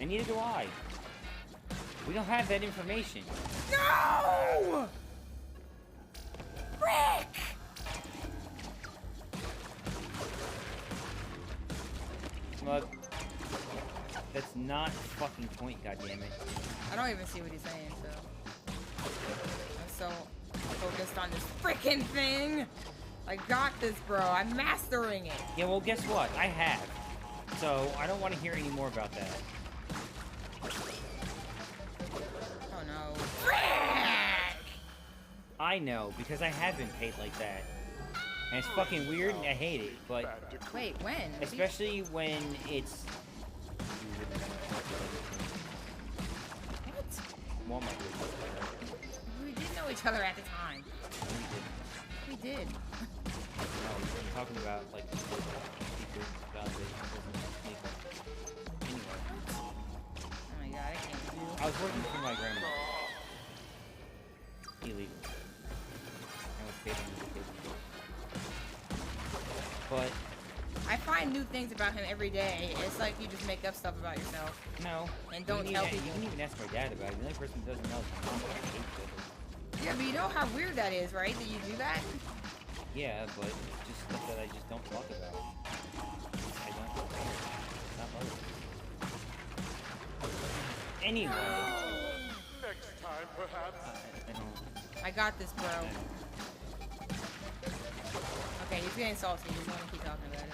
Speaker 2: And neither do I. We don't have that information.
Speaker 1: No! Rick!
Speaker 2: Smug. That's not the fucking point, goddammit.
Speaker 1: I don't even see what he's saying, so. I'm so focused on this freaking thing. I got this, bro. I'm mastering it.
Speaker 2: Yeah, well, guess what? I have. So, I don't want to hear any more about that.
Speaker 1: Oh no. Rick!
Speaker 2: I know, because I have been paid like that. And it's fucking weird, and I hate it, but...
Speaker 1: Wait, when?
Speaker 2: Especially when it's...
Speaker 1: What?
Speaker 2: Walmart.
Speaker 1: We didn't know each other at the time. We did.
Speaker 2: No, I'm talking about, like, secret validation. Anyway.
Speaker 1: Oh my god, I can't do.
Speaker 2: I was working for my grandma. Illegal. I was paid under the case. But...
Speaker 1: I find new things about him every day. It's like you just make up stuff about yourself.
Speaker 2: No.
Speaker 1: And don't
Speaker 2: you
Speaker 1: tell
Speaker 2: can
Speaker 1: people.
Speaker 2: You can even ask my dad about it. The only person who doesn't know is my mom. I hate Twitter.
Speaker 1: Yeah, but you know how weird that is, right? That you do that?
Speaker 2: Yeah, but it's just stuff that I just don't talk about. I don't care. It's not relevant. Anyway.
Speaker 7: Next time, perhaps.
Speaker 2: I don't...
Speaker 1: I got this, bro. Okay, he's getting salty. He's gonna keep talking about it.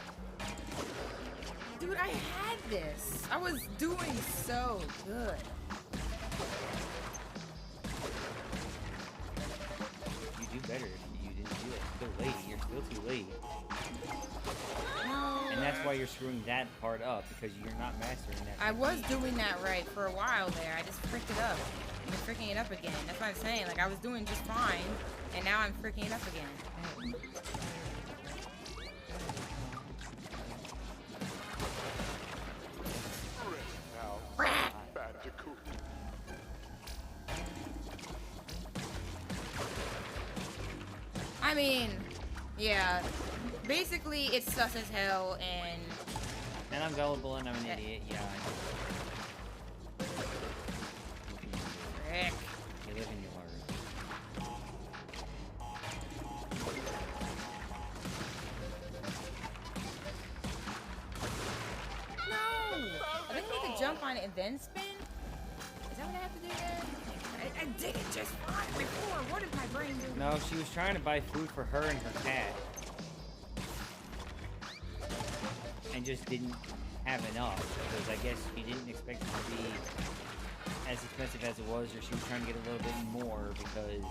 Speaker 1: Dude, I had this. I was doing so good.
Speaker 2: You do better if you didn't do it. It's still late. You're still too late.
Speaker 1: No.
Speaker 2: And that's why you're screwing that part up, because you're not mastering that.
Speaker 1: I was
Speaker 2: technique.
Speaker 1: doing that right for a while there. I just fricked it up. I'm freaking it up again. That's what I'm saying. Like, I was doing just fine, and now I'm freaking it up again.
Speaker 7: Now,
Speaker 1: Crap!
Speaker 7: Bandicoot.
Speaker 1: I mean, yeah. Basically, it's sus as hell, and
Speaker 2: And I'm gullible and I'm an idiot. Yeah, I know.
Speaker 1: frick.
Speaker 2: You live and you learn.
Speaker 1: No! I think we could jump on it and then spin? Is that what I have to do there? I did it just fine before. What did my brain do?
Speaker 2: No, she was trying to buy food for her and her cat. And just didn't have enough, because I guess she didn't expect it to be as expensive as it was, or she was trying to get a little bit more because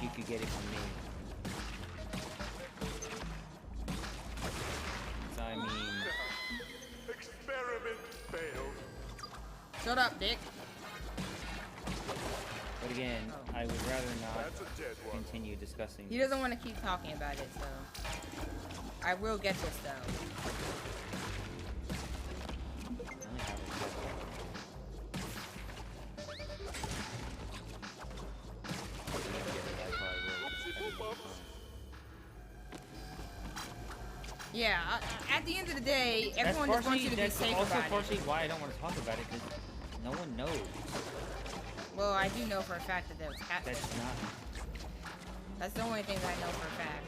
Speaker 2: you could get it from me. So I mean,
Speaker 3: Experiment failed.
Speaker 1: Shut up, Dick.
Speaker 2: but again, I would rather not
Speaker 3: That's a dead one.
Speaker 2: continue discussing.
Speaker 1: He doesn't want to keep talking about it, so I will get this though.
Speaker 2: I only have a couple.
Speaker 1: Yeah, at the end of the day, everyone just wants you to be
Speaker 2: That's
Speaker 1: safe
Speaker 2: also
Speaker 1: about it.
Speaker 2: partially why I don't want to talk about it, because no one knows.
Speaker 1: Well, I do know for a fact that there was catfish.
Speaker 2: That's not.
Speaker 1: That's the only thing that I know for a fact.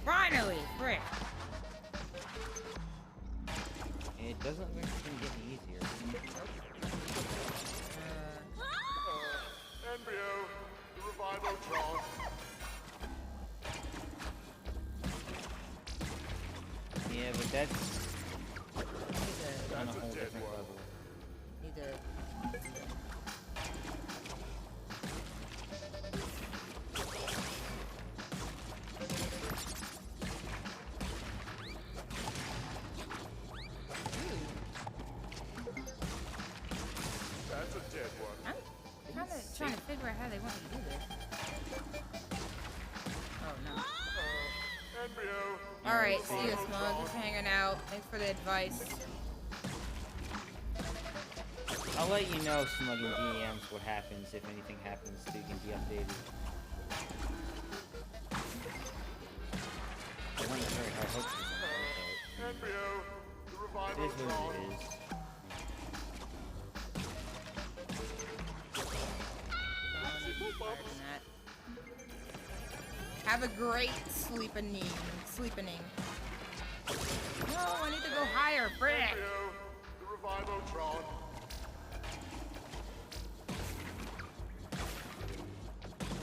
Speaker 1: Finally, frick.
Speaker 2: It doesn't look like it's gonna get any easier.
Speaker 3: Embryo, the Revivotron.
Speaker 2: Yeah, but that's
Speaker 1: He's
Speaker 2: on a
Speaker 3: That's a
Speaker 2: whole
Speaker 3: dead
Speaker 2: different
Speaker 3: one.
Speaker 2: level.
Speaker 1: a
Speaker 3: That's a dead one.
Speaker 1: I'm kind of trying to figure out how they want me to do this. Oh no.
Speaker 3: Embryo.
Speaker 1: Alright, see you, Smug. Just hanging out. Thanks for the advice.
Speaker 2: I'll let you know, Smug and DMs, what happens, if anything happens, so you can be updated. I want to hear how hopes
Speaker 3: Embryo, the
Speaker 2: it is what
Speaker 3: Revivotron.
Speaker 2: it is.
Speaker 1: Harder than that. Have a great sleepening. No, I need to go higher, frick.
Speaker 3: Embryo, the Revivotron.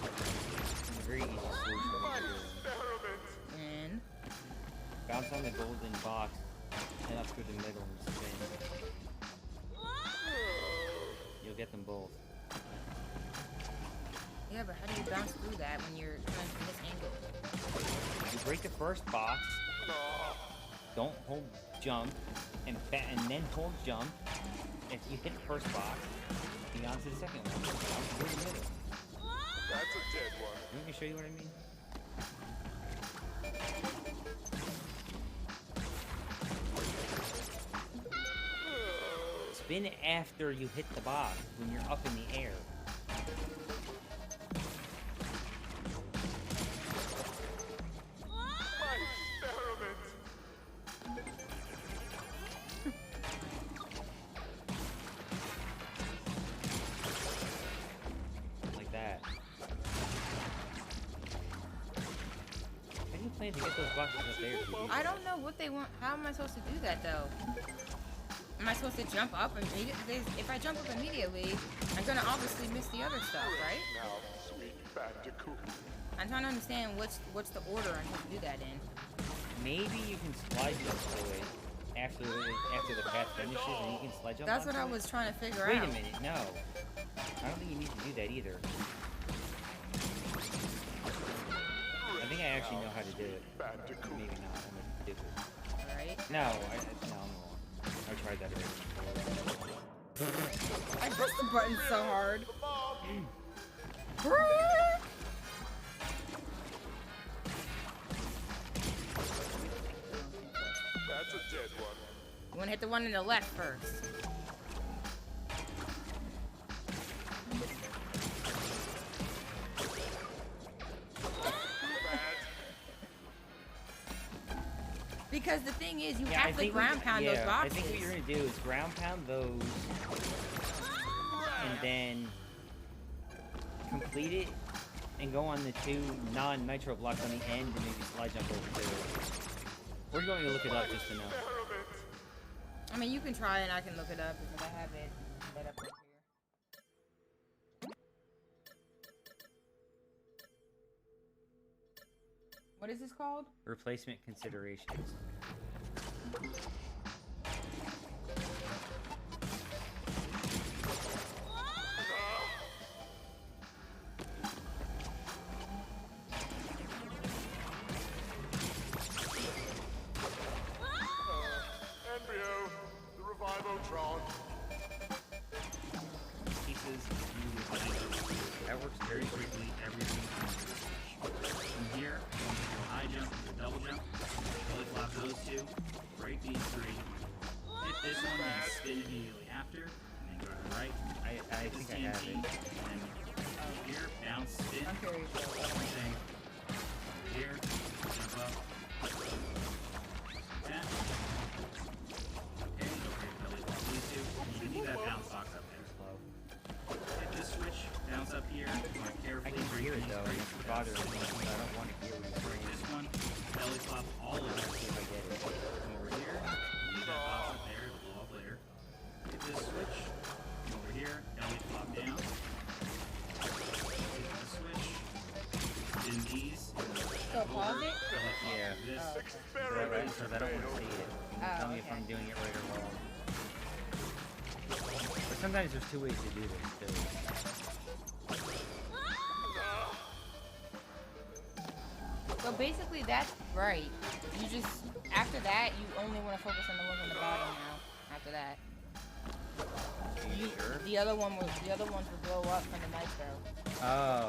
Speaker 2: It's a very easy solution to what you're doing.
Speaker 3: Experiment.
Speaker 1: And
Speaker 2: Bounce on the golden box, and up through the middle and spin. You'll get them both.
Speaker 1: yeah, but how do you bounce through that when you're coming from this angle?
Speaker 2: You break the first box, don't hold jump, and then hold jump. If you hit the first box, be on to the second one. Bounce through the middle.
Speaker 3: That's a dead one.
Speaker 2: You want me to show you what I mean? Spin after you hit the box when you're up in the air.
Speaker 3: My experiment.
Speaker 2: Like that. How do you plan to get those boxes up there?
Speaker 1: I don't know what they want. How am I supposed to do that though? Am I supposed to jump up immediately? If I jump up immediately, I'm gonna obviously miss the other stuff, right?
Speaker 3: Now, sweet Bandicoot.
Speaker 1: I'm trying to understand what's the order I'm supposed to do that in.
Speaker 2: Maybe you can slide jump to it after the path finishes, and you can slide jump.
Speaker 1: That's what I
Speaker 2: onto it.
Speaker 1: was trying to figure
Speaker 2: Wait
Speaker 1: out.
Speaker 2: a minute, no. I don't think you need to do that either. I think I actually know how to do it.
Speaker 3: Bandicoot.
Speaker 2: Maybe not. I'm stupid.
Speaker 1: Alright.
Speaker 2: No, I'm wrong. I tried that already.
Speaker 1: I pressed the button so hard.
Speaker 3: That's a dead one.
Speaker 1: You wanna hit the one on the left first. Because the thing is, you have to ground pound those
Speaker 2: I
Speaker 1: boxes.
Speaker 2: think what you're gonna do is ground pound those, and then complete it, and go on the two non-nitro blocks on the end, and maybe slide jump over to it. We're going to look it up just to know.
Speaker 1: I mean, you can try and I can look it up because I have it set up right here. What is this called?
Speaker 2: Replacement considerations.
Speaker 7: Embryo, the Revivotron.
Speaker 8: Pieces that works very quickly every single time. From here, high jump to double jump, belly flop those two, break these three, hit this one and spin immediately after, and then go to the right.
Speaker 2: I think I have it.
Speaker 8: And then here, bounce, spin,
Speaker 1: I'm curious.
Speaker 8: same thing. Over here, jump up. That. Okay, over here, belly flop these two. You need that bounce box up there.
Speaker 2: Slow.
Speaker 8: Hit this switch, bounce up here, carefully
Speaker 2: I can
Speaker 8: break
Speaker 2: hear it
Speaker 8: these
Speaker 2: though, and it's bothering me. I don't want to hear what you're saying.
Speaker 8: This one, belly flop all of it.
Speaker 2: See if I get it.
Speaker 8: Come over here, leave that box up there, it'll blow up later. Hit this switch, come over here, belly flop down. Hit the switch, in these,
Speaker 1: So pause it?
Speaker 8: belly flop
Speaker 2: Yeah.
Speaker 8: through this.
Speaker 2: Because I don't want to see it. Can you tell me if
Speaker 1: okay.
Speaker 2: I'm doing it right or wrong? But sometimes there's two ways to do this too.
Speaker 1: So basically, that's right. You just, after that, you only want to focus on the ones on the bottom now. After that,
Speaker 2: Are you sure?
Speaker 1: the other ones will blow up from the nitro.
Speaker 2: Oh.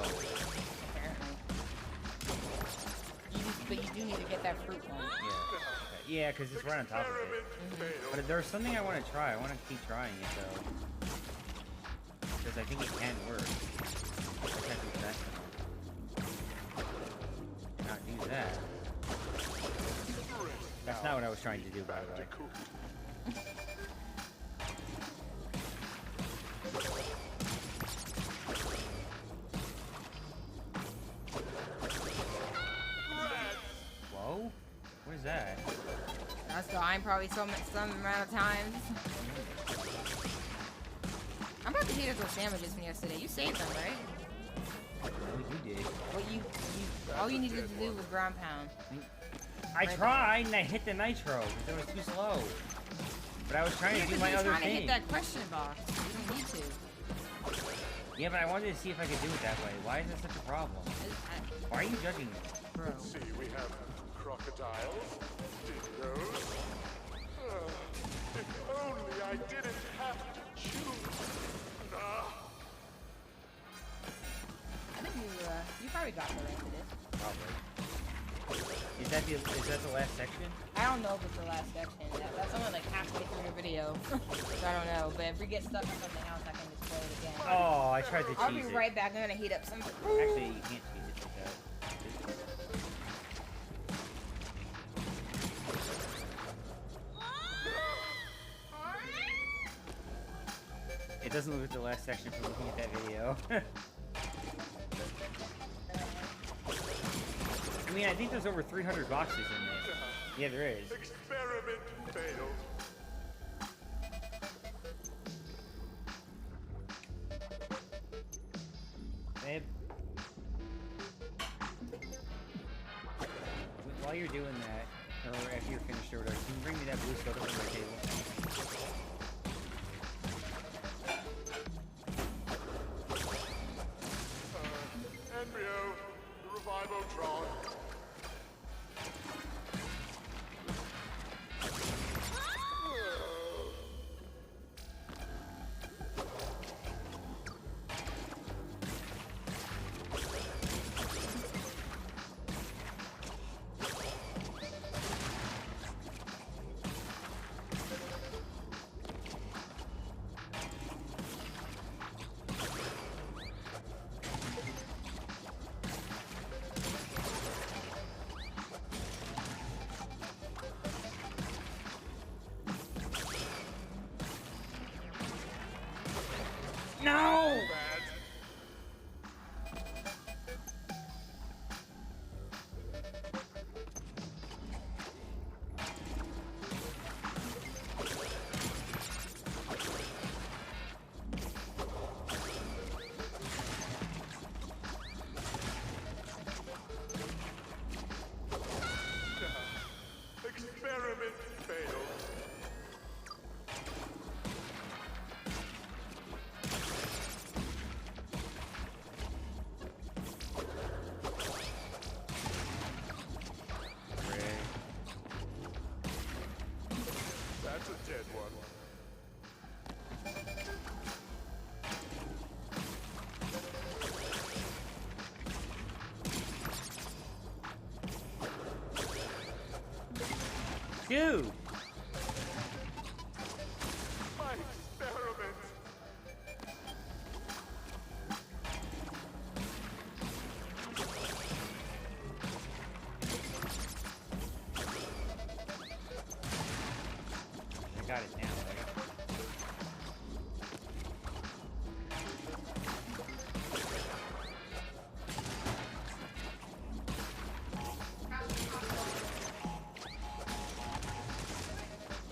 Speaker 1: Apparently. But you do need to get that fruit one.
Speaker 2: Yeah. Okay. Yeah, because it's right on top of it. But there's something I want to try. I want to keep trying it though. Because I think it can work. I can't do that. Not do that. That's not what I was trying to do, by the way. Whoa? What is that?
Speaker 1: That's dying probably some amount of times. I'm about to heat up those sandwiches from yesterday. You saved them, right?
Speaker 2: Oh, you did.
Speaker 1: What all you needed to do was ground pound.
Speaker 2: I tried and I hit the nitro because it was too slow. But I was trying to do my other
Speaker 1: trying to hit
Speaker 2: thing.
Speaker 1: that question box. You don't need to.
Speaker 2: Yeah, but I wanted to see if I could do it that way. Why is that such a problem? Why are you judging me?
Speaker 1: Bro.
Speaker 7: See, we have crocodiles, dingoes. If only I didn't have to choose.
Speaker 1: I think you probably got the rest of this.
Speaker 2: Probably. Is that the last section?
Speaker 1: I don't know if it's the last section. That's only like halfway through the video. So I don't know. But if we get stuck on something else, I can just play it again.
Speaker 2: Oh, I tried to cheese
Speaker 1: I'll be
Speaker 2: it.
Speaker 1: right back. I'm gonna heat up some.
Speaker 2: Actually, you can't cheese it like that. It doesn't look like the last section from looking at that video. I mean, I think there's over 300 boxes in there. Yeah, there is.
Speaker 7: Experiment failed.
Speaker 2: Babe. While you're doing that, or after you're finished or whatever, can you bring me that blue soda from my table?
Speaker 7: Embryo, the Revivotron.
Speaker 2: No!
Speaker 7: Bad.
Speaker 2: Dude!
Speaker 7: My experiment.
Speaker 2: I got it now, right?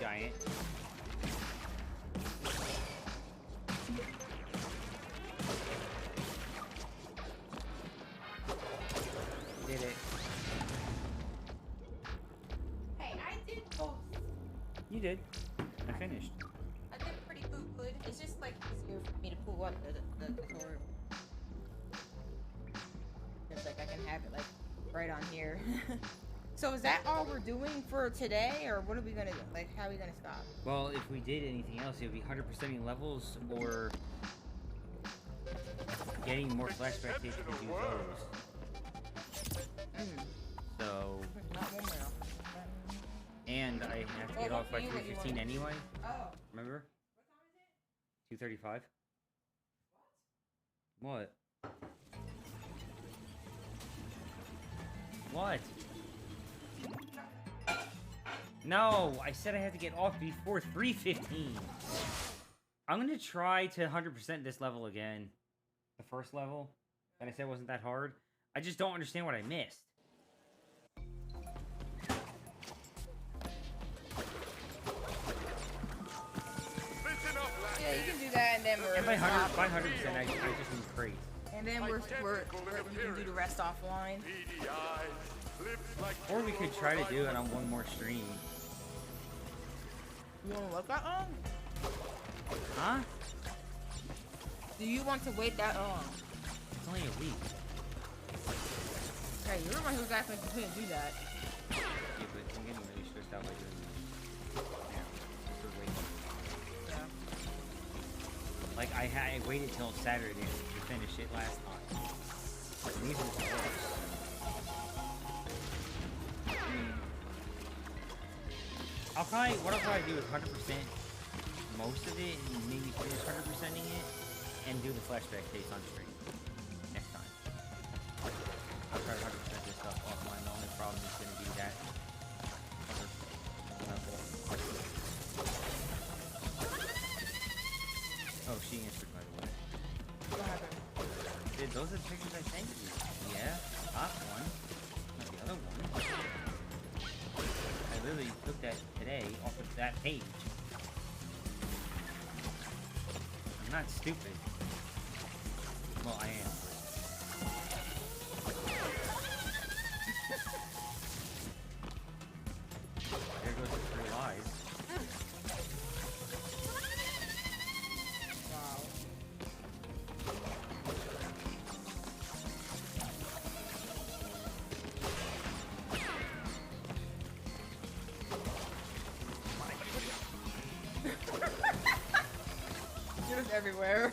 Speaker 2: Giant. Did it.
Speaker 1: Hey, I did both.
Speaker 2: You did. I finished.
Speaker 1: I did pretty good. It's just like easier for me to pull up the tutorial. Just like I can have it like right on here. So is that all we're doing for today, or what are we gonna do? Like, how are we gonna stop?
Speaker 2: Well, if we did anything else, it would be 100%ing levels or getting more flashback tapes to do those. So,
Speaker 1: Not one more.
Speaker 2: and I have to get off by 3:15 anyway.
Speaker 1: Oh.
Speaker 2: Remember? What time is it? 2:35. What? What? No, I said I had to get off before 3:15. I'm gonna try to 100% this level again. The first level that I said wasn't that hard. I just don't understand what I missed.
Speaker 1: Yeah, you can do that, and then we're
Speaker 2: And by 100%, I just need crates.
Speaker 1: and then we can do the rest offline.
Speaker 2: Or we could try to do it on one more stream.
Speaker 1: You want to look that long?
Speaker 2: Huh?
Speaker 1: Do you want to wait that long?
Speaker 2: It's only a week.
Speaker 1: Hey, you're the one who's asking if you couldn't do that.
Speaker 2: Yeah, but I'm getting really stressed out by doing this. Yeah, just for waiting.
Speaker 1: Yeah.
Speaker 2: Like, I waited till Saturday to finish it last time. And these are the worst. What I'll probably do is 100% most of it, and maybe finish 100%ing it, and do the flashback tapes on stream next time. I'll try to 100% this stuff offline. The only problem is going to be that other level. Oh, she answered, by the way.
Speaker 1: What happened?
Speaker 2: Dude, those are the pictures I sent you. Yeah, top one. Not the other one. I literally took that today off of that page. I'm not stupid. Well, I am. There goes the 3 lies.
Speaker 1: Wow. You're just everywhere.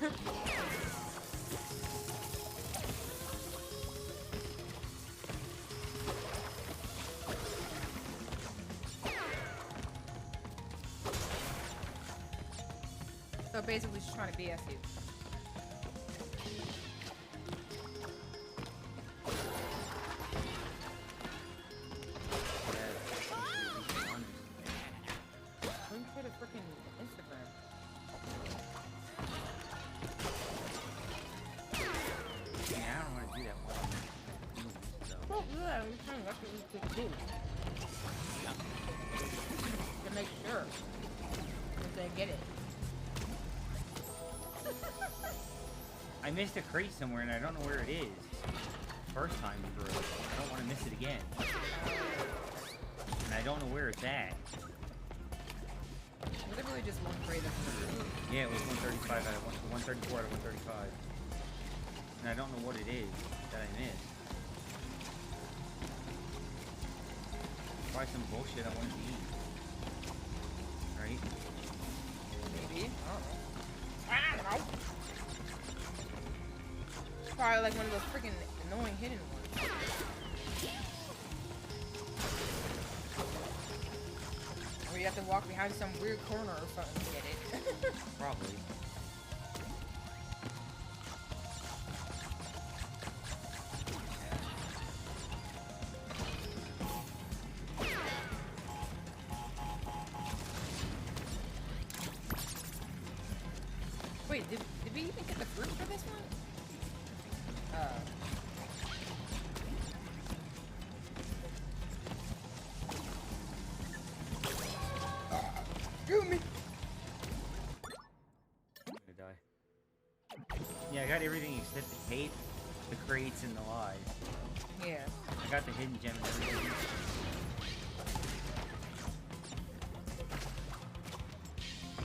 Speaker 1: So basically, she's trying to BS you. Link to the freaking Instagram.
Speaker 2: Yeah, I don't want to do that one. So.
Speaker 1: Well, yeah, I'm trying. That's what we could do. To make sure that they get it.
Speaker 2: I missed a crate somewhere and I don't know where it is. First time through. I don't want to miss it again. And I don't know where it's at.
Speaker 1: Literally just one crate of food.
Speaker 2: Yeah, it was 135 out of 134 out of 135. And I don't know what it is that I missed. Probably some bullshit I wanted to eat. Right?
Speaker 1: Maybe. I don't know. Probably like one of those freaking annoying hidden ones. have to walk behind some weird corner or something to get it.
Speaker 2: Probably.
Speaker 1: Wait, did we even get the fruit for this one? Screw me!
Speaker 2: I'm gonna die. Yeah, I got everything except the tape, the crates, and the lives.
Speaker 1: Yeah.
Speaker 2: I got the hidden gem and everything.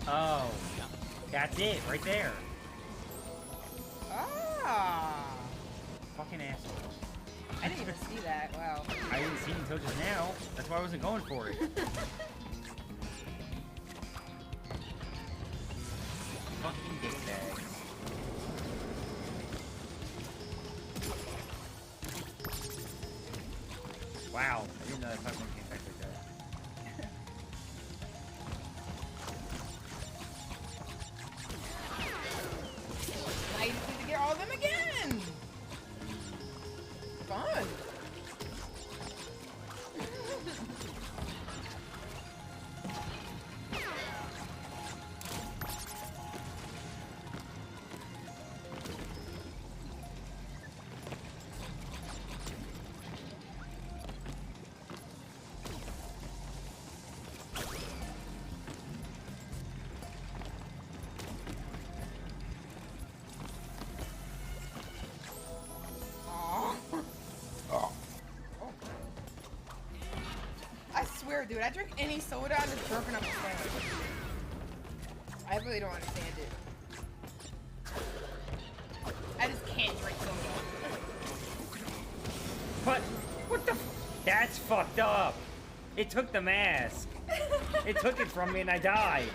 Speaker 2: Oh, that's it, right there.
Speaker 1: Ah!
Speaker 2: Fucking asshole.
Speaker 1: I didn't even see that. Wow.
Speaker 2: I didn't see it until just now. That's why I wasn't going for it. Fucking dickbag. Wow, I didn't know that fucking came back like that.
Speaker 1: I need to get all of them again! Fun! I swear, dude, I drink any soda, I'm just broken up the stomach. I really don't understand it. I just can't drink soda.
Speaker 2: What? What the That's fucked up! It took the mask! It took it from me and I died!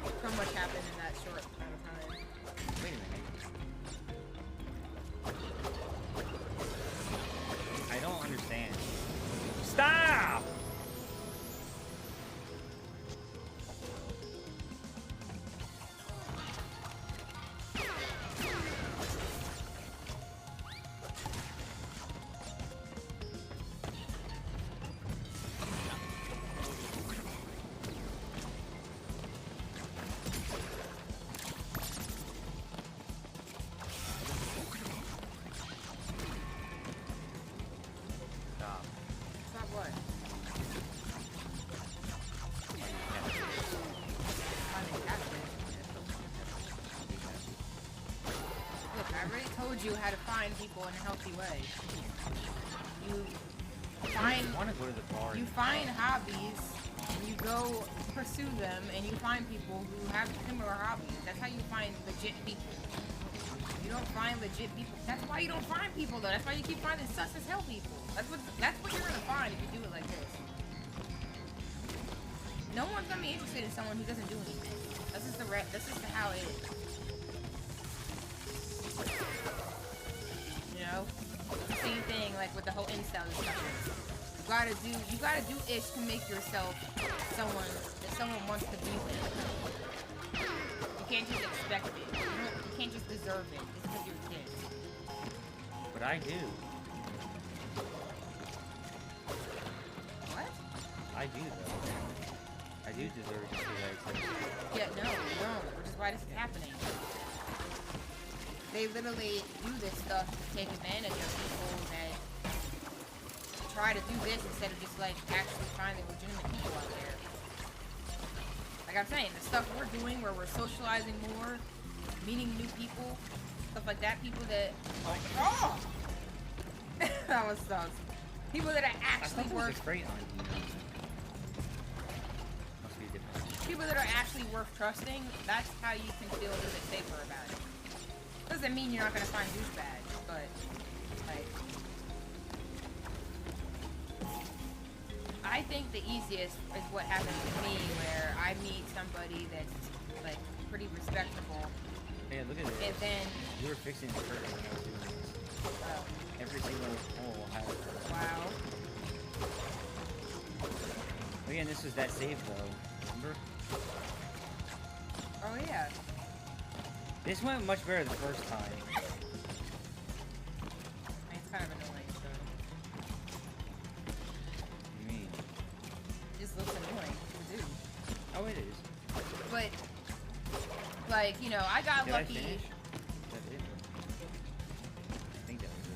Speaker 1: So much happened in that short amount of time.
Speaker 2: Wait a minute. I don't understand. Stop!
Speaker 1: Stop what? Look, I already told you how to find people in a healthy way. You find
Speaker 2: I want to go to the bar.
Speaker 1: you find hobbies and you go pursue them and you find people who have similar hobbies. That's how you find legit people. You don't find legit people. That's why you don't find people though. That's why you keep finding sus as hell people. That's what you're gonna find if you do it like this. No one's gonna be interested in someone who doesn't do anything. This is how it is. You know? Same thing like with the whole incel discussion. You gotta do ish to make yourself someone that someone wants to be with. You can't just expect it. You can't just deserve it just because you're a kid.
Speaker 2: But I do.
Speaker 1: What?
Speaker 2: I do though. I do deserve it because I accept it.
Speaker 1: Yeah, no, you don't. Which is why this is happening. They literally do this stuff to take advantage of people that try to do this instead of just like actually finding legitimate people out there. Like I'm saying, the stuff we're doing where we're socializing more, meeting new people, stuff like that, people that oh! That was sus. People that are actually worth people that are actually worth trusting, that's how you can feel a little bit safer about it. Doesn't mean you're not gonna find douchebags, but like I think the easiest is what happened to me where I meet somebody that's like pretty respectable.
Speaker 2: Yeah, look at this.
Speaker 1: And then
Speaker 2: You were fixing the curtain when I was doing this. Every single hole had a curtain.
Speaker 1: wow.
Speaker 2: Again, this was that save though. remember?
Speaker 1: Oh yeah.
Speaker 2: This went much better the first time.
Speaker 1: It's kind of annoying, so.
Speaker 2: What do you mean?
Speaker 1: It just looks annoying to do.
Speaker 2: Oh, it is.
Speaker 1: But, like, you know, I got
Speaker 2: Did
Speaker 1: lucky.
Speaker 2: I finish? That it? I think that was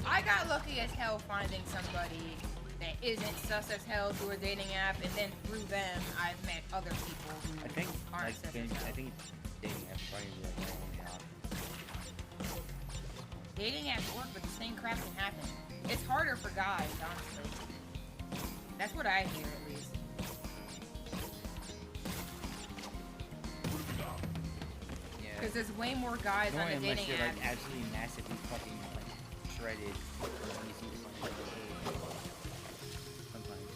Speaker 2: it.
Speaker 1: I got lucky as hell finding somebody that isn't sus as hell through a dating app, and then through them, I've met other people who
Speaker 2: I think,
Speaker 1: aren't
Speaker 2: like,
Speaker 1: sus as
Speaker 2: dating,
Speaker 1: hell.
Speaker 2: I think dating apps probably like my only option.
Speaker 1: Dating apps work, but the same crap can happen. It's harder for guys, honestly. That's what I hear, at least.
Speaker 2: Yeah.
Speaker 1: Because there's way more guys on the
Speaker 2: unless
Speaker 1: dating
Speaker 2: you're like
Speaker 1: apps.
Speaker 2: absolutely massively fucking like shredded. It's easy to find a date. Sometimes.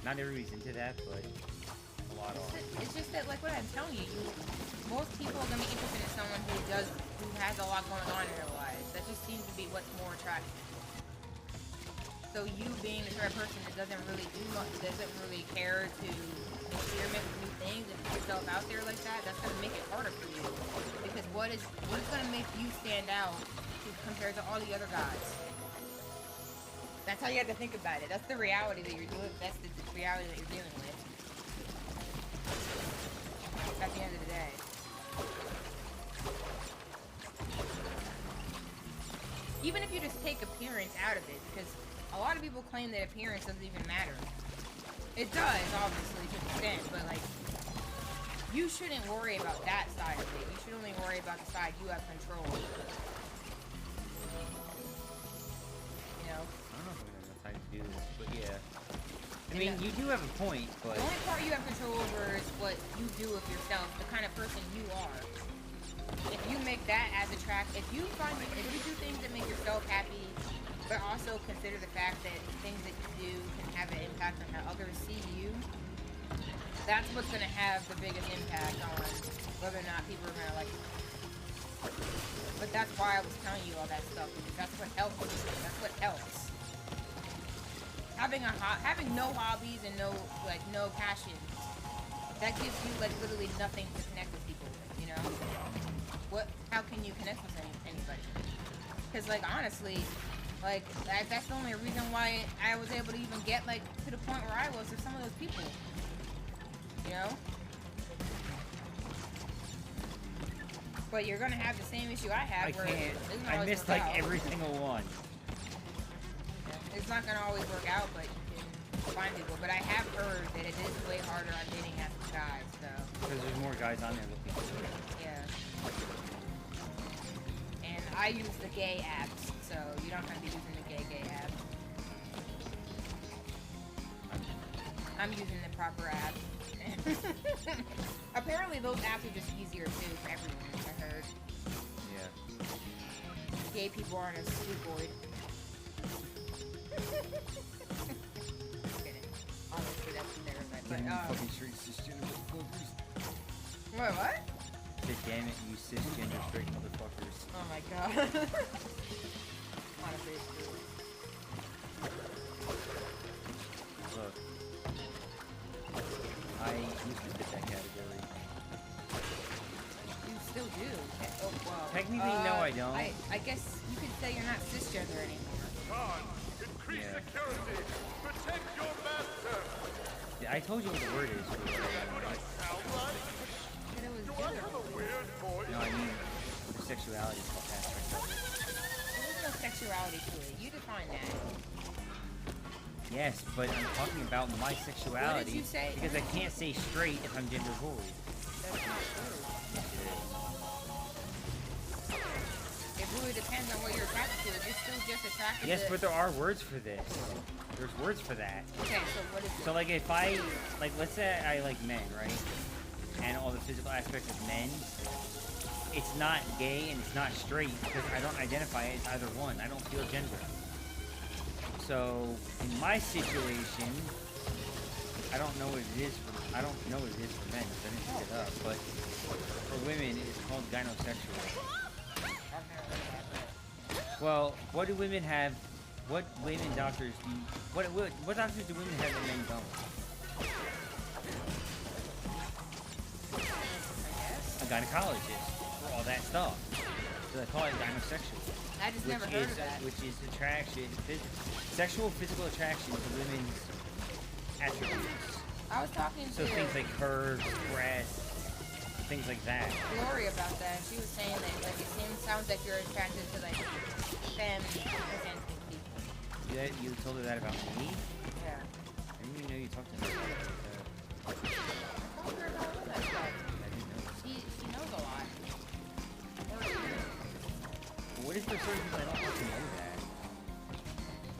Speaker 2: Not everybody's into that, but a lot are.
Speaker 1: It's just that, like what I'm telling you, most people are gonna be interested in someone who has a lot going on in their lives. That just seems to be what's more attractive. So you being the sort of person that doesn't really do much, doesn't really care to experiment with new things and put yourself out there like that, that's gonna make it harder for you. Because what is gonna make you stand out compared to all the other guys? That's how you have to think about it. That's the reality that you're doing. That's the reality that you're dealing with. At the end of the day. Even if you just take appearance out of it, because a lot of people claim that appearance doesn't even matter. It does, obviously, to an extent, but like, you shouldn't worry about that side of it. You should only worry about the side you have control over. You know?
Speaker 2: I don't know if I'm gonna have enough time to do this, but yeah. I mean, you do have a point, but
Speaker 1: The only part you have control over is what you do of yourself, the kind of person you are. If you make that as attractive, if you do things that make yourself happy, but also consider the fact that things that you do can have an impact on how others see you, that's what's going to have the biggest impact on whether or not people are going to like you. But that's why I was telling you all that stuff, because that's what helps. That's what helps. Having no hobbies and no passions, that gives you like literally nothing to connect with people with, you know? How can you connect with anybody? Because like honestly, like that's the only reason why I was able to even get like to the point where I was with some of those people, you know? But you're gonna have the same issue I have.
Speaker 2: I missed like every single one.
Speaker 1: It's not gonna always work out, but you can find people. But I have heard that it is way harder on dating apps with guys, so.
Speaker 2: Because there's more guys on there looking for it.
Speaker 1: Yeah. And I use the gay apps, so you're not gonna be using the gay app. I'm using the proper app. Apparently those apps are just easier too for everyone, I heard.
Speaker 2: Yeah.
Speaker 1: Gay people aren't as stupid. Kidding. Honestly, that's stereotype. But,
Speaker 2: fucking straight cisgender motherfuckers.
Speaker 1: What?
Speaker 2: Say, damn it, you cisgender straight motherfuckers.
Speaker 1: Oh my god. Honestly, it's true.
Speaker 2: Look. I used to fit that category.
Speaker 1: You still do. Oh, well.
Speaker 2: Technically, no, I don't.
Speaker 1: I guess you could say you're not cisgender anymore.
Speaker 7: Guard, increase security. Protect your master.
Speaker 2: Yeah, I told you what the word is.
Speaker 7: What I sound like?
Speaker 1: And it was
Speaker 7: Do I
Speaker 1: gender.
Speaker 7: have a weird voice?
Speaker 2: No, I mean, the sexuality aspect of it.
Speaker 1: There's no sexuality to it. You define that.
Speaker 2: Yes, but I'm talking about my sexuality.
Speaker 1: What did you say?
Speaker 2: Because I can't say straight if I'm gender void.
Speaker 1: That's not true.
Speaker 2: Yes, it is.
Speaker 1: It really depends on what you're attracted to. If you're still just attracted
Speaker 2: Yes,
Speaker 1: to...
Speaker 2: but there are words for this. There's words for that.
Speaker 1: Okay, so what is it?
Speaker 2: So, like, if I, like, let's say I like men, right? And all the physical aspects of men, it's not gay and it's not straight because I don't identify as either one. I don't feel gender. So, in my situation, I don't know what it is for men, so I didn't pick it up, but for women, it's called gynosexual. Well, what do women have? What women doctors do? What doctors do women have that men don't? gynecologist for all that stuff. So they call it gynosexual.
Speaker 1: I just never heard of that.
Speaker 2: Which is attraction, sexual physical attraction to women's attributes.
Speaker 1: I was talking
Speaker 2: So
Speaker 1: to
Speaker 2: things like curves, breasts, things like that.
Speaker 1: Glory about that. She was saying that like sounds like you're attracted to like feminine presenting people.
Speaker 2: You told her that about me?
Speaker 1: Yeah.
Speaker 2: I didn't even know you talked to me about that.
Speaker 1: I told her about all that stuff.
Speaker 2: I didn't know.
Speaker 1: She knows a lot.
Speaker 2: What if there's certain people that don't want to know that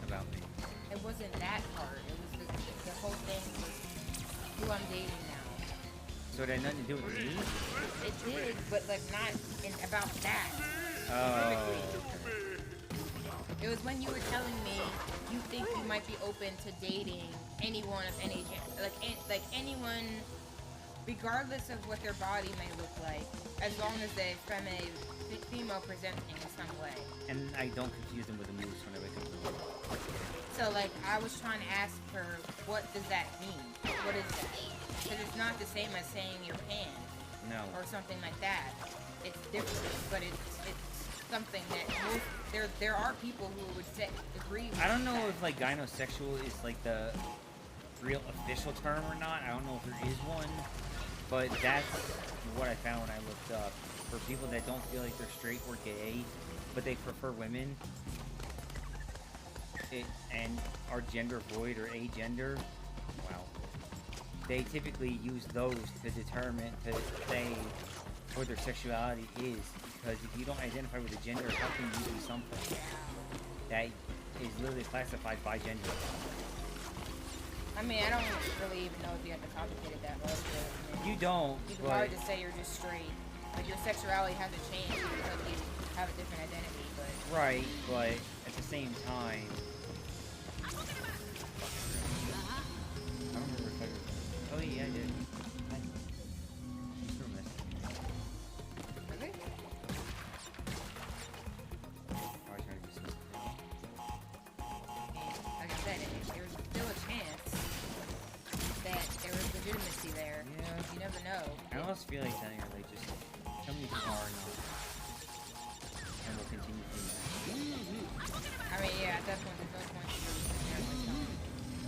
Speaker 2: about me?
Speaker 1: It wasn't that part. It was the whole thing was who I'm dating now.
Speaker 2: So it had nothing to do with me?
Speaker 1: It did, but like not about that.
Speaker 2: Oh.
Speaker 1: It was when you were telling me you think you might be open to dating anyone of any gender, like anyone, regardless of what their body may look like, as long as they're from a female presenting in some way.
Speaker 2: And I don't confuse them with a moose whenever it comes to women.
Speaker 1: So like I was trying to ask her, what does that mean? What is that? Because it's not the same as saying you're pan
Speaker 2: No.
Speaker 1: or something like that. It's different, but it's something that most there are people who would agree with.
Speaker 2: I don't know
Speaker 1: that.
Speaker 2: if like gynosexual is like the real official term or not. I don't know if there is one, but that's what I found when I looked up. For people that don't feel like they're straight or gay, but they prefer women, and are gender void or agender, wow. They typically use those to determine, to say what their sexuality is. Because if you don't identify with a gender, how can you be something that is literally classified by gender?
Speaker 1: I mean, I don't really even know if you have to complicate it that much. But, I mean,
Speaker 2: You don't,
Speaker 1: you can
Speaker 2: but
Speaker 1: probably just say you're just straight. Like your sexuality hasn't changed because you have a different identity, but
Speaker 2: right, but at the same time, I don't remember if I. Oh yeah, I did. I just remember this.
Speaker 1: really?
Speaker 2: I was trying to dismiss it.
Speaker 1: And like I said, there's still a chance that there is legitimacy there.
Speaker 2: Yeah.
Speaker 1: You never know.
Speaker 2: I almost feel like telling her, like, just tell me if you are or not, and we'll continue from there.
Speaker 1: I mean, yeah, at that point, there's no point to really sit there and like, tell them.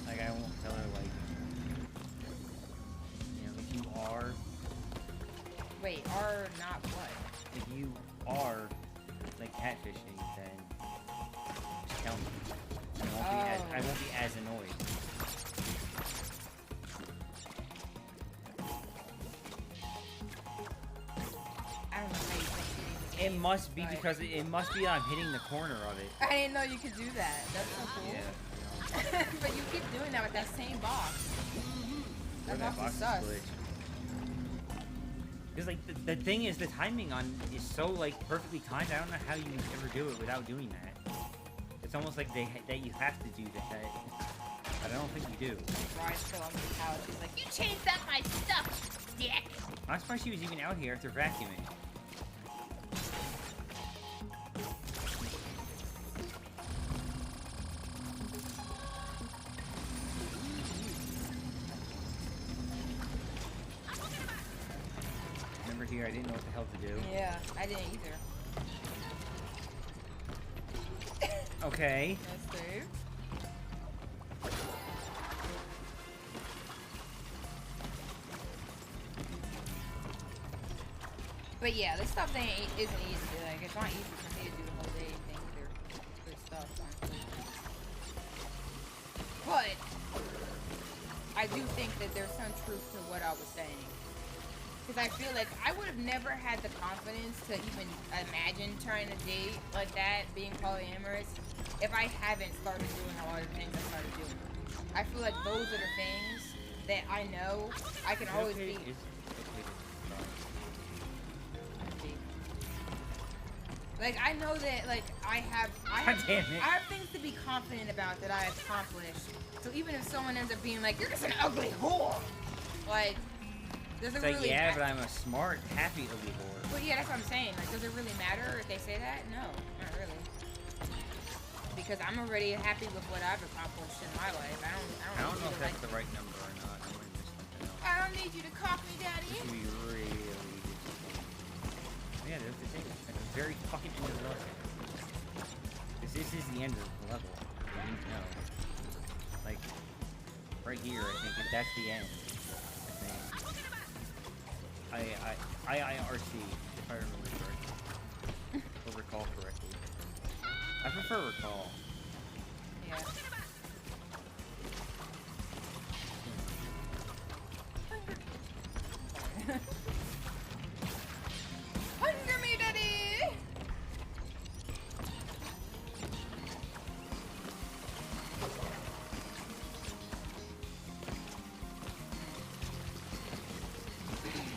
Speaker 2: Like, I won't tell her, like, you know, if you are,
Speaker 1: Wait, are not what?
Speaker 2: if you are, like, catfishing, then just tell me. I won't be as annoyed.
Speaker 1: I don't know how you play shooting
Speaker 2: It must be
Speaker 1: but-
Speaker 2: because it must be I'm hitting the corner of it.
Speaker 1: I didn't know you could do that. That's so cool.
Speaker 2: Yeah.
Speaker 1: But you keep doing that with that same box. That
Speaker 2: That
Speaker 1: box
Speaker 2: box
Speaker 1: is
Speaker 2: is
Speaker 1: sus.
Speaker 2: glitched. Because like the thing is, the timing on is so like perfectly timed. I don't know how you ever do it without doing that. It's almost like that you have to do that. But I don't think you do.
Speaker 1: Ryan's still on the couch. He's like, you changed up my stuff, dick.
Speaker 2: I'm surprised she was even out here after vacuuming. Remember here, I didn't know what the hell to do.
Speaker 1: Yeah, I didn't either.
Speaker 2: Okay.
Speaker 1: That's Dave. But yeah, this stuff isn't easy. Like, it's not easy for me to do the whole day thing either. Good stuff, honestly. But I do think that there's some truth to what I was saying. Because I feel like I would have never had the confidence to even imagine trying to date like that, being polyamorous, if I haven't started doing a lot of things I started doing. I feel like those are the things that I know I can always be. Like, I know that, like, I have
Speaker 2: damn it.
Speaker 1: I have things to be confident about that I accomplished. So even if someone ends up being like, you're just an ugly whore, like, does it
Speaker 2: It's like,
Speaker 1: really
Speaker 2: yeah,
Speaker 1: matter?
Speaker 2: but I'm a smart, happy ugly whore.
Speaker 1: Well, yeah, that's what I'm saying. Like, does it really matter if they say that? No, not really. Because I'm already happy with what I've accomplished in my life. I
Speaker 2: I don't
Speaker 1: need
Speaker 2: know
Speaker 1: you
Speaker 2: if
Speaker 1: to,
Speaker 2: that's the right number or not. I might have missed something else.
Speaker 1: I don't need you to cock me, daddy.
Speaker 2: This would be really disappointing. this is the end of the level. You need to know. Like, right here, I think that's the end. I think. IRC, if I remember correctly. Or recall correctly. I prefer recall.
Speaker 1: Yeah. Hunger me, daddy!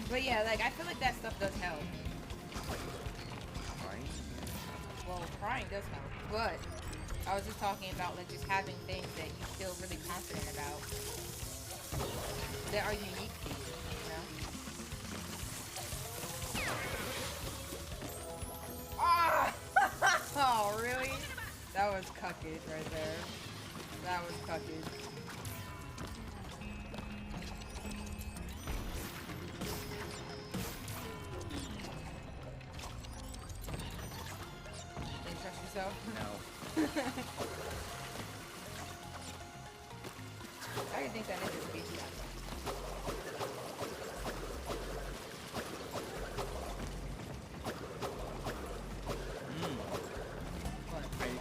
Speaker 1: But yeah, like, I feel like that stuff does help.
Speaker 2: Right?
Speaker 1: Well, crying does help, but I was just talking about, like, just having things that you feel really confident about that are unique to you, you know? Ah! Oh, really? That was cuckage right there. That was cuckage. Didn't trust yourself?
Speaker 2: No.
Speaker 1: I didn't think that is a species.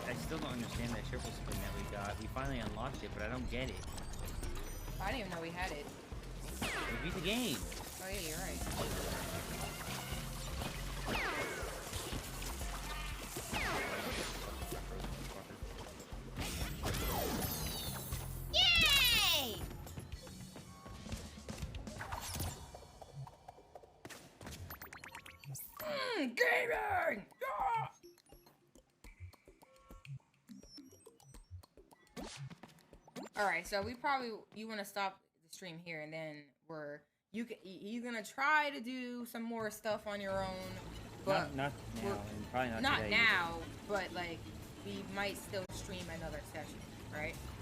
Speaker 2: I still don't understand that triple spin that we got. We finally unlocked it, but I don't get it.
Speaker 1: I didn't even know we had it.
Speaker 2: We beat the game.
Speaker 1: Oh yeah, you're right. Yay! Gaming! Yeah! Alright, so you want to stop the stream here, and then you're gonna try to do some more stuff on your own, but
Speaker 2: Not now, and probably not
Speaker 1: not
Speaker 2: today
Speaker 1: now, but like we might still stream another session, right?